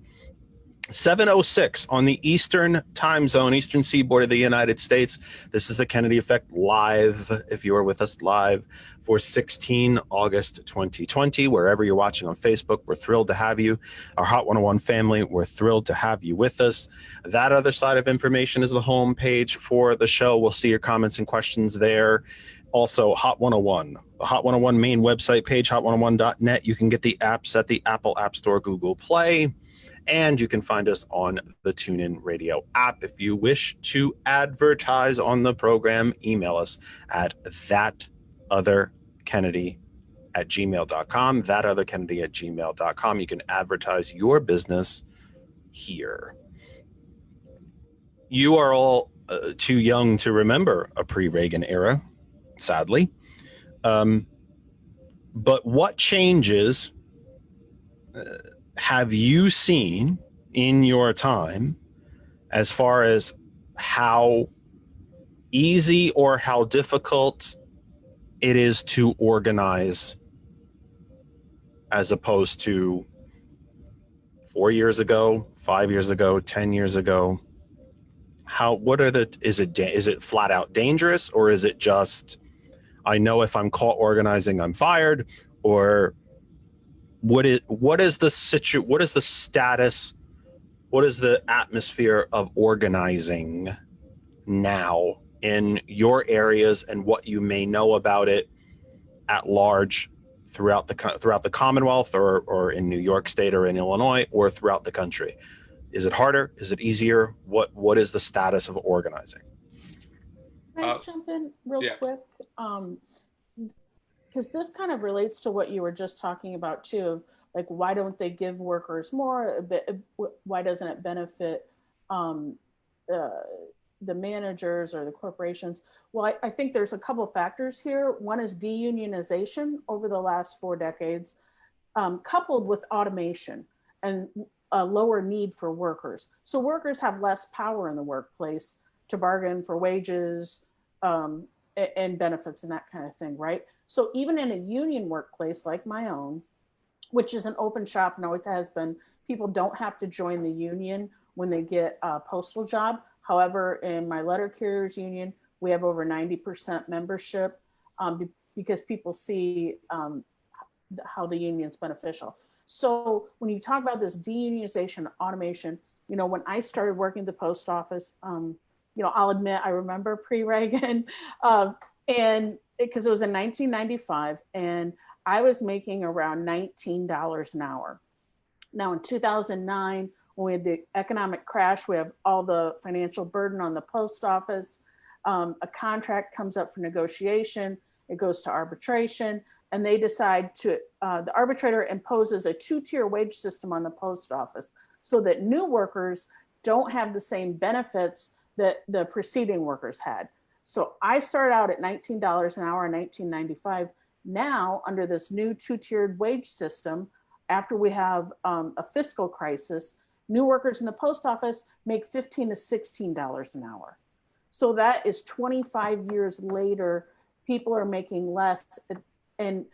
7:06 on the Eastern time zone, Eastern seaboard of the United States. This is the Kennedy Effect live, if you are with us live, for 16 August 2020. Wherever you're watching on Facebook, we're thrilled to have you. Our Hot 101 family, we're thrilled to have you with us. That other side of information is the home page for the show. We'll see your comments and questions there. Also, Hot 101, the Hot 101 main website page, hot101.net. You can get the apps at the Apple App Store, Google Play. And you can find us on the TuneIn Radio app. If you wish to advertise on the program, email us at thatotherkennedy@gmail.com, thatotherkennedy@gmail.com. You can advertise your business here. You are all too young to remember a pre-Reagan era, sadly. But what changes have you seen in your time as far as how easy or how difficult it is to organize as opposed to 4 years ago, 5 years ago, 10 years ago? Is it flat out dangerous, or is it just, I know if I'm caught organizing, I'm fired? Or what is the status? What is the atmosphere of organizing now in your areas, and what you may know about it at large throughout the Commonwealth, or in New York State, or in Illinois, or throughout the country? Is it harder? Is it easier? What is the status of organizing? Can I jump in real quick? Because this kind of relates to what you were just talking about too. Like, why don't they give workers more? Why doesn't it benefit the managers or the corporations? Well, I think there's a couple factors here. One is deunionization over the last 4 decades, coupled with automation and a lower need for workers. So workers have less power in the workplace to bargain for wages and benefits and that kind of thing, right? So even in a union workplace like my own, which is an open shop and always has been, people don't have to join the union when they get a postal job. However, in my letter carriers union, we have over 90% membership because people see how the union's beneficial. So when you talk about this deunionization, automation, you know, when I started working at the post office, you know, I'll admit I remember pre-Reagan, and because it was in 1995, and I was making around $19 an hour. Now in 2009, when we had the economic crash, we have all the financial burden on the post office. A contract comes up for negotiation, it goes to arbitration, and they decide to, the arbitrator imposes a two-tier wage system on the post office so that new workers don't have the same benefits that the preceding workers had. So I started out at $19 an hour in 1995. Now, under this new two-tiered wage system, after we have a fiscal crisis, new workers in the post office make $15 to $16 an hour. So that is 25 years later, people are making less, and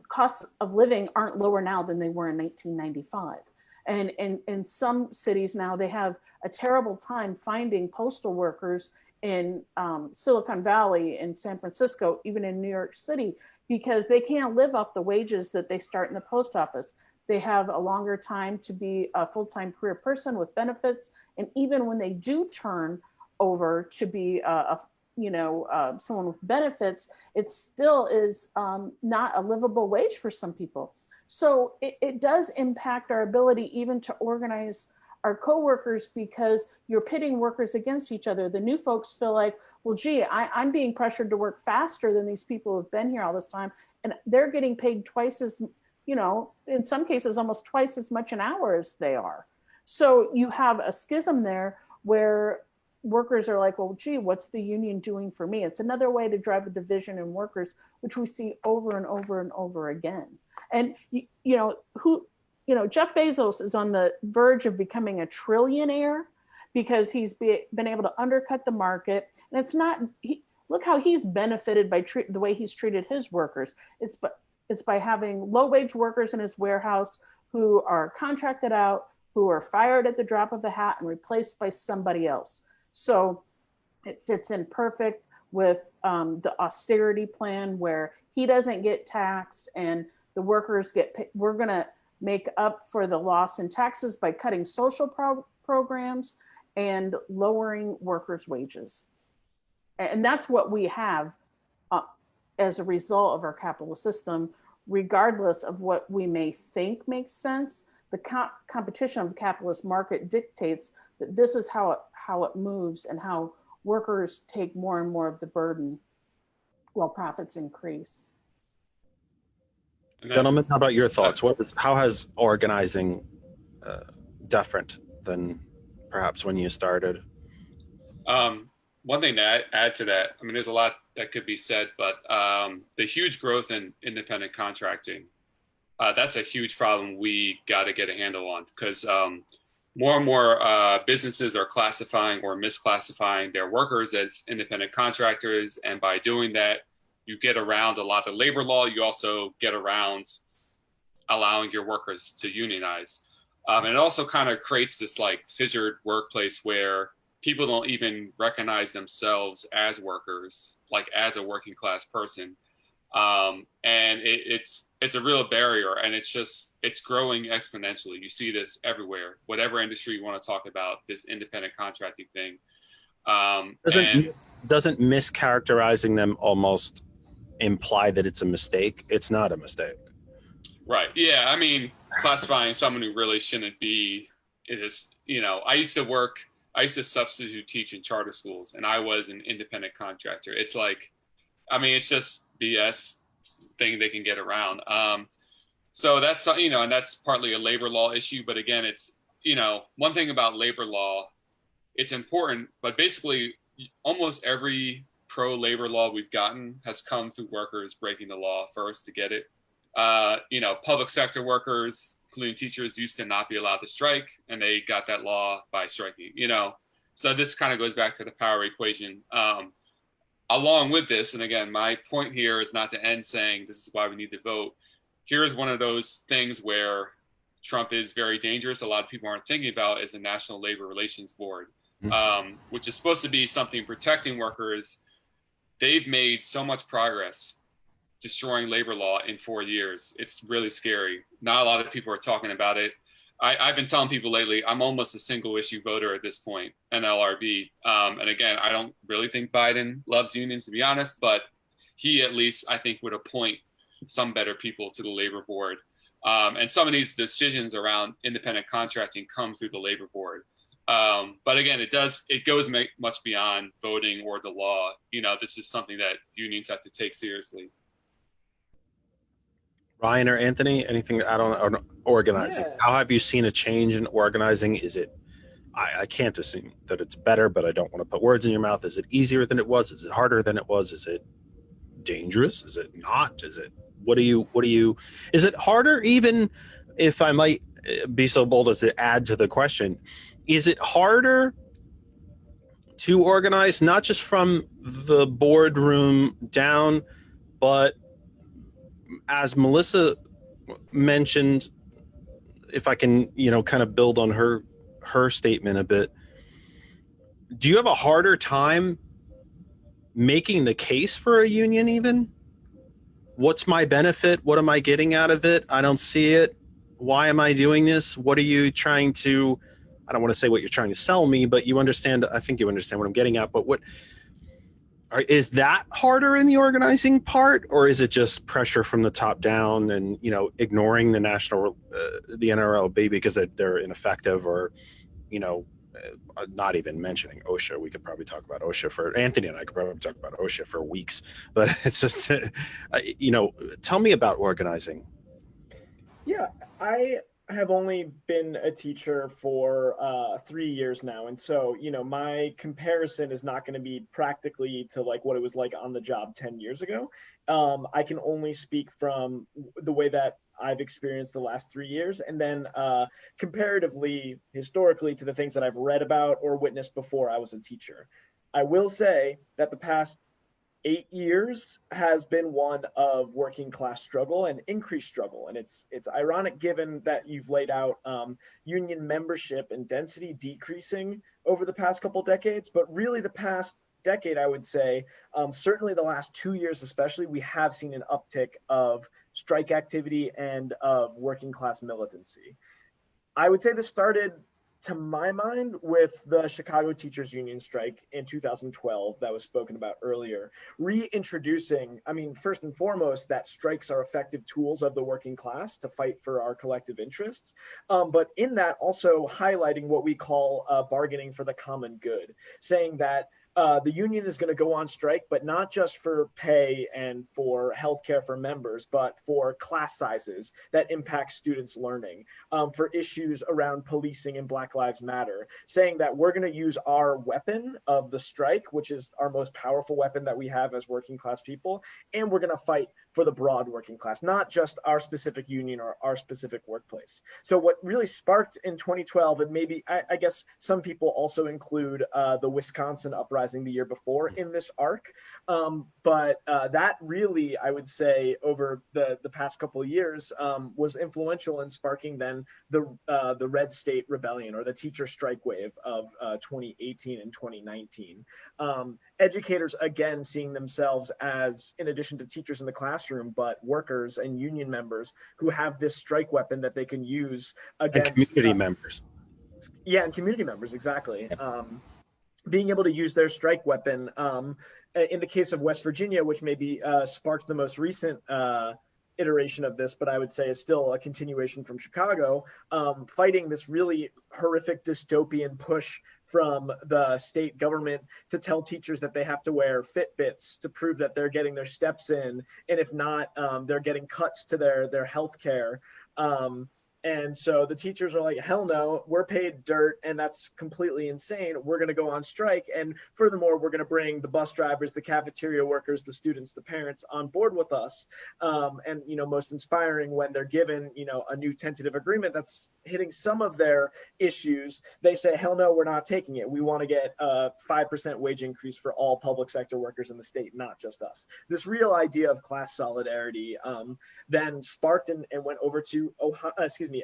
costs of living aren't lower now than they were in 1995. And in some cities now, they have a terrible time finding postal workers in Silicon Valley, in San Francisco, even in New York City, because they can't live off the wages that they start in the post office. They have a longer time to be a full-time career person with benefits. And even when they do turn over to be someone with benefits, it still is not a livable wage for some people. So it does impact our ability even to organize our coworkers, because you're pitting workers against each other. The new folks feel like, well, gee, I'm being pressured to work faster than these people who've been here all this time. And they're getting paid twice as, you know, in some cases, almost twice as much an hour as they are. So you have a schism there where workers are like, well, gee, what's the union doing for me? It's another way to drive a division in workers, which we see over and over and over again. And, Jeff Bezos is on the verge of becoming a trillionaire because he's been able to undercut the market. And it's not, look how he's benefited by the way he's treated his workers. It's by having low wage workers in his warehouse who are contracted out, who are fired at the drop of a hat and replaced by somebody else. So it fits in perfect with the austerity plan where he doesn't get taxed and the workers get paid. We're going to make up for the loss in taxes by cutting social programs and lowering workers' wages. And that's what we have as a result of our capitalist system, regardless of what we may think makes sense. The competition of the capitalist market dictates that this is how it moves and how workers take more and more of the burden while profits increase. Gentlemen, how about your thoughts? How has organizing different than perhaps when you started? One thing to add to that, I mean, there's a lot that could be said, but the huge growth in independent contracting, that's a huge problem we got to get a handle on, because more and more businesses are classifying or misclassifying their workers as independent contractors. And by doing that, you get around a lot of labor law. You also get around allowing your workers to unionize. And it also kind of creates this like fissured workplace where people don't even recognize themselves as workers, like as a working class person. And it's a real barrier, and it's growing exponentially. You see this everywhere, whatever industry you want to talk about, this independent contracting thing. Doesn't mischaracterizing them almost imply that it's a mistake? It's not a mistake. Right. Yeah. I mean, classifying someone who really shouldn't be, it is, I used to substitute teach in charter schools, and I was an independent contractor. It's like, I mean, it's just BS thing they can get around. So that's, and that's partly a labor law issue. But again, it's, one thing about labor law, it's important, but basically almost every pro-labor law we've gotten has come through workers breaking the law first to get it. Public sector workers, including teachers, used to not be allowed to strike, and they got that law by striking, So this kind of goes back to the power equation. Along with this, and again, my point here is not to end saying this is why we need to vote. Here's one of those things where Trump is very dangerous. A lot of people aren't thinking about is the National Labor Relations Board, which is supposed to be something protecting workers. They've made so much progress destroying labor law in 4 years. It's really scary. Not a lot of people are talking about it. I've been telling people lately, I'm almost a single issue voter at this point, NLRB. And again, I don't really think Biden loves unions, to be honest, but he at least, I think, would appoint some better people to the labor board. And some of these decisions around independent contracting come through the labor board. But again, it goes much beyond voting or the law. This is something that unions have to take seriously. Ryan or Anthony, anything out on organizing? Yeah. How have you seen a change in organizing? Is it, I can't assume that it's better, but I don't want to put words in your mouth. Is it easier than it was? Is it harder than it was? Is it dangerous? Is it not? Is it, what do you, is it harder, even if I might be so bold as to add to the question, is it harder to organize, not just from the boardroom down, but as Melissa mentioned, if I can, kind of build on her statement a bit, do you have a harder time making the case for a union even? What's my benefit? What am I getting out of it? I don't see it. Why am I doing this? What are you trying to, I don't want to say what you're trying to sell me, but you understand, I think you understand what I'm getting at, but is that harder in the organizing part, or is it just pressure from the top down and, ignoring the the NRLB because they're ineffective, or, not even mentioning OSHA? We could probably talk about OSHA for Anthony, and I could probably talk about OSHA for weeks, but it's just, tell me about organizing. Yeah, I have only been a teacher for 3 years now. And so, my comparison is not going to be practically to like what it was like on the job 10 years ago. I can only speak from the way that I've experienced the last 3 years, and then comparatively, historically, to the things that I've read about or witnessed before I was a teacher. I will say that the past 8 years has been one of working class struggle and increased struggle. And it's ironic, given that you've laid out union membership and density decreasing over the past couple decades, but really the past decade, I would say, certainly the last 2 years especially, we have seen an uptick of strike activity and of working class militancy. I would say this started, to my mind, with the Chicago Teachers Union strike in 2012 that was spoken about earlier, reintroducing, first and foremost, that strikes are effective tools of the working class to fight for our collective interests. But in that, also highlighting what we call bargaining for the common good, saying that the union is going to go on strike, but not just for pay and for healthcare for members, but for class sizes that impact students' learning, for issues around policing and Black Lives Matter, saying that we're going to use our weapon of the strike, which is our most powerful weapon that we have as working class people, and we're going to fight for the broad working class, not just our specific union or our specific workplace. So what really sparked in 2012, and maybe I guess some people also include the Wisconsin uprising the year before in this arc, but that really, I would say, over the past couple of years, was influential in sparking then the Red State Rebellion, or the teacher strike wave of 2018 and 2019. Educators, again, seeing themselves as, in addition to teachers in the classroom, but workers and union members who have this strike weapon that they can use against And community members. Yeah, and community members, exactly. Being able to use their strike weapon. In the case of West Virginia, which maybe sparked the most recent iteration of this, but I would say is still a continuation from Chicago, fighting this really horrific dystopian push from the state government to tell teachers that they have to wear Fitbits to prove that they're getting their steps in, and if not, they're getting cuts to their health care. And so the teachers are like, hell no, we're paid dirt, and that's completely insane. We're going to go on strike. And furthermore, we're going to bring the bus drivers, the cafeteria workers, the students, the parents on board with us. And, most inspiring, when they're given, a new tentative agreement that's hitting some of their issues, they say, hell no, we're not taking it. We want to get a 5% wage increase for all public sector workers in the state, not just us. This real idea of class solidarity then sparked and went over to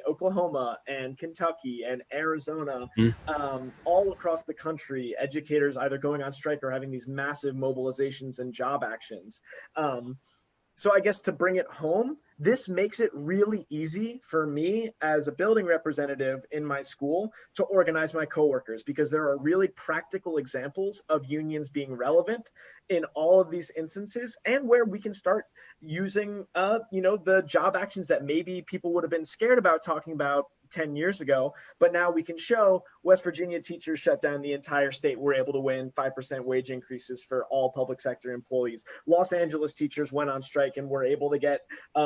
Oklahoma and Kentucky and Arizona, all across the country, educators either going on strike or having these massive mobilizations and job actions. So I guess to bring it home, this makes it really easy for me as a building representative in my school to organize my coworkers, because there are really practical examples of unions being relevant in all of these instances, and where we can start using, the job actions that maybe people would have been scared about talking about 10 years ago, but now we can show West Virginia teachers shut down the entire state. We're able to win 5% wage increases for all public sector employees. Los Angeles teachers went on strike and were able to get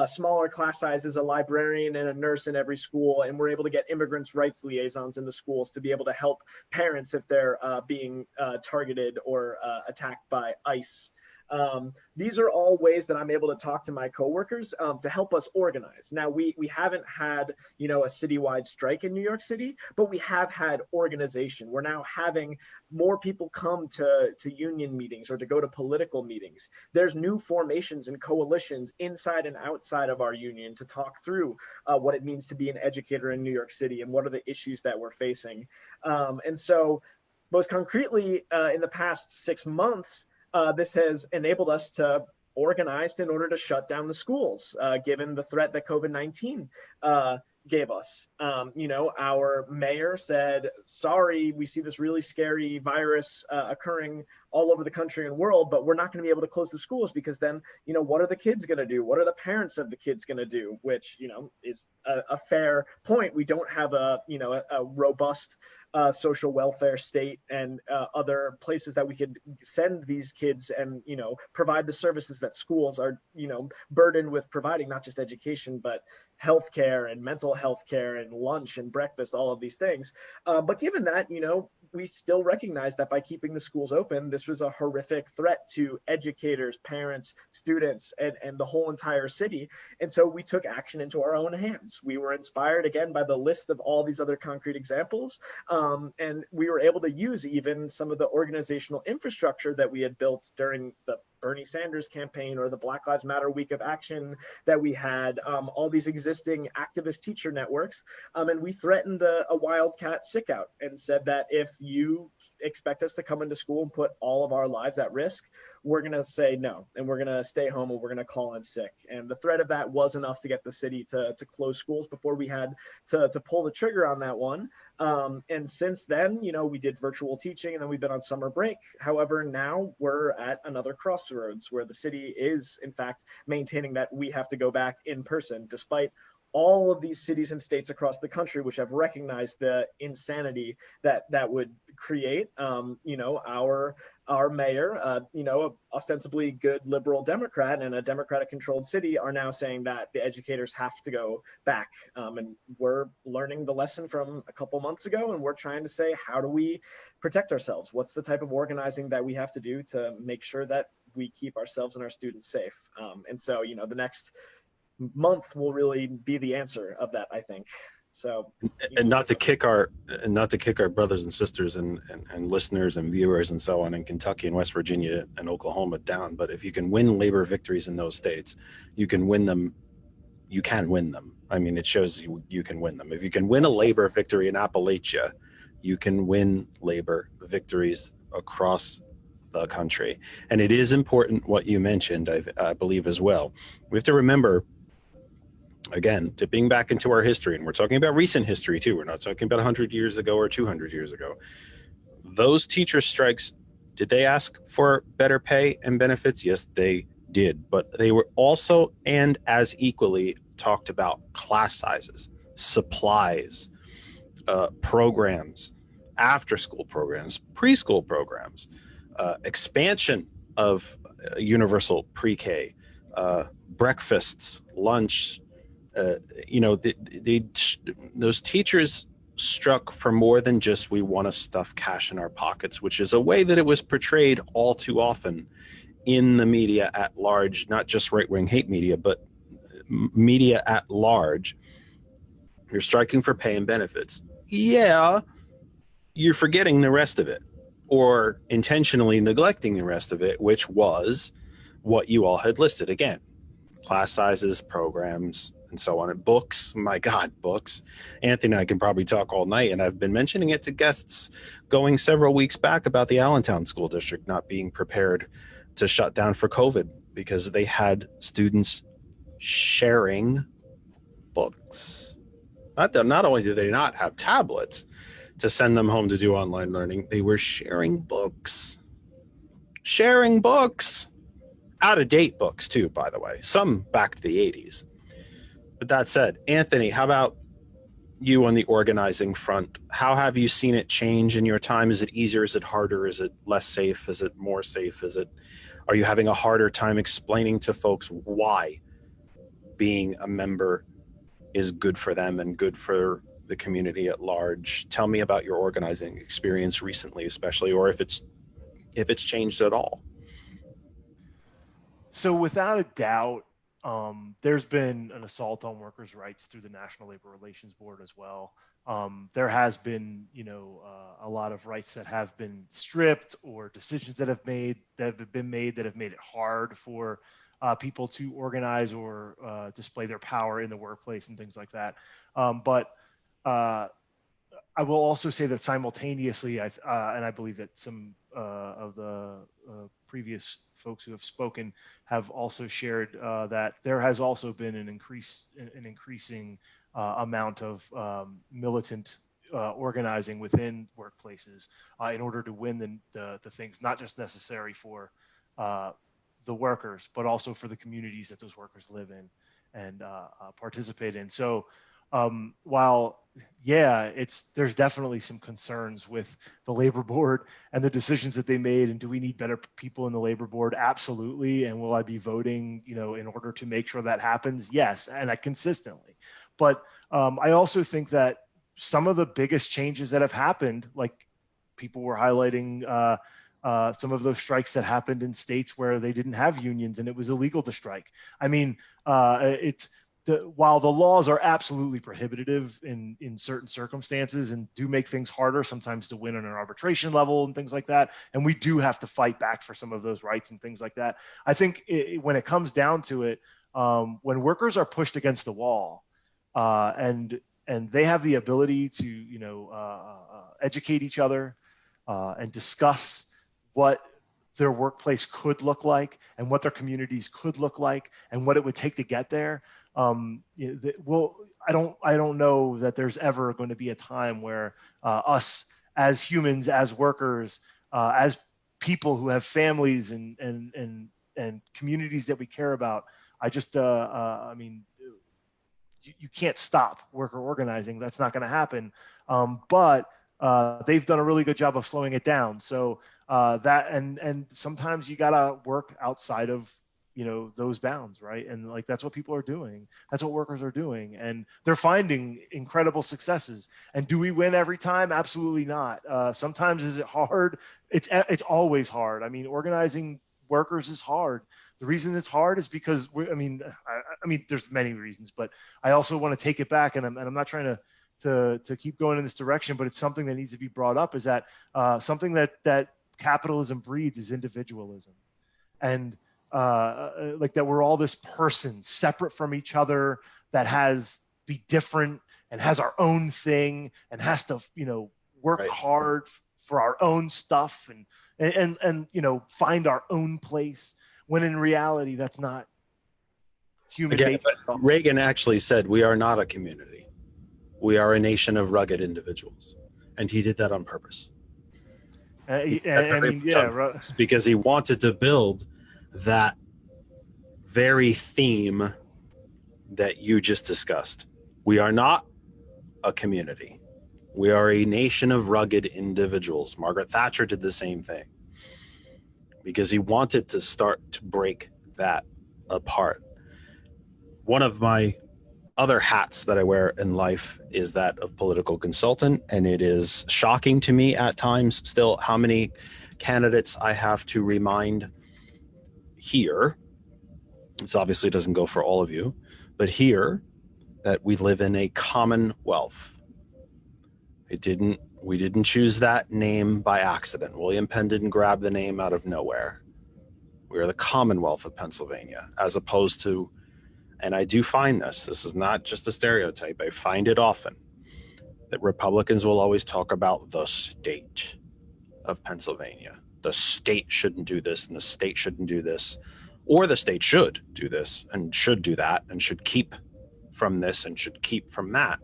smaller class sizes, a librarian and a nurse in every school, and we're able to get immigrants' rights liaisons in the schools to be able to help parents if they're being targeted or attacked by ICE. These are all ways that I'm able to talk to my coworkers to help us organize. Now, we haven't had, a citywide strike in New York City, but we have had organization. We're now having more people come to union meetings or to go to political meetings. There's new formations and coalitions inside and outside of our union to talk through what it means to be an educator in New York City and what are the issues that we're facing. And so most concretely, in the past 6 months, this has enabled us to organize in order to shut down the schools, given the threat that COVID-19 gave us. Our mayor said, sorry, we see this really scary virus occurring all over the country and world, but we're not going to be able to close the schools, because then, what are the kids going to do? What are the parents of the kids going to do? Which, is a fair point. We don't have a robust social welfare state and other places that we could send these kids and, provide the services that schools are, burdened with providing, not just education, but healthcare and mental health care and lunch and breakfast, all of these things. But given that, we still recognize that by keeping the schools open, this was a horrific threat to educators, parents, students, and the whole entire city. And so we took action into our own hands. We were inspired, again, by the list of all these other concrete examples. And we were able to use even some of the organizational infrastructure that we had built during the Bernie Sanders campaign or the Black Lives Matter week of action that we had, all these existing activist teacher networks. And we threatened a wildcat sick out and said that if you expect us to come into school and put all of our lives at risk, we're going to say no, and we're going to stay home, and we're going to call in sick. And the threat of that was enough to get the city to close schools before we had to pull the trigger on that one. And since then, we did virtual teaching, and then we've been on summer break. However, now we're at another crossroads where the city is, in fact, maintaining that we have to go back in person, despite all of these cities and states across the country, which have recognized the insanity that would create. Our mayor, ostensibly good liberal Democrat in a Democratic controlled city, are now saying that the educators have to go back. And we're learning the lesson from a couple months ago, and we're trying to say, how do we protect ourselves? What's the type of organizing that we have to do to make sure that we keep ourselves and our students safe? And so, the next month will really be the answer of that, I think. So, and not to kick our brothers and sisters and listeners and viewers and so on in Kentucky and West Virginia and Oklahoma down, but if you can win labor victories in those states, you can win them. You can win them. I mean, it shows you can win them. If you can win a labor victory in Appalachia, you can win labor victories across the country. And it is important what you mentioned, I believe, as well. We have to remember, again, dipping back into our history, and we're talking about recent history too. We're not talking about 100 years ago or 200 years ago. Those teacher strikes, did they ask for better pay and benefits? Yes, they did. But they were also, and as equally, talked about class sizes, supplies, programs, after-school programs, preschool programs, expansion of universal pre-K, breakfasts, lunch. Those teachers struck for more than just, we want to stuff cash in our pockets, which is a way that it was portrayed all too often in the media at large, not just right-wing hate media, but media at large. You're striking for pay and benefits. Yeah, you're forgetting the rest of it, or intentionally neglecting the rest of it, which was what you all had listed. Again, class sizes, programs, and so on. And books, my God, books. Anthony and I can probably talk all night, and I've been mentioning it to guests going several weeks back about the Allentown School District not being prepared to shut down for COVID because they had students sharing books. Not only did they not have tablets to send them home to do online learning, they were sharing books. Sharing books. Out of date books, too, by the way. Some back to the 80s. But that said, Anthony, how about you on the organizing front? How have you seen it change in your time? Is it easier? Is it harder? Is it less safe? Is it more safe? Are you having a harder time explaining to folks why being a member is good for them and good for the community at large? Tell me about your organizing experience recently, especially, or if it's changed at all. So without a doubt, there's been an assault on workers' rights through the National Labor Relations Board as well. There has been, a lot of rights that have been stripped, or decisions that have been made that have made it hard for people to organize or display their power in the workplace and things like that. But I will also say that simultaneously, and I believe that some of the previous folks who have spoken have also shared that there has also been an increasing amount of militant organizing within workplaces in order to win the things not just necessary for the workers, but also for the communities that those workers live in and participate in. So while there's definitely some concerns with the labor board and the decisions that they made, and do we need better people in the labor board? Absolutely. And will I be voting, in order to make sure that happens? Yes, and consistently. But I also think that some of the biggest changes that have happened, like people were highlighting some of those strikes that happened in states where they didn't have unions and it was illegal to strike. I mean, while the laws are absolutely prohibitive in certain circumstances and do make things harder sometimes to win on an arbitration level and things like that, and we do have to fight back for some of those rights and things like that, I think when it comes down to it, when workers are pushed against the wall and they have the ability to educate each other and discuss what their workplace could look like and what their communities could look like and what it would take to get there. I don't know that there's ever going to be a time where us as humans, as workers, as people who have families and communities that we care about, you can't stop worker organizing. That's not going to happen. But they've done a really good job of slowing it down. So and sometimes you gotta work outside of those bounds, right? And that's what people are doing. That's what workers are doing, and they're finding incredible successes. And do we win every time? Absolutely not. Sometimes is it hard? It's always hard. I mean, organizing workers is hard. The reason it's hard is because there's many reasons, but I also want to take it back, and I'm not trying to keep going in this direction, but it's something that needs to be brought up, is that something that capitalism breeds is individualism. And that we're all this person separate from each other that has be different and has our own thing and has to work Right. hard for our own stuff and find our own place, when in reality that's not human Again, nature. but Reagan actually said we are not a community. We are a nation of rugged individuals, and he did that on purpose. Because he wanted to build that very theme that you just discussed. We are not a community. We are a nation of rugged individuals. Margaret Thatcher did the same thing because he wanted to start to break that apart. One of my other hats that I wear in life is that of political consultant, and it is shocking to me at times still how many candidates I have to remind here. This obviously doesn't go for all of you, but here, that we live in a commonwealth. We didn't choose that name by accident. William Penn didn't grab the name out of nowhere. We are the Commonwealth of Pennsylvania, as opposed to and I do find this is not just a stereotype, I find it often, that Republicans will always talk about the state of Pennsylvania. The state shouldn't do this, and the state shouldn't do this, or the state should do this and should do that and should keep from this and should keep from that.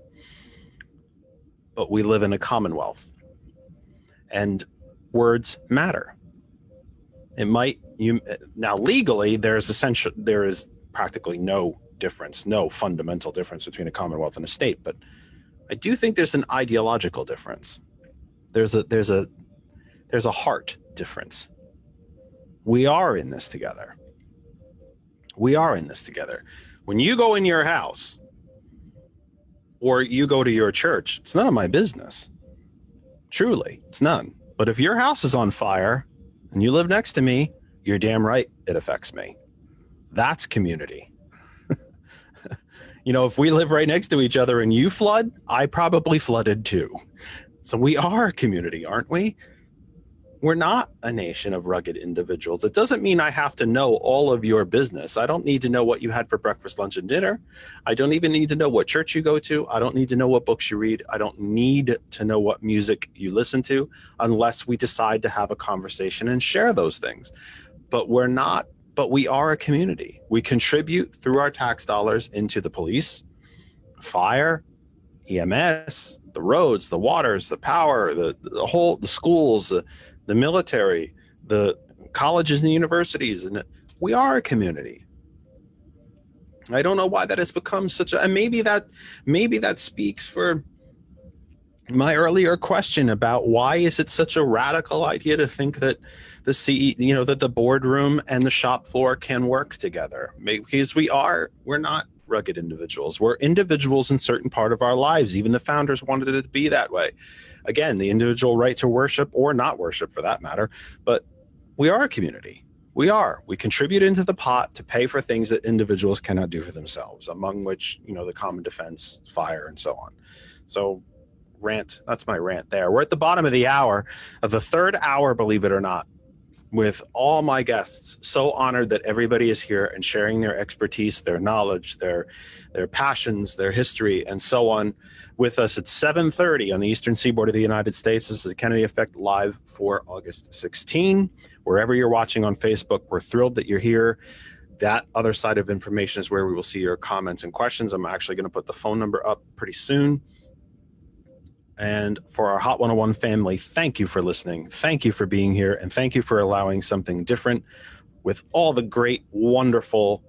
But we live in a commonwealth, and words matter. It might now legally there is practically no difference, no fundamental difference between a commonwealth and a state, but I do think there's an ideological difference. There's a heart difference. We are in this together. We are in this together. When you go in your house or you go to your church, it's none of my business. Truly, it's none. But if your house is on fire and you live next to me, you're damn right it affects me. That's community. If we live right next to each other and you flood, I probably flooded too. So we are a community, aren't we? We're not a nation of rugged individuals. It doesn't mean I have to know all of your business. I don't need to know what you had for breakfast, lunch, and dinner. I don't even need to know what church you go to. I don't need to know what books you read. I don't need to know what music you listen to unless we decide to have a conversation and share those things. But we are a community. We contribute through our tax dollars into the police, fire, EMS, the roads, the waters, the power, the schools, the military, the colleges and universities, and we are a community. I don't know why that has become such a, and maybe that speaks for my earlier question about why is it such a radical idea to think that that the boardroom and the shop floor can work together, because we're not rugged individuals. We're individuals in certain part of our lives. Even the founders wanted it to be that way. Again, the individual right to worship or not worship for that matter, but we are a community. We contribute into the pot to pay for things that individuals cannot do for themselves, among which, the common defense, fire, and so on. So that's my rant there. We're at the bottom of the hour, of the third hour, believe it or not, with all my guests. So honored that everybody is here and sharing their expertise, their knowledge, their passions, their history, and so on with us at 7:30 on the Eastern Seaboard of the United States. This is the Kennedy Effect live for August 16. Wherever you're watching on Facebook, we're thrilled that you're here. That other side of information is where we will see your comments and questions. I'm actually going to put the phone number up pretty soon. And for our Hot 101 family, thank you for listening. Thank you for being here. And thank you for allowing something different with all the great, wonderful,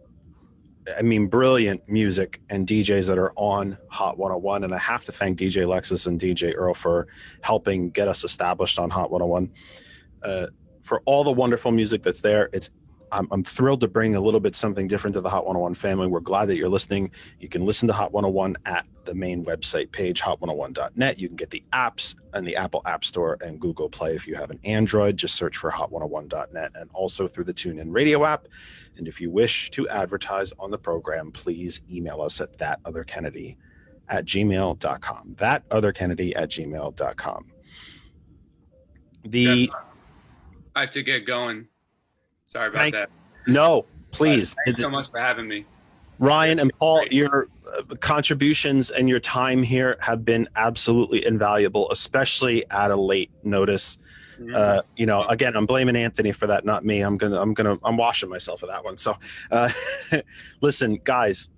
brilliant music and DJs that are on Hot 101. And I have to thank DJ Lexus and DJ Earl for helping get us established on Hot 101. For all the wonderful music that's there, I'm thrilled to bring a little bit something different to the Hot 101 family. We're glad that you're listening. You can listen to Hot 101 at the main website page, hot101.net. You can get the apps on the Apple App Store and Google Play. If you have an Android, just search for hot101.net, and also through the TuneIn Radio app. And if you wish to advertise on the program, please email us at thatotherkennedy@gmail.com. Thatotherkennedy@gmail.com. I have to get going. Sorry about that. No, please. Thanks so much for having me. Ryan and Paul, your contributions and your time here have been absolutely invaluable, especially at a late notice. Again, I'm blaming Anthony for that, not me. I'm washing myself for that one. So, listen, guys,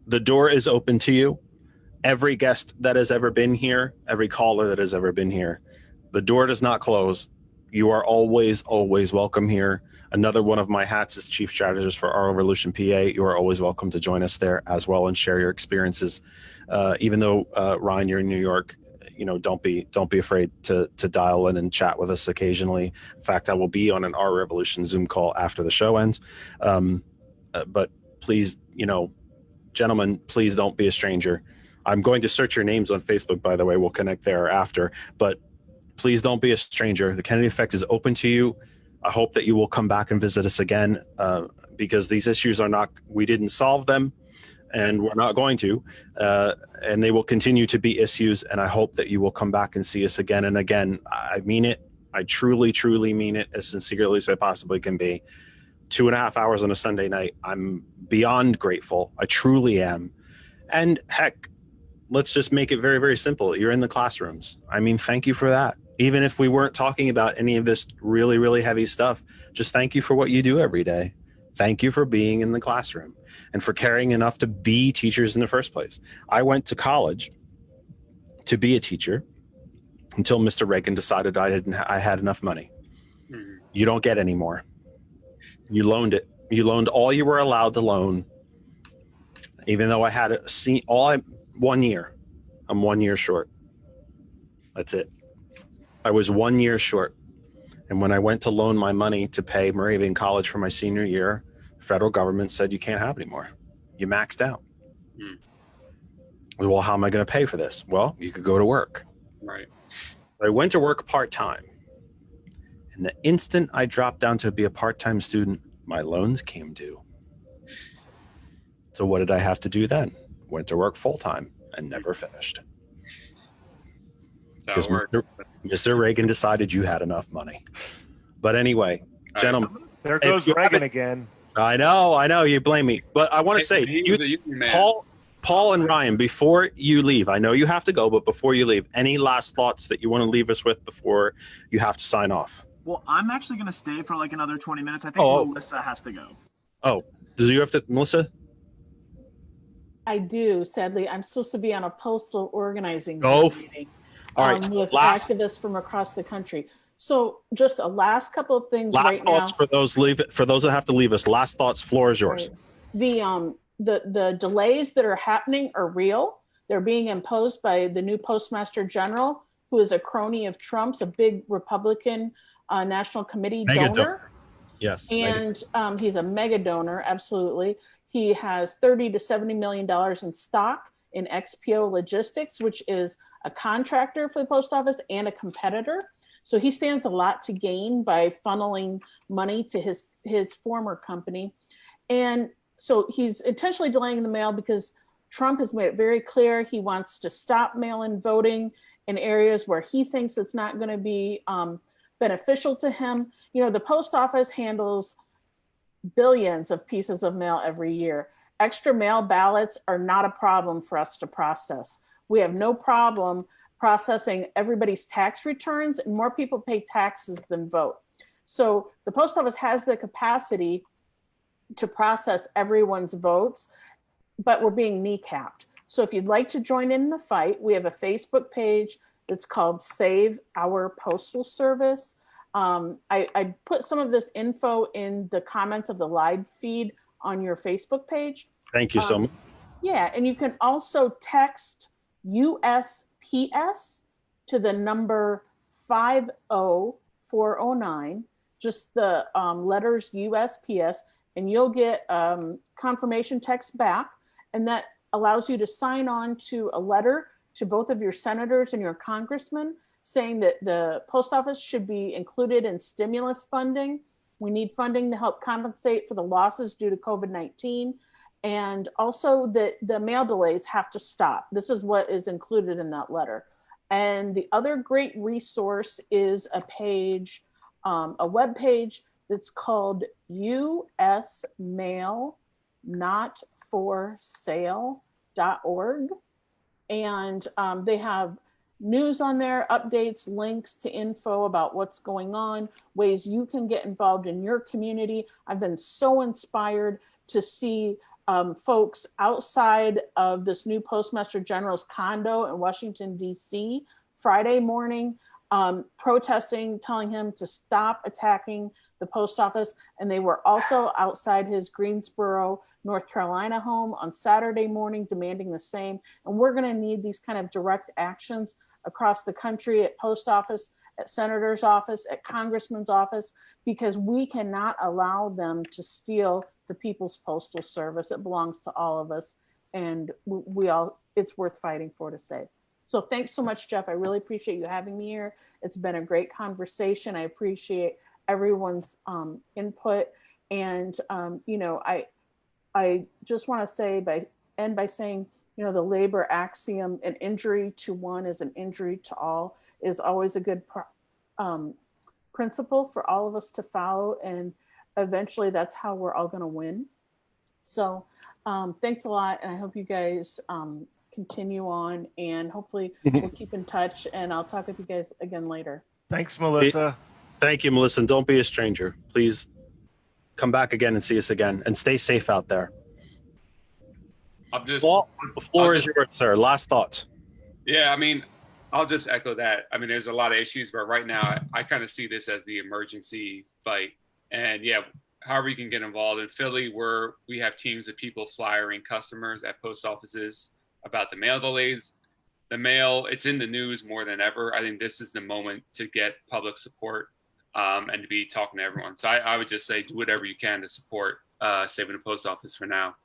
the door is open to you. Every guest that has ever been here, every caller that has ever been here, the door does not close. You are always, always welcome here. Another one of my hats is Chief Strategist for Our Revolution PA. You are always welcome to join us there as well and share your experiences. Even though, Ryan, you're in New York, don't be afraid to dial in and chat with us occasionally. In fact, I will be on an Our Revolution Zoom call after the show ends. But please, gentlemen, please don't be a stranger. I'm going to search your names on Facebook, by the way. We'll connect there after. But please don't be a stranger. The Kennedy Effect is open to you. I hope that you will come back and visit us again because these issues we didn't solve them and we're not going to. And they will continue to be issues. And I hope that you will come back and see us again and again. I mean it. I truly, truly mean it as sincerely as I possibly can be. 2.5 hours on a Sunday night. I'm beyond grateful. I truly am. And heck, let's just make it very, very simple. You're in the classrooms. I mean, thank you for that. Even if we weren't talking about any of this really, really heavy stuff, just thank you for what you do every day. Thank you for being in the classroom and for caring enough to be teachers in the first place. I went to college to be a teacher until Mr. Reagan decided I had enough money. Mhm. You don't get any more. You loaned it. You loaned all you were allowed to loan, even though I had 1 year. I'm 1 year short. That's it. I was 1 year short. And when I went to loan my money to pay Moravian College for my senior year, the federal government said you can't have any more. You maxed out. Mm. Well, how am I going to pay for this? Well, you could go to work. Right. I went to work part-time. And the instant I dropped down to be a part-time student, my loans came due. So what did I have to do then? Went to work full-time and never finished. That's how it Because works. Mr. Reagan decided you had enough money. But anyway, gentlemen. There goes Reagan again. I know, you blame me. But I want to say, He was a union man. Paul and Ryan, before you leave, I know you have to go, but before you leave, any last thoughts that you want to leave us with before you have to sign off? Well, I'm actually going to stay for like another 20 minutes. I think Melissa has to go. Oh, does you have to, Melissa? I do. Sadly, I'm supposed to be on a postal organizing Oh. Zoom meeting All right. with activists from across the country. So just a last couple of things Last thoughts now. for those that have to leave us. Last thoughts. Floor is yours. Right. The delays that are happening are real. They're being imposed by the new Postmaster General, who is a crony of Trump's, a big Republican National Committee donor. Yes. And he's a mega donor, absolutely. He has $30 to $70 million in stock in XPO Logistics, which is a contractor for the post office and a competitor. So he stands a lot to gain by funneling money to his former company. And so he's intentionally delaying the mail because Trump has made it very clear he wants to stop mail-in voting in areas where he thinks it's not going to be beneficial to him. You know, the post office handles billions of pieces of mail every year. Extra mail ballots are not a problem for us to process. We have no problem processing everybody's tax returns, and more people pay taxes than vote. So the post office has the capacity to process everyone's votes, but we're being kneecapped. So if you'd like to join in the fight, we have a Facebook page that's called Save Our Postal Service. I put some of this info in the comments of the live feed on your Facebook page. Thank you so much. Yeah, and you can also text USPS to the number 50409, just the letters USPS, and you'll get confirmation text back, and that allows you to sign on to a letter to both of your senators and your congressmen saying that the post office should be included in stimulus funding. We need funding to help compensate for the losses due to COVID-19. And also that the mail delays have to stop. This is what is included in that letter. And the other great resource is a page, a web page that's called usmailnotforsale.org. And they have news on there, updates, links to info about what's going on, ways you can get involved in your community. I've been so inspired to see folks outside of this new Postmaster General's condo in Washington, D.C. Friday morning, protesting, telling him to stop attacking the post office. And they were also outside his Greensboro, North Carolina home on Saturday morning, demanding the same. And we're going to need these kind of direct actions across the country at post office, at senator's office, at congressman's office, because we cannot allow them to steal the People's Postal Service. It belongs to all of us. And it's worth fighting for to save. So thanks so much, Jeff. I really appreciate you having me here. It's been a great conversation. I appreciate everyone's input. And, I just want to say end by saying, the labor axiom, an injury to one is an injury to all, is always a good principle for all of us to follow. And eventually that's how we're all going to win. So thanks a lot. And I hope you guys continue on, and hopefully we'll keep in touch, and I'll talk with you guys again later. Thanks, Melissa. Thank you, Melissa. And don't be a stranger. Please come back again and see us again, and stay safe out there. Paul, the floor is yours, sir. Last thoughts. Yeah, I mean, I'll just echo that. I mean, there's a lot of issues, but right now I kind of see this as the emergency fight. And yeah, however you can get involved. In Philly, we have teams of people flyering customers at post offices about the mail delays. The mail, it's in the news more than ever. I think this is the moment to get public support and to be talking to everyone. So I would just say do whatever you can to support saving the post office for now.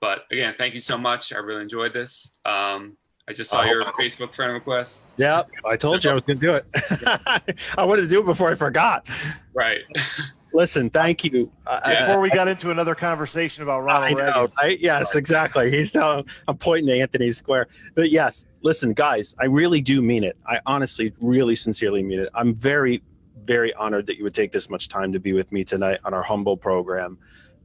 But again, thank you so much. I really enjoyed this. I just saw your Facebook friend request. Yeah, I told you I was going to do it. I wanted to do it before I forgot. Right. Listen, thank you. Before we got into another conversation about Ronald Reagan. Right? Yes, exactly. I'm pointing to Anthony Square. But yes, listen, guys, I really do mean it. I honestly, really sincerely mean it. I'm very, very honored that you would take this much time to be with me tonight on our humble program.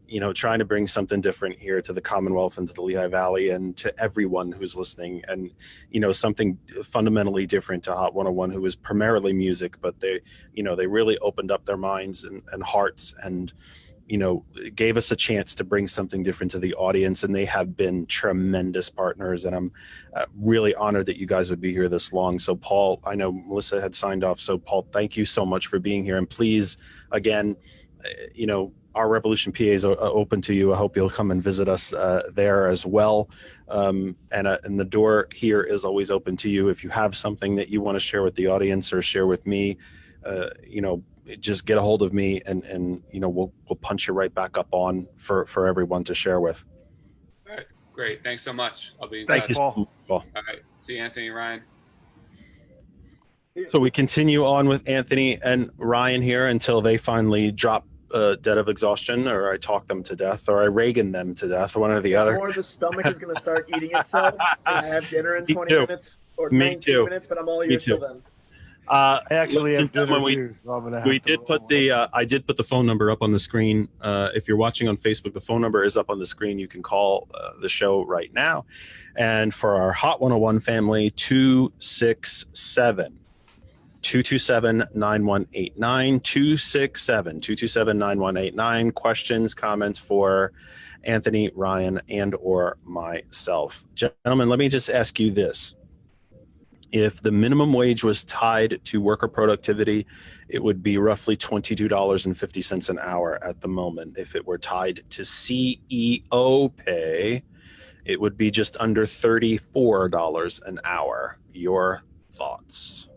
You know, trying to bring something different here to the Commonwealth and to the Lehigh Valley and to everyone who's listening, and, you know, something fundamentally different to Hot 101, who is primarily music, but they really opened up their minds and hearts and, you know, gave us a chance to bring something different to the audience. And they have been tremendous partners. And I'm really honored that you guys would be here this long. So Paul, I know Melissa had signed off. So Paul, thank you so much for being here. And please, again, you know, our Revolution PA is open to you. I hope you'll come and visit us there as well. And the door here is always open to you. If you have something that you want to share with the audience or share with me, you know, just get a hold of me, and you know, we'll punch you right back up on for everyone to share with. All right. Great. Thanks so much. I'll be in Thank touch. you, Paul. All right. See you, Anthony, Ryan. So we continue on with Anthony and Ryan here until they finally drop dead of exhaustion, or I talk them to death, or I Reagan them to death, one or the other. Or the stomach is going to start eating itself, and I have dinner in 20 minutes or Me 19 too. minutes, but I'm all yours till then. I actually have dinner when too, so I'm gonna have we to did put roll the I did put the phone number up on the screen. If you're watching on Facebook, the phone number is up on the screen. You can call the show right now. And for our Hot 101 family, 267 227-9189, 267-227-9189. Questions, comments for Anthony, Ryan, and or myself. Gentlemen, let me just ask you this. If the minimum wage was tied to worker productivity, it would be roughly $22.50 an hour at the moment. If it were tied to CEO pay, it would be just under $34 an hour. Your thoughts?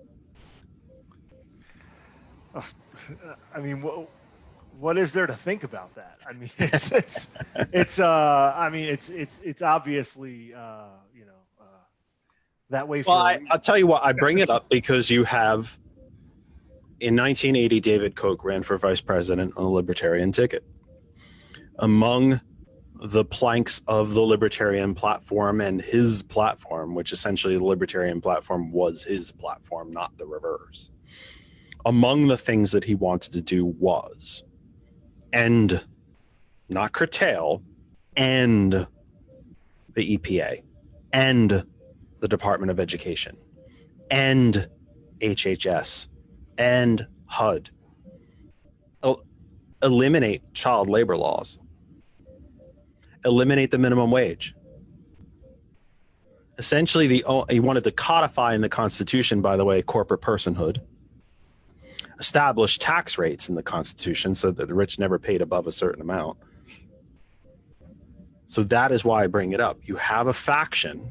I mean, what is there to think about that? I mean, it's obviously, you know, that way. Well, I'll tell you what, I bring it up because you have, in 1980, David Koch ran for vice president on a libertarian ticket. Among the planks of the libertarian platform and his platform, which essentially the libertarian platform was his platform, not the reverse. Among the things that he wanted to do was end, not curtail, end the EPA, end the Department of Education, end HHS, end HUD, eliminate child labor laws, eliminate the minimum wage. Essentially, he wanted to codify in the Constitution, by the way, corporate personhood, establish tax rates in the Constitution so that the rich never paid above a certain amount. So that is why I bring it up. You have a faction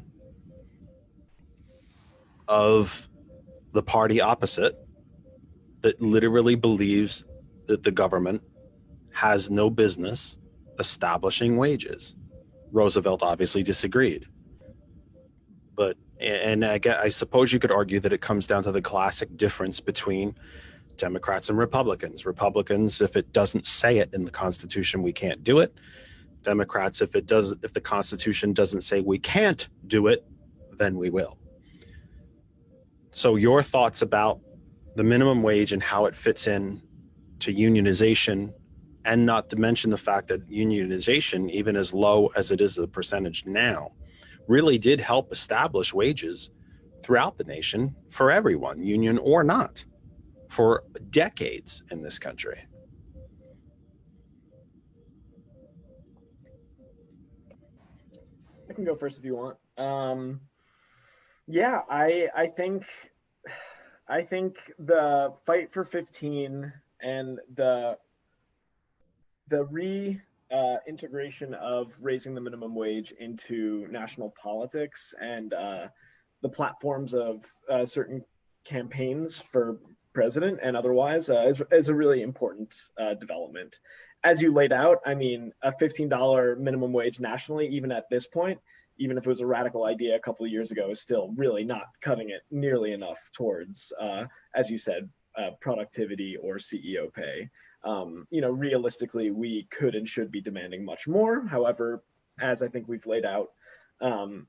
of the party opposite that literally believes that the government has no business establishing wages. Roosevelt obviously disagreed. But, and I suppose you could argue that it comes down to the classic difference between Democrats and Republicans. Republicans, if it doesn't say it in the Constitution, we can't do it. Democrats, if the Constitution doesn't say we can't do it, then we will. So your thoughts about the minimum wage and how it fits in to unionization And not to mention the fact that unionization, even as low as it is the percentage now, really did help establish wages throughout the nation for everyone, union or not, for decades in this country. I can go first if you want. Yeah, I think the fight for 15 and the integration of raising the minimum wage into national politics and the platforms of certain campaigns for president and otherwise is a really important development. As you laid out, I mean, a $15 minimum wage nationally, even at this point, even if it was a radical idea a couple of years ago, is still really not cutting it nearly enough towards, as you said, productivity or CEO pay. Realistically, we could and should be demanding much more. However, as I think we've laid out in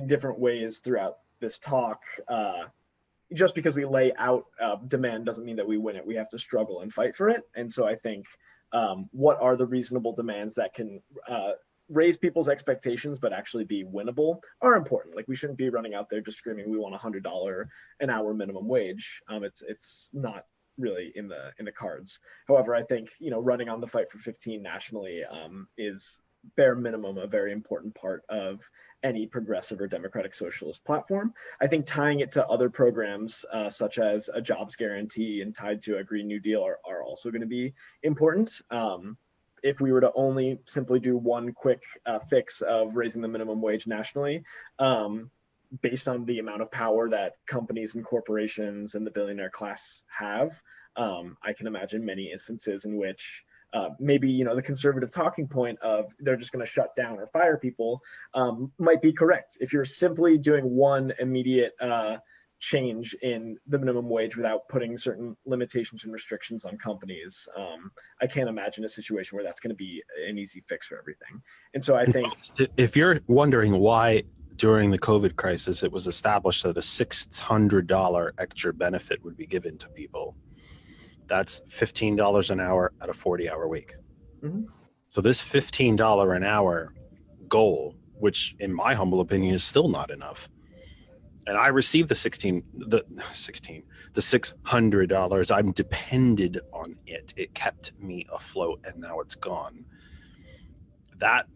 different ways throughout this talk, just because we lay out demand doesn't mean that we win it. We have to struggle and fight for it. And so I think what are the reasonable demands that can raise people's expectations but actually be winnable are important. Like, we shouldn't be running out there just screaming we want $100 an hour minimum wage. It's not really in the cards. However, I think running on the fight for 15 nationally is bare minimum a very important part of any progressive or democratic socialist platform. I think tying it to other programs such as a jobs guarantee and tied to a Green New Deal are also going to be important. If we were to only simply do one quick fix of raising the minimum wage nationally, based on the amount of power that companies and corporations and the billionaire class have, I can imagine many instances in which maybe the conservative talking point of they're just going to shut down or fire people might be correct. If you're simply doing one immediate change in the minimum wage without putting certain limitations and restrictions on companies, I can't imagine a situation where that's going to be an easy fix for everything. And so I think if you're wondering why during the COVID crisis it was established that a $600 extra benefit would be given to people, that's $15 an hour at a 40-hour week. Mm-hmm. So this $15 an hour goal, which in my humble opinion is still not enough, and I received the $600. I'm depended on it. It kept me afloat, and now it's gone. That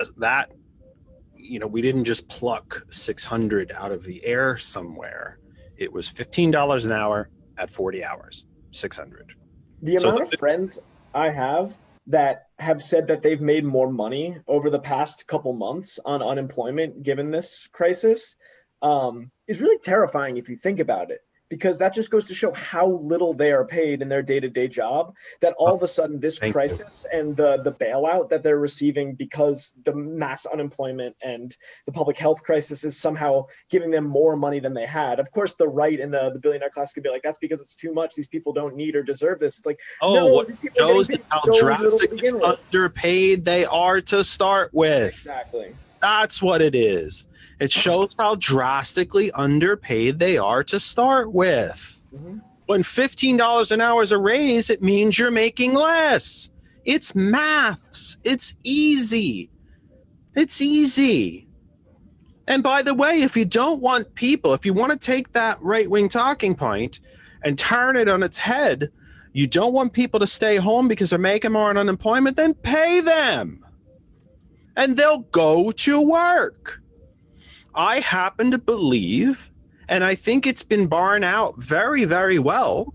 we didn't just pluck 600 out of the air somewhere. It was $15 an hour at 40 hours, 600. The amount of friends I have that have said that they've made more money over the past couple months on unemployment given this crisis is really terrifying if you think about it, because that just goes to show how little they are paid in their day-to-day job, that all of a sudden this crisis and the bailout that they're receiving because the mass unemployment and the public health crisis is somehow giving them more money than they had. Of course, the right and the billionaire class could be like, that's because it's too much. These people don't need or deserve this. It's like, no, these people shows how drastically underpaid they are to start with. Exactly. That's what it is. It shows how drastically underpaid they are to start with. Mm-hmm. When $15 an hour is a raise, it means you're making less. It's maths. It's easy. It's easy. And by the way, if you don't want people, if you want to take that right-wing talking point and turn it on its head, you don't want people to stay home because they're making more on unemployment, then pay them. And they'll go to work. I happen to believe, and I think it's been borne out very, very well,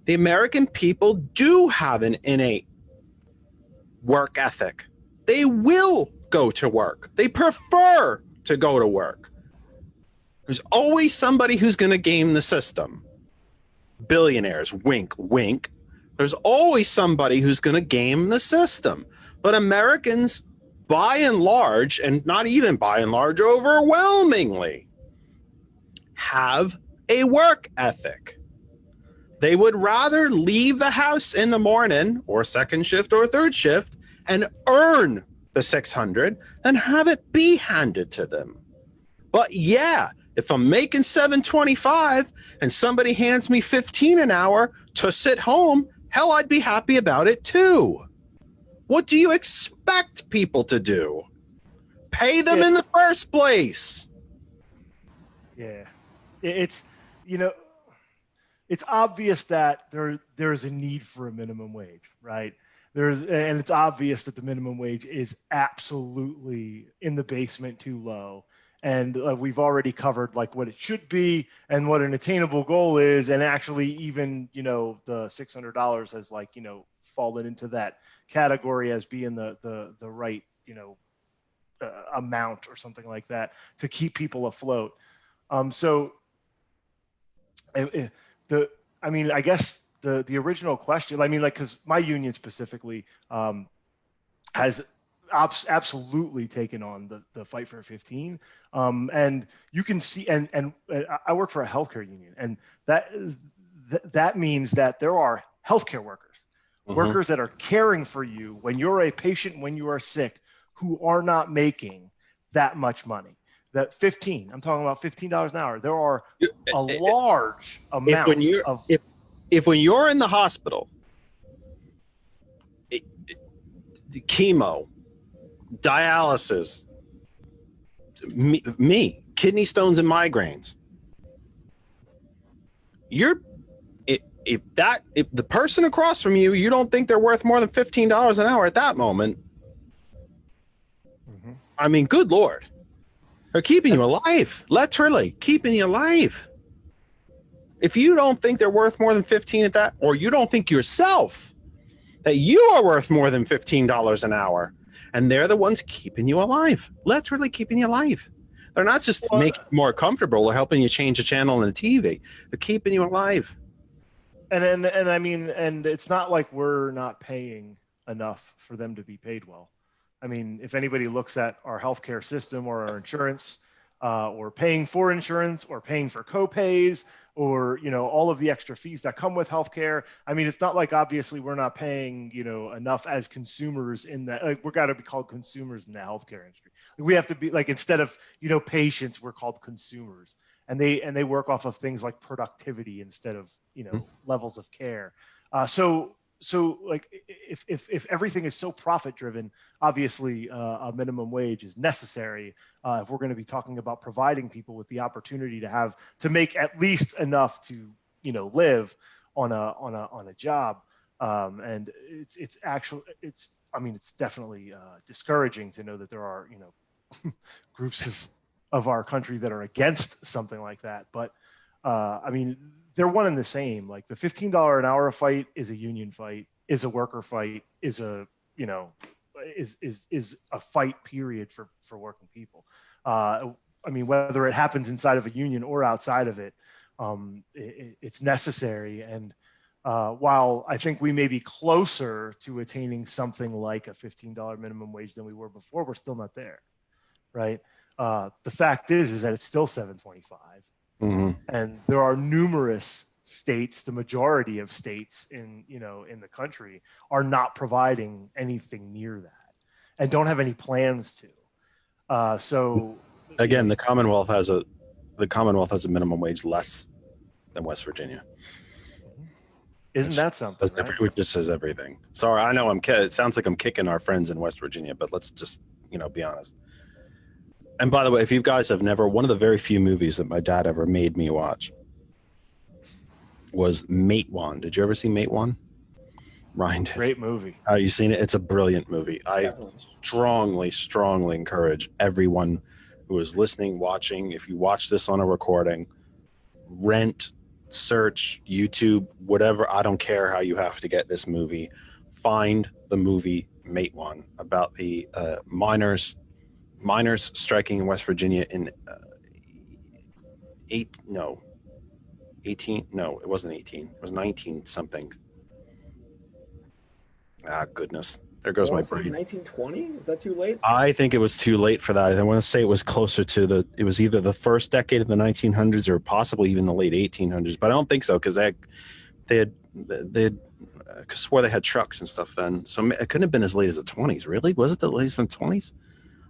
the American people do have an innate work ethic. They will go to work. They prefer to go to work. There's always somebody who's going to game the system. Billionaires, wink, wink. There's always somebody who's going to game the system. But Americans, by and large, and not even by and large, overwhelmingly, have a work ethic. They would rather leave the house in the morning, or second shift or third shift, and earn the 600 than have it be handed to them. But yeah, if I'm making $7.25 and somebody hands me $15 an hour to sit home, hell, I'd be happy about it too. What do you expect people to do? Pay them in the first place. Yeah, it's, you know, it's obvious that there's a need for a minimum wage, right? And it's obvious that the minimum wage is absolutely in the basement too low. And we've already covered like what it should be and what an attainable goal is. And actually even, you know, the $600 has like, you know, fallen into that category as being the right, you know, amount or something like that to keep people afloat. So I mean, I guess the original question, I mean, like, because my union specifically has absolutely taken on the fight for 15, and you can see, and I work for a healthcare union, and that means that there are healthcare workers, workers that are caring for you when you're a patient, when you are sick, who are not making that much money. That 15, I'm talking about $15 an hour. There are a large amount of. If when you're in the hospital, chemo, dialysis, me, kidney stones and migraines, if the person across from you, you don't think they're worth more than $15 an hour at that moment, I mean, good Lord. They're keeping you alive, literally keeping you alive. If you don't think they're worth more than 15 at that, or you don't think yourself that you are worth more than $15 an hour, and they're the ones keeping you alive, literally keeping you alive. They're not just making you more comfortable or helping you change the channel on the TV. They're keeping you alive. And I mean, and it's not like we're not paying enough for them to be paid well. I mean, if anybody looks at our healthcare system or our insurance, or paying for insurance, or paying for co-pays, or, you know, all of the extra fees that come with healthcare. I mean, it's not like obviously we're not paying, you know, enough as consumers in that. Like, we're got to be called consumers in the healthcare industry. We have to be like, instead of, you know, patients, we're called consumers, and they work off of things like productivity instead of, you know, levels of care. So like, if everything is so profit driven, obviously a minimum wage is necessary if we're going to be talking about providing people with the opportunity to make at least enough to, you know, live on a job. And it's definitely discouraging to know that there are, you know, groups of our country that are against something like that. But I mean, they're one and the same. Like, the $15 an hour fight is a union fight, is a worker fight, is a, you know, is a fight period for working people. I mean, whether it happens inside of a union or outside of it, it's necessary. And while I think we may be closer to attaining something like a $15 minimum wage than we were before, we're still not there, right? The fact is that it's still $7.25. And there are numerous states, the majority of states in the country, are not providing anything near that and don't have any plans to. So again, the Commonwealth has a minimum wage less than West Virginia. Isn't that something? Right? It just says everything. Sorry, I know it sounds like I'm kicking our friends in West Virginia, but let's just, you know, be honest. And by the way, if you guys have never, one of the very few movies that my dad ever made me watch was Mate One. Did you ever see Mate One? Ryan did. Great movie. You seen it? It's a brilliant movie. I strongly encourage everyone who is listening, watching, if you watch this on a recording, rent, search, YouTube, whatever. I don't care how you have to get this movie. Find the movie Mate One about the miners striking in West Virginia in 18. No, it wasn't 18. It was 19 something. Ah, goodness. There goes my brain. 1920? Is that too late? I think it was too late for that. I want to say it was closer to it was either the first decade of the 1900s or possibly even the late 1800s, but I don't think so, because they had swore they had trucks and stuff then. So it couldn't have been as late as the 20s, really? Was it the latest in the 20s?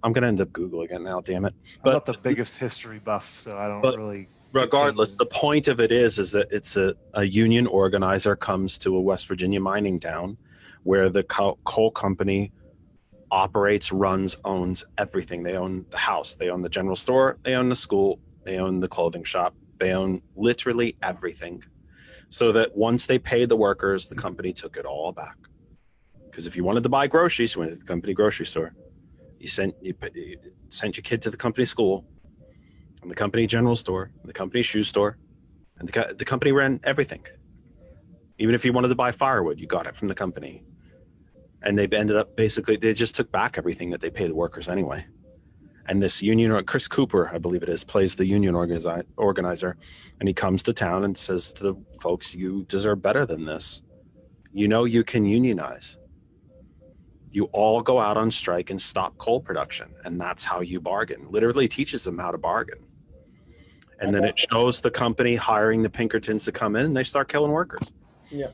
I'm going to end up Googling it now, damn it. But I'm not the biggest history buff, so I don't really. Regardless, the point of it is that it's a union organizer comes to a West Virginia mining town where the coal company operates, runs, owns everything. They own the house, they own the general store, they own the school, they own the clothing shop, they own literally everything. So that once they paid the workers, the company took it all back. Because if you wanted to buy groceries, you went to the company grocery store. You sent your kid to the company school, and the company general store, the company shoe store, and the company ran everything. Even if you wanted to buy firewood, you got it from the company. And they ended up basically, they just took back everything that they paid the workers anyway. And this union, or Chris Cooper, I believe it is, plays the union organizer, and he comes to town and says to the folks, you deserve better than this. You know you can unionize. You all go out on strike and stop coal production, and that's how you bargain. Literally teaches them how to bargain. And then it shows the company hiring the Pinkertons to come in, and they start killing workers. Yeah.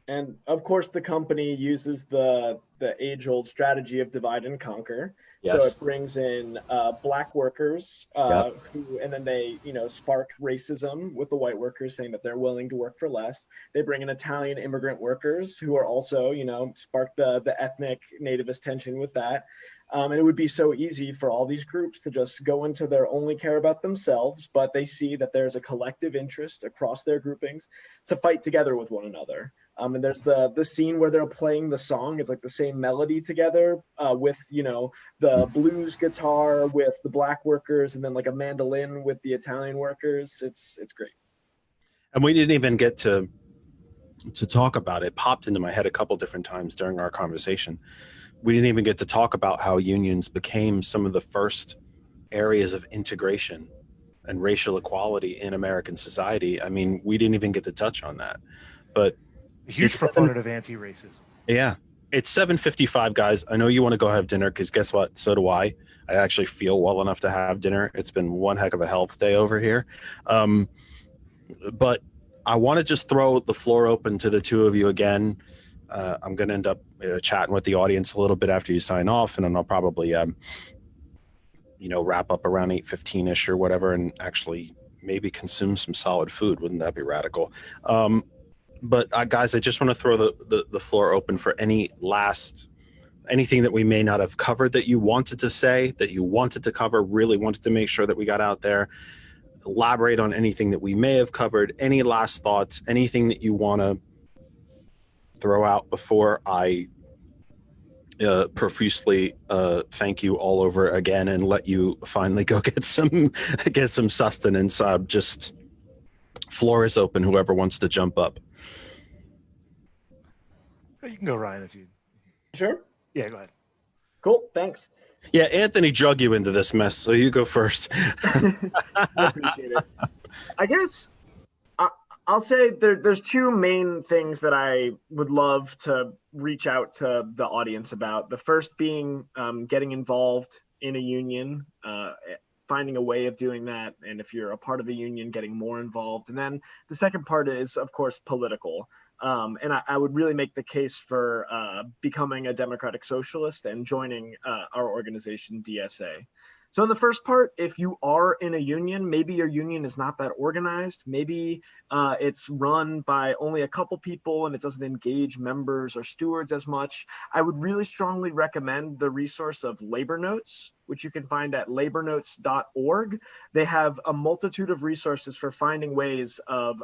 And of course, the company uses the age-old strategy of divide and conquer. Yes. So it brings in black workers who, and then they, spark racism with the white workers, saying that they're willing to work for less. They bring in Italian immigrant workers who are also, spark the ethnic nativist tension with that. And it would be so easy for all these groups to just go into their only care about themselves, but they see that there's a collective interest across their groupings to fight together with one another. And there's the scene where they're playing the song. It's like the same melody together with, the blues guitar with the black workers, and then like a mandolin with the Italian workers. It's great. And we didn't even get to talk about it. It popped into my head a couple different times during our conversation. We didn't even get to talk about how unions became some of the first areas of integration and racial equality in American society. I mean, we didn't even get to touch on that. But a huge proponent of anti-racism. Yeah. It's 7:55, guys. I know you want to go have dinner, because guess what? So do I. I actually feel well enough to have dinner. It's been one heck of a health day over here. But I want to just throw the floor open to the two of you again. I'm going to end up chatting with the audience a little bit after you sign off, and then I'll probably, wrap up around 8:15-ish or whatever, and actually maybe consume some solid food. Wouldn't that be radical? But guys, I just want to throw the floor open for anything that we may not have covered that you wanted to say, that you wanted to cover, really wanted to make sure that we got out there. Elaborate on anything that we may have covered. Any last thoughts, anything that you want to throw out before I profusely thank you all over again and let you finally go get some sustenance. Just floor is open, whoever wants to jump up. You can go, Ryan, if you. Sure. Yeah, go ahead. Cool. Thanks. Yeah, Anthony drug you into this mess, so you go first. I appreciate it. I guess I'll say there's two main things that I would love to reach out to the audience about. The first being getting involved in a union, finding a way of doing that, and if you're a part of a union, getting more involved. And then the second part is, of course, political. And I would really make the case for becoming a democratic socialist and joining our organization, DSA. So in the first part, if you are in a union, maybe your union is not that organized. Maybe it's run by only a couple people and it doesn't engage members or stewards as much. I would really strongly recommend the resource of Labor Notes, which you can find at labornotes.org. They have a multitude of resources for finding ways of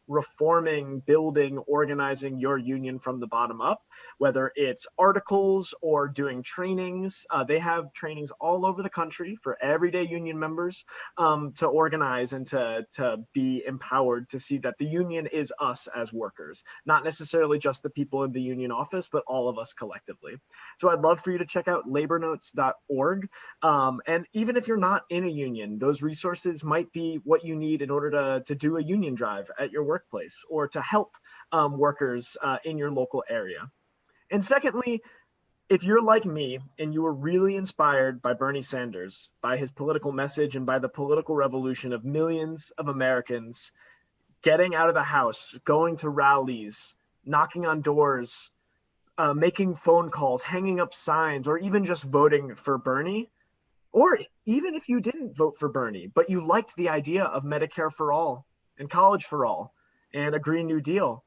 reforming, building, organizing your union from the bottom up, whether it's articles or doing trainings. They have trainings all over the country for everyday union members to organize and to be empowered to see that the union is us as workers, not necessarily just the people in the union office, but all of us collectively. So I'd love for you to check out labornotes.org. And even if you're not in a union, those resources might be what you need in order to do a union drive at your workplace or to help workers in your local area. And secondly, if you're like me and you were really inspired by Bernie Sanders, by his political message and by the political revolution of millions of Americans getting out of the house, going to rallies, knocking on doors, making phone calls, hanging up signs, or even just voting for Bernie, or even if you didn't vote for Bernie, but you liked the idea of Medicare for all and college for all and a Green New Deal,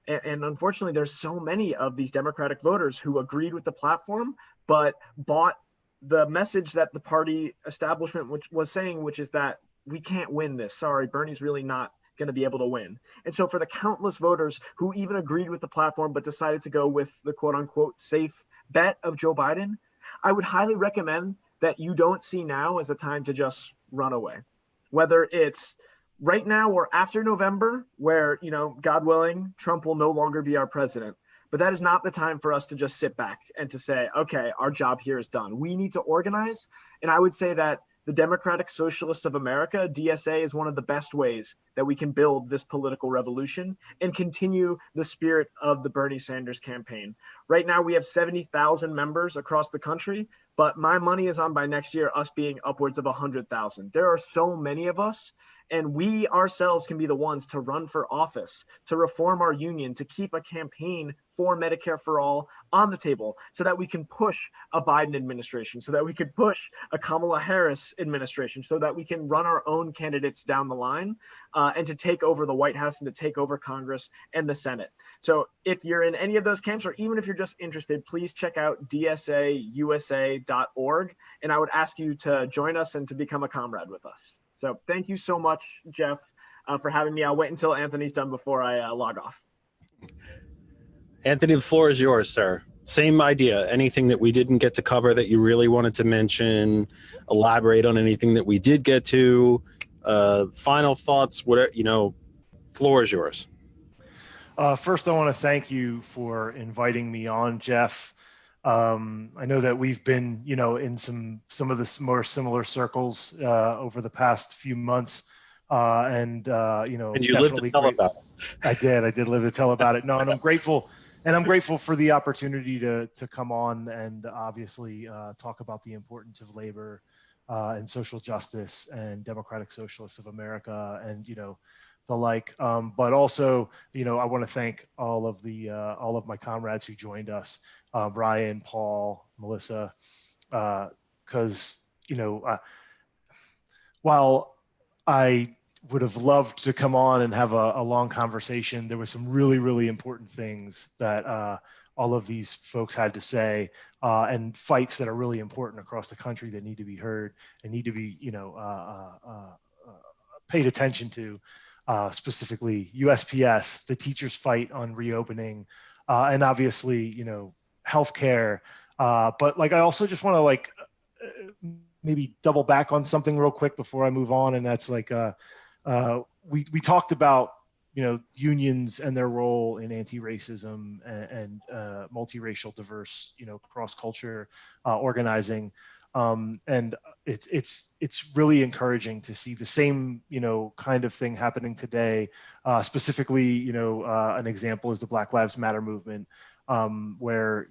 And unfortunately, there's so many of these Democratic voters who agreed with the platform, but bought the message that the party establishment which was saying, which is that we can't win this. Sorry, Bernie's really not going to be able to win. And so for the countless voters who even agreed with the platform but decided to go with the quote unquote safe bet of Joe Biden, I would highly recommend that you don't see now as a time to just run away. Whether it's right now or after November, where, God willing, Trump will no longer be our president. But that is not the time for us to just sit back and to say, okay, our job here is done. We need to organize. And I would say that the Democratic Socialists of America, DSA, is one of the best ways that we can build this political revolution and continue the spirit of the Bernie Sanders campaign. Right now, we have 70,000 members across the country, but my money is on by next year us being upwards of 100,000. There are so many of us, and we ourselves can be the ones to run for office, to reform our union, to keep a campaign for Medicare for all on the table so that we can push a Biden administration, so that we can push a Kamala Harris administration, so that we can run our own candidates down the line and to take over the White House and to take over Congress and the Senate. So if you're in any of those camps, or even if you're just interested, please check out dsausa.org. And I would ask you to join us and to become a comrade with us. So thank you so much, Jeff, for having me. I'll wait until Anthony's done before I log off. Anthony, the floor is yours, sir. Same idea. Anything that we didn't get to cover that you really wanted to mention, elaborate on anything that we did get to, final thoughts, whatever, floor is yours. First, I want to thank you for inviting me on, Jeff. I know that we've been, in some of the more similar circles over the past few months, and you lived to tell about it. I did live to tell about it. No, and I'm grateful for the opportunity to come on and obviously talk about the importance of labor and social justice and Democratic Socialists of America and the like. But also, I want to thank all of my comrades who joined us. Ryan, Paul, Melissa, because while I would have loved to come on and have a long conversation, there was some really, really important things that all of these folks had to say, and fights that are really important across the country that need to be heard and need to be paid attention to. Specifically USPS, the teachers' fight on reopening, and obviously, healthcare. But I also just want to maybe double back on something real quick before I move on. And that's we talked about, unions and their role in anti-racism and multiracial, diverse, cross-culture organizing. And it's really encouraging to see the same, kind of thing happening today. Specifically, an example is the Black Lives Matter movement, where,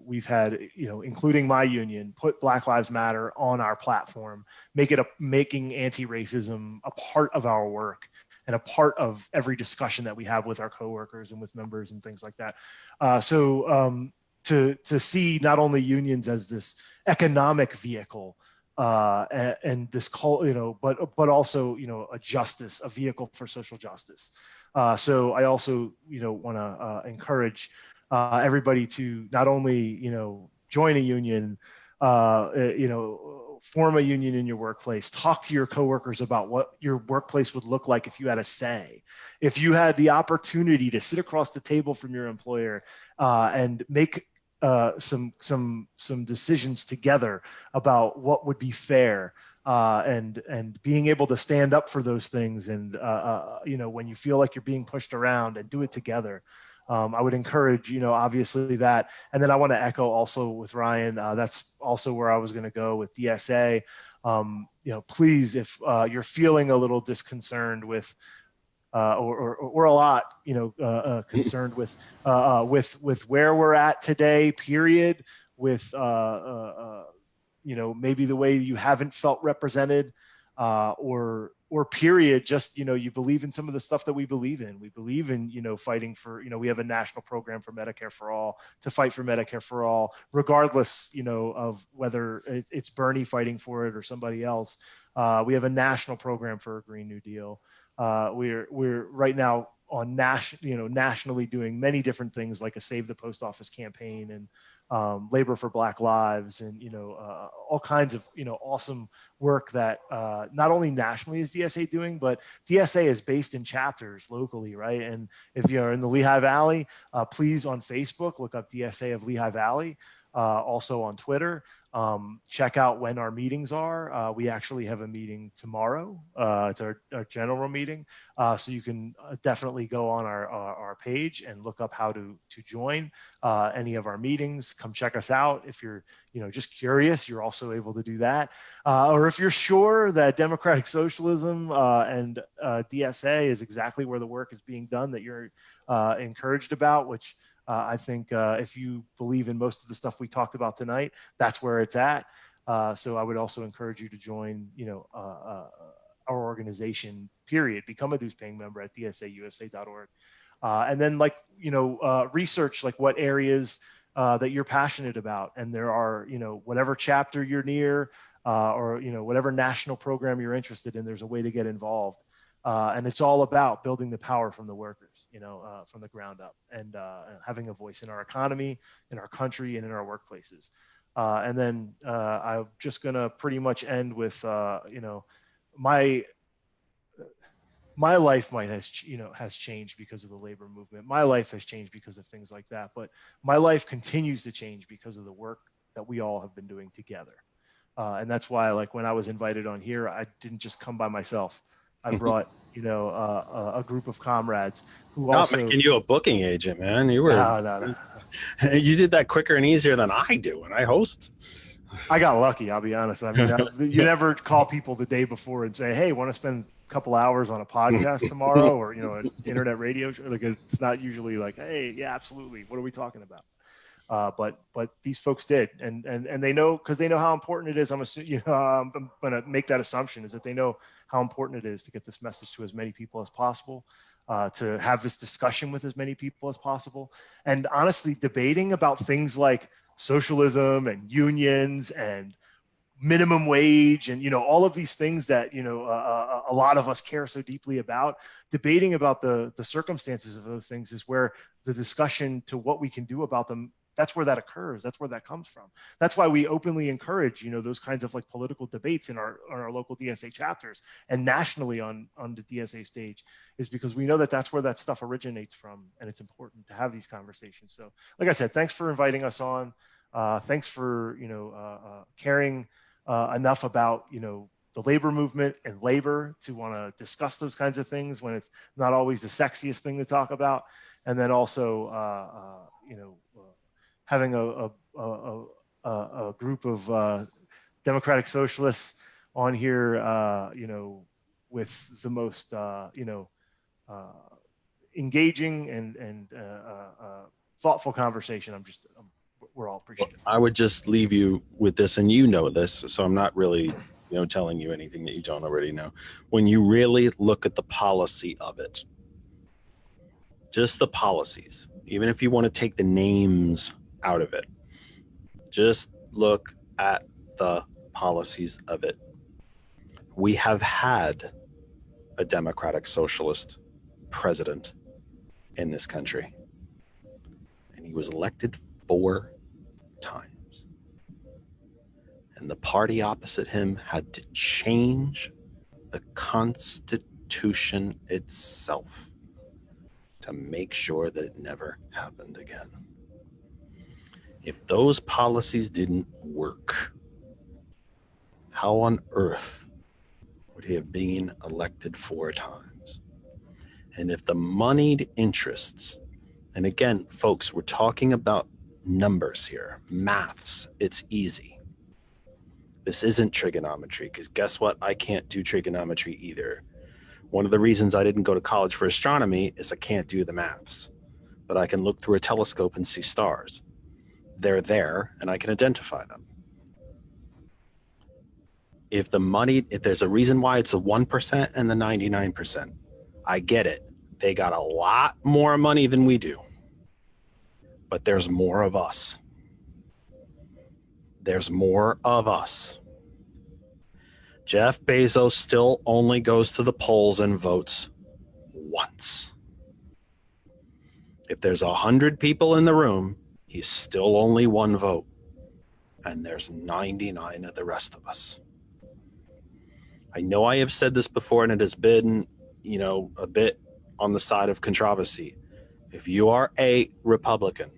we've had, including my union, put Black Lives Matter on our platform, making anti-racism a part of our work and a part of every discussion that we have with our coworkers and with members and things like that. To see not only unions as this economic vehicle and this but also a vehicle for social justice. So I also want to encourage everybody to not only join a union, form a union in your workplace, talk to your coworkers about what your workplace would look like if you had a say, if you had the opportunity to sit across the table from your employer and make some decisions together about what would be fair, and being able to stand up for those things, and when you feel like you're being pushed around, and do it together. I would encourage, obviously that. And then I want to echo also with Ryan, that's also where I was going to go with DSA. Please, if you're feeling a little disconcerted with, or a lot, concerned with where we're at today, period, with, maybe the way you haven't felt represented, or period, just, you believe in some of the stuff that we believe in. We believe in, fighting for, we have a national program for Medicare for all, to fight for Medicare for all, regardless, of whether it's Bernie fighting for it or somebody else. We have a national program for a Green New Deal. We're right now nationally doing many different things like a Save the Post Office campaign and Labor for Black Lives and all kinds of awesome work that not only nationally is DSA doing, but DSA is based in chapters locally, right? And if you're in the Lehigh Valley, please on Facebook look up DSA of Lehigh Valley. Also on Twitter, check out when our meetings are. We actually have a meeting tomorrow. It's our general meeting. So you can definitely go on our page and look up how to join any of our meetings. Come check us out. If you're just curious, you're also able to do that. Or if you're sure that democratic socialism and DSA is exactly where the work is being done that you're encouraged about, which I think if you believe in most of the stuff we talked about tonight, that's where it's at. So I would also encourage you to join, our organization, period. Become a dues paying member at dsausa.org. And then research like what areas that you're passionate about. And there are, whatever chapter you're near or, whatever national program you're interested in, there's a way to get involved. And it's all about building the power from the workers, from the ground up and having a voice in our economy, in our country, and in our workplaces. And then I'm just going to pretty much end with, my life has changed because of the labor movement. My life has changed because of things like that. But my life continues to change because of the work that we all have been doing together. And that's why, like, when I was invited on here, I didn't just come by myself. I brought, a group of comrades who Not also making you a booking agent, man. You were no. you did that quicker and easier than I do when I host. I got lucky. I'll be honest. I mean, you never call people the day before and say, "Hey, want to spend a couple hours on a podcast tomorrow?" or an internet radio show. Like, it's not usually like, "Hey, yeah, absolutely. What are we talking about?" But these folks did, and they know, because they know how important it is. I'm going to make that assumption, is that they know how important it is to get this message to as many people as possible, to have this discussion with as many people as possible, and honestly, debating about things like socialism and unions and minimum wage and all of these things that a lot of us care so deeply about. Debating about the circumstances of those things is where the discussion to what we can do about them, that's where that occurs. That's where that comes from. That's why we openly encourage those kinds of like political debates in our local DSA chapters and nationally on the DSA stage, is because we know that that's where that stuff originates from, and it's important to have these conversations. So like I said, thanks for inviting us on. Thanks for caring enough about the labor movement and labor to want to discuss those kinds of things when it's not always the sexiest thing to talk about. And then also having a group of democratic socialists on here with the most engaging and thoughtful conversation. We're all appreciative. I would just leave you with this, and this, so I'm not really, telling you anything that you don't already know. When you really look at the policy of it, just the policies, even if you want to take the names out of it, just look at the policies of it. We have had a democratic socialist president in this country, and he was elected 4 times. And the party opposite him had to change the Constitution itself to make sure that it never happened again. If those policies didn't work, how on earth would he have been elected 4 times? And if the moneyed interests, and again, folks, we're talking about numbers here, maths, it's easy. This isn't trigonometry, because guess what? I can't do trigonometry either. One of the reasons I didn't go to college for astronomy is I can't do the maths, but I can look through a telescope and see stars. They're there, and I can identify them. If there's a reason why it's the 1% and the 99%, I get it. They got a lot more money than we do, but there's more of us. There's more of us. Jeff Bezos still only goes to the polls and votes once. If there's 100 people in the room, he's still only one vote. And there's 99 of the rest of us. I know I have said this before, and it has been, a bit on the side of controversy. If you are a Republican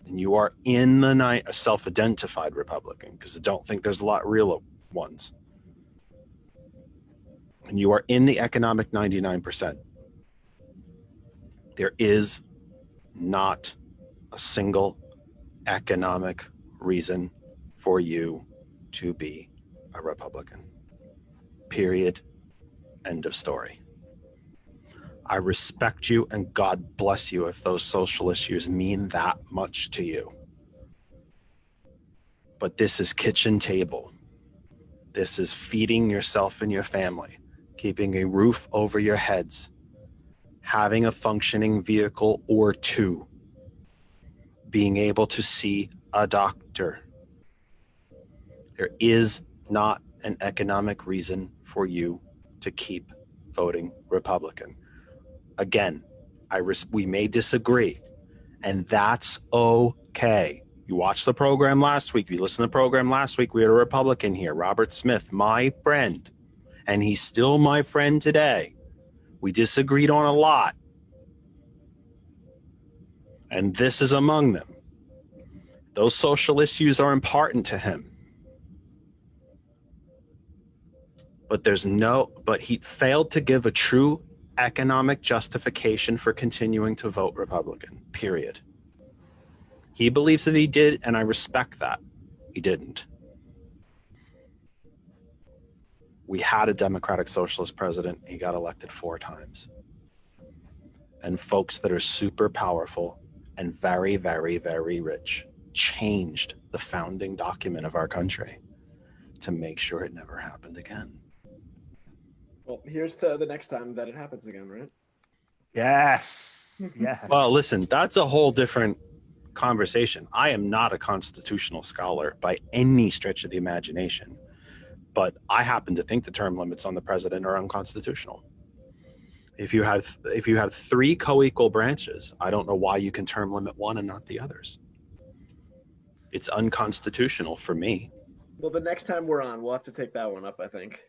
and you are in the night, a self-identified Republican, because I don't think there's a lot of real ones, and you are in the economic 99%, there is not a single economic reason for you to be a Republican. Period. End of story. I respect you, and God bless you if those social issues mean that much to you. But this is kitchen table. This is feeding yourself and your family, keeping a roof over your heads, having a functioning vehicle or two, being able to see a doctor. There is not an economic reason for you to keep voting Republican. Again, we may disagree, and that's okay. You watched the program last week. You listened to the program last week. We had a Republican here, Robert Smith, my friend, and he's still my friend today. We disagreed on a lot, and this is among them. Those social issues are important to him. But he failed to give a true economic justification for continuing to vote Republican, period. He believes that he did, and I respect that. He didn't. We had a Democratic Socialist president. He got elected 4 times. And folks that are super powerful and very, very, very rich changed the founding document of our country to make sure it never happened again. Well, here's to the next time that it happens again, right? Yes. Yes. Well, listen, that's a whole different conversation. I am not a constitutional scholar by any stretch of the imagination, but I happen to think the term limits on the president are unconstitutional. If you have 3 co-equal branches, I don't know why you can term limit one and not the others. It's unconstitutional for me. Well, the next time we're on, we'll have to take that one up, I think.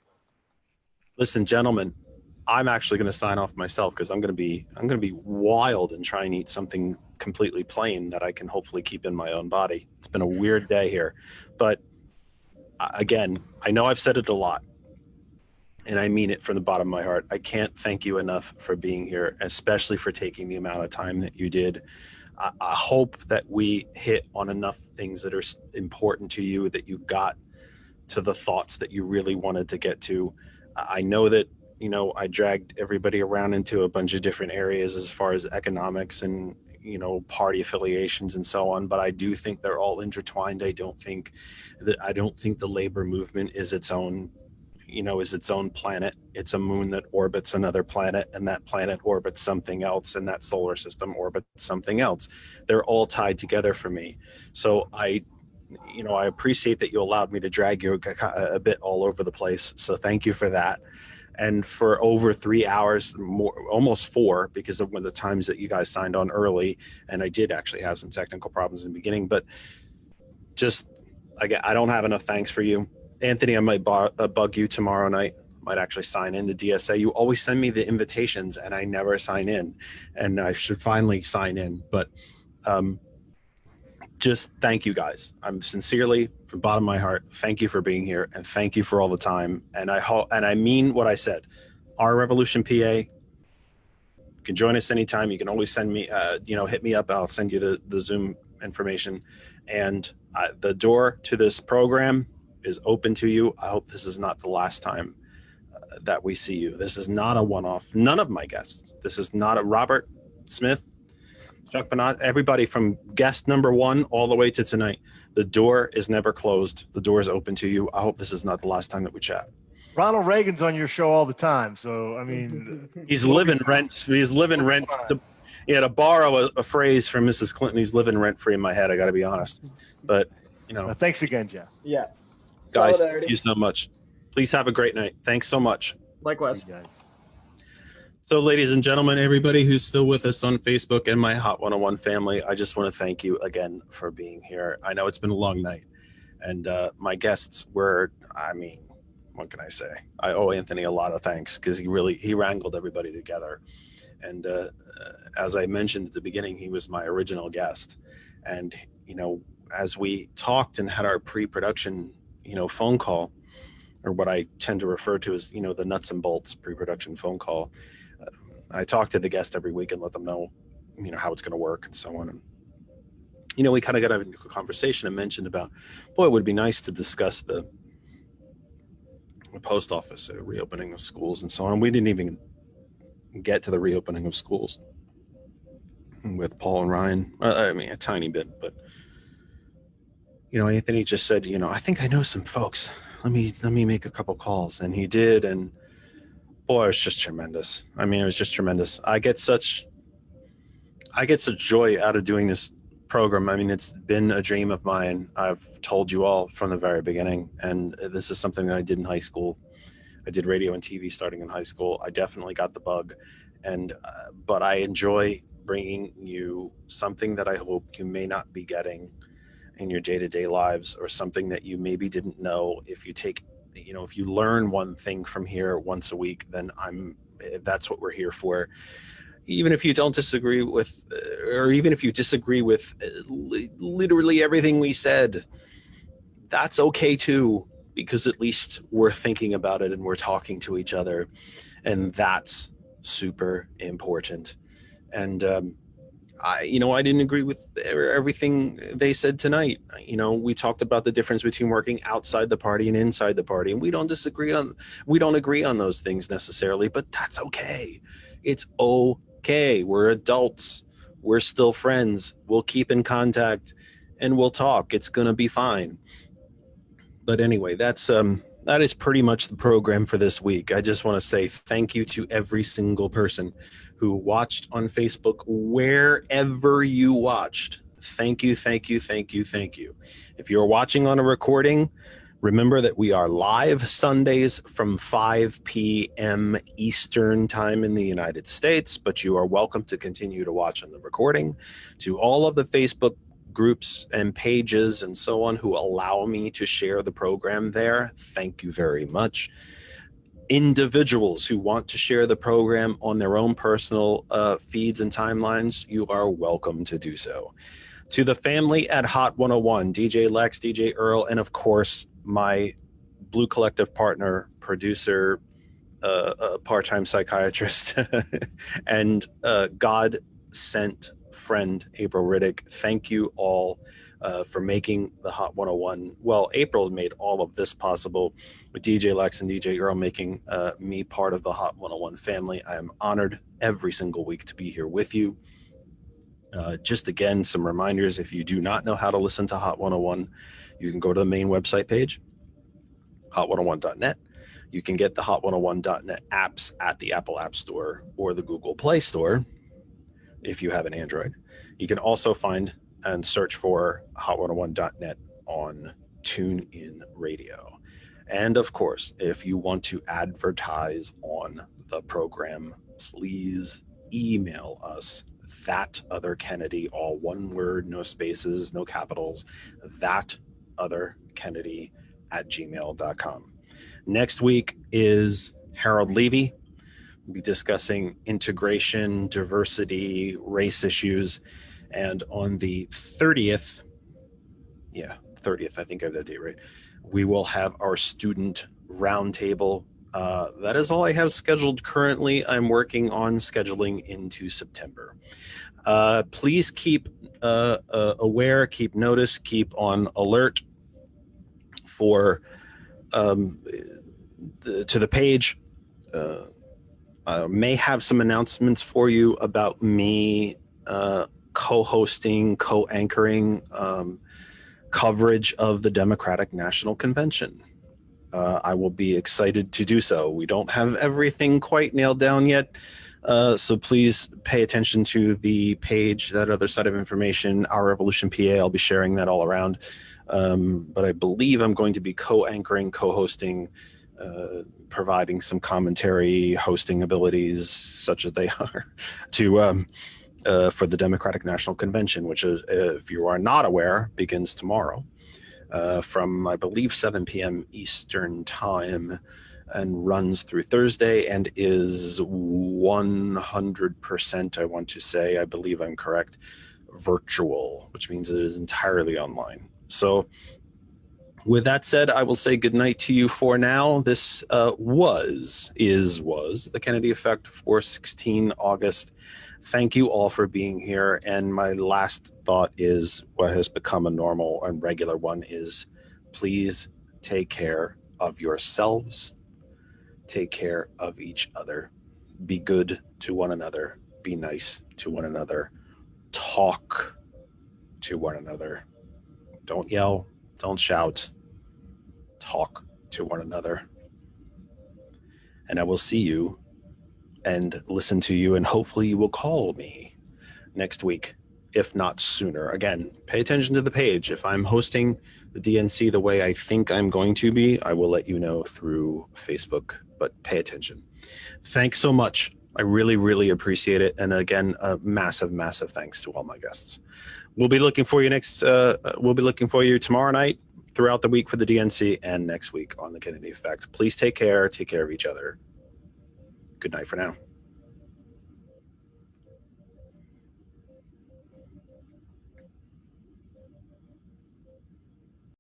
Listen, gentlemen, I'm actually going to sign off myself because I'm going to be wild and try and eat something completely plain that I can hopefully keep in my own body. It's been a weird day here, but again, I know I've said it a lot, and I mean it from the bottom of my heart. I can't thank you enough for being here, especially for taking the amount of time that you did. I hope that we hit on enough things that are important to you, that you got to the thoughts that you really wanted to get to. I know that, I dragged everybody around into a bunch of different areas as far as economics and, party affiliations and so on, but I do think they're all intertwined. I don't think the labor movement is its own planet. It's a moon that orbits another planet, and that planet orbits something else, and that solar system orbits something else. They're all tied together for me. So I appreciate that you allowed me to drag you a bit all over the place. So thank you for that. And for over 3 hours, more, almost 4, because of the times that you guys signed on early, and I did actually have some technical problems in the beginning, but just, I don't have enough thanks for you. Anthony, I might bug you tomorrow night. Might actually sign in the DSA. You always send me the invitations and I never sign in, and I should finally sign in. But just thank you guys. I'm sincerely, from the bottom of my heart, thank you for being here, and thank you for all the time. And I mean what I said. Our Revolution PA, you can join us anytime. You can always send me, hit me up. I'll send you the Zoom information. And the door to this program is open to you. I hope this is not the last time that we see you. This is not a one-off. None of my guests. This is not a Robert Smith, Chuck Bonat, everybody from guest number 1 all the way to tonight. The door is never closed. The door is open to you. I hope this is not the last time that we chat. Ronald Reagan's on your show all the time, so I mean, he's living rent. He's living rent. To borrow a phrase from Mrs. Clinton, he's living rent free in my head. I got to be honest, but thanks again, Jeff. Yeah, guys, thank you so much. Please have a great night. Thanks so much. Likewise. Guys. So, ladies and gentlemen, everybody who's still with us on Facebook and my Hot 101 family, I just want to thank you again for being here. I know it's been a long night, and my guests were, I mean, what can I say? I owe Anthony a lot of thanks because he wrangled everybody together. And as I mentioned at the beginning, he was my original guest. And, as we talked and had our pre-production, phone call, or what I tend to refer to as, the nuts and bolts pre-production phone call, I talk to the guest every week and let them know, how it's going to work and so on. And, we kind of got into a conversation and mentioned about, boy, it would be nice to discuss the post office reopening of schools and so on. We didn't even get to the reopening of schools with Paul and Ryan. I mean, a tiny bit, but Anthony just said, I think I know some folks. Let me make a couple calls, and he did, and boy, it was just tremendous. I mean, it was just tremendous. I get such joy out of doing this program. I mean, it's been a dream of mine. I've told you all from the very beginning, and this is something that I did in high school. I did radio and TV starting in high school. I definitely got the bug, and but I enjoy bringing you something that I hope you may not be getting in your day-to-day lives, or something that you maybe didn't know. If you take, if you learn one thing from here once a week, then that's what we're here for. Even if you don't disagree with, or even if you disagree with literally everything we said, that's okay too, because at least we're thinking about it and we're talking to each other, and that's super important. And I didn't agree with everything they said tonight. We talked about the difference between working outside the party and inside the party, and we don't agree on those things necessarily, but that's okay. It's okay. We're adults. We're still friends. We'll keep in contact and we'll talk. It's going to be fine. But anyway, that is pretty much the program for this week. I just want to say thank you to every single person who watched on Facebook, wherever you watched. Thank you, thank you, thank you, thank you. If you're watching on a recording, remember that we are live Sundays from 5 p.m. Eastern time in the United States, but you are welcome to continue to watch on the recording. To all of the Facebook groups and pages and so on who allow me to share the program there, thank you very much. Individuals who want to share the program on their own personal feeds and timelines, you are welcome to do so. To the family at Hot 101, DJ Lex, DJ Earl, and of course my Blue Collective partner, producer, part-time psychiatrist, and God sent friend April Riddick. Thank you all for making the Hot 101. Well, April made all of this possible, with DJ Lex and DJ Earl making me part of the Hot 101 family. I am honored every single week to be here with you. Just again, some reminders: if you do not know how to listen to Hot 101, you can go to the main website page, hot101.net. You can get the hot101.net apps at the Apple App Store or the Google Play Store if you have an Android. You can also find and search for hot101.net on TuneIn Radio. And of course, if you want to advertise on the program, please email us, thatotherkennedy, all one word, no spaces, no capitals, thatotherkennedy@gmail.com. Next week is Harold Levy. We'll be discussing integration, diversity, race issues. And on the 30th, I think I have that date right, we will have our student roundtable. That is all I have scheduled currently. I'm working on scheduling into September. Please keep aware, keep notice, keep on alert for to the page. I may have some announcements for you about me co-hosting, co-anchoring coverage of the Democratic National Convention. I will be excited to do so. We don't have everything quite nailed down yet, so please pay attention to the page, that other side of information, Our Revolution PA. I'll be sharing that all around. But I believe I'm going to be co-anchoring, co-hosting providing some commentary, hosting abilities such as they are to for the Democratic National Convention, which is, if you are not aware, begins tomorrow from, I believe, 7 p.m. Eastern Time and runs through Thursday and is 100%, I want to say, I believe I'm correct, virtual, which means it is entirely online. So with that said, I will say goodnight to you for now. This was the Kennedy Effect for 16 August. Thank you all for being here. And my last thought is what has become a normal and regular one is please take care of yourselves. Take care of each other. Be good to one another. Be nice to one another. Talk to one another. Don't yell. Don't shout. Talk to one another. And I will see you and listen to you, and hopefully you will call me next week, if not sooner. Again, pay attention to the page. If I'm hosting the DNC the way I think I'm going to be, I will let you know through Facebook, but pay attention. Thanks so much. I really, really appreciate it. And again, a massive, massive thanks to all my guests. We'll be looking for you tomorrow night, throughout the week for the DNC, and next week on the Kennedy Effect. Please take care of each other. Good night for now.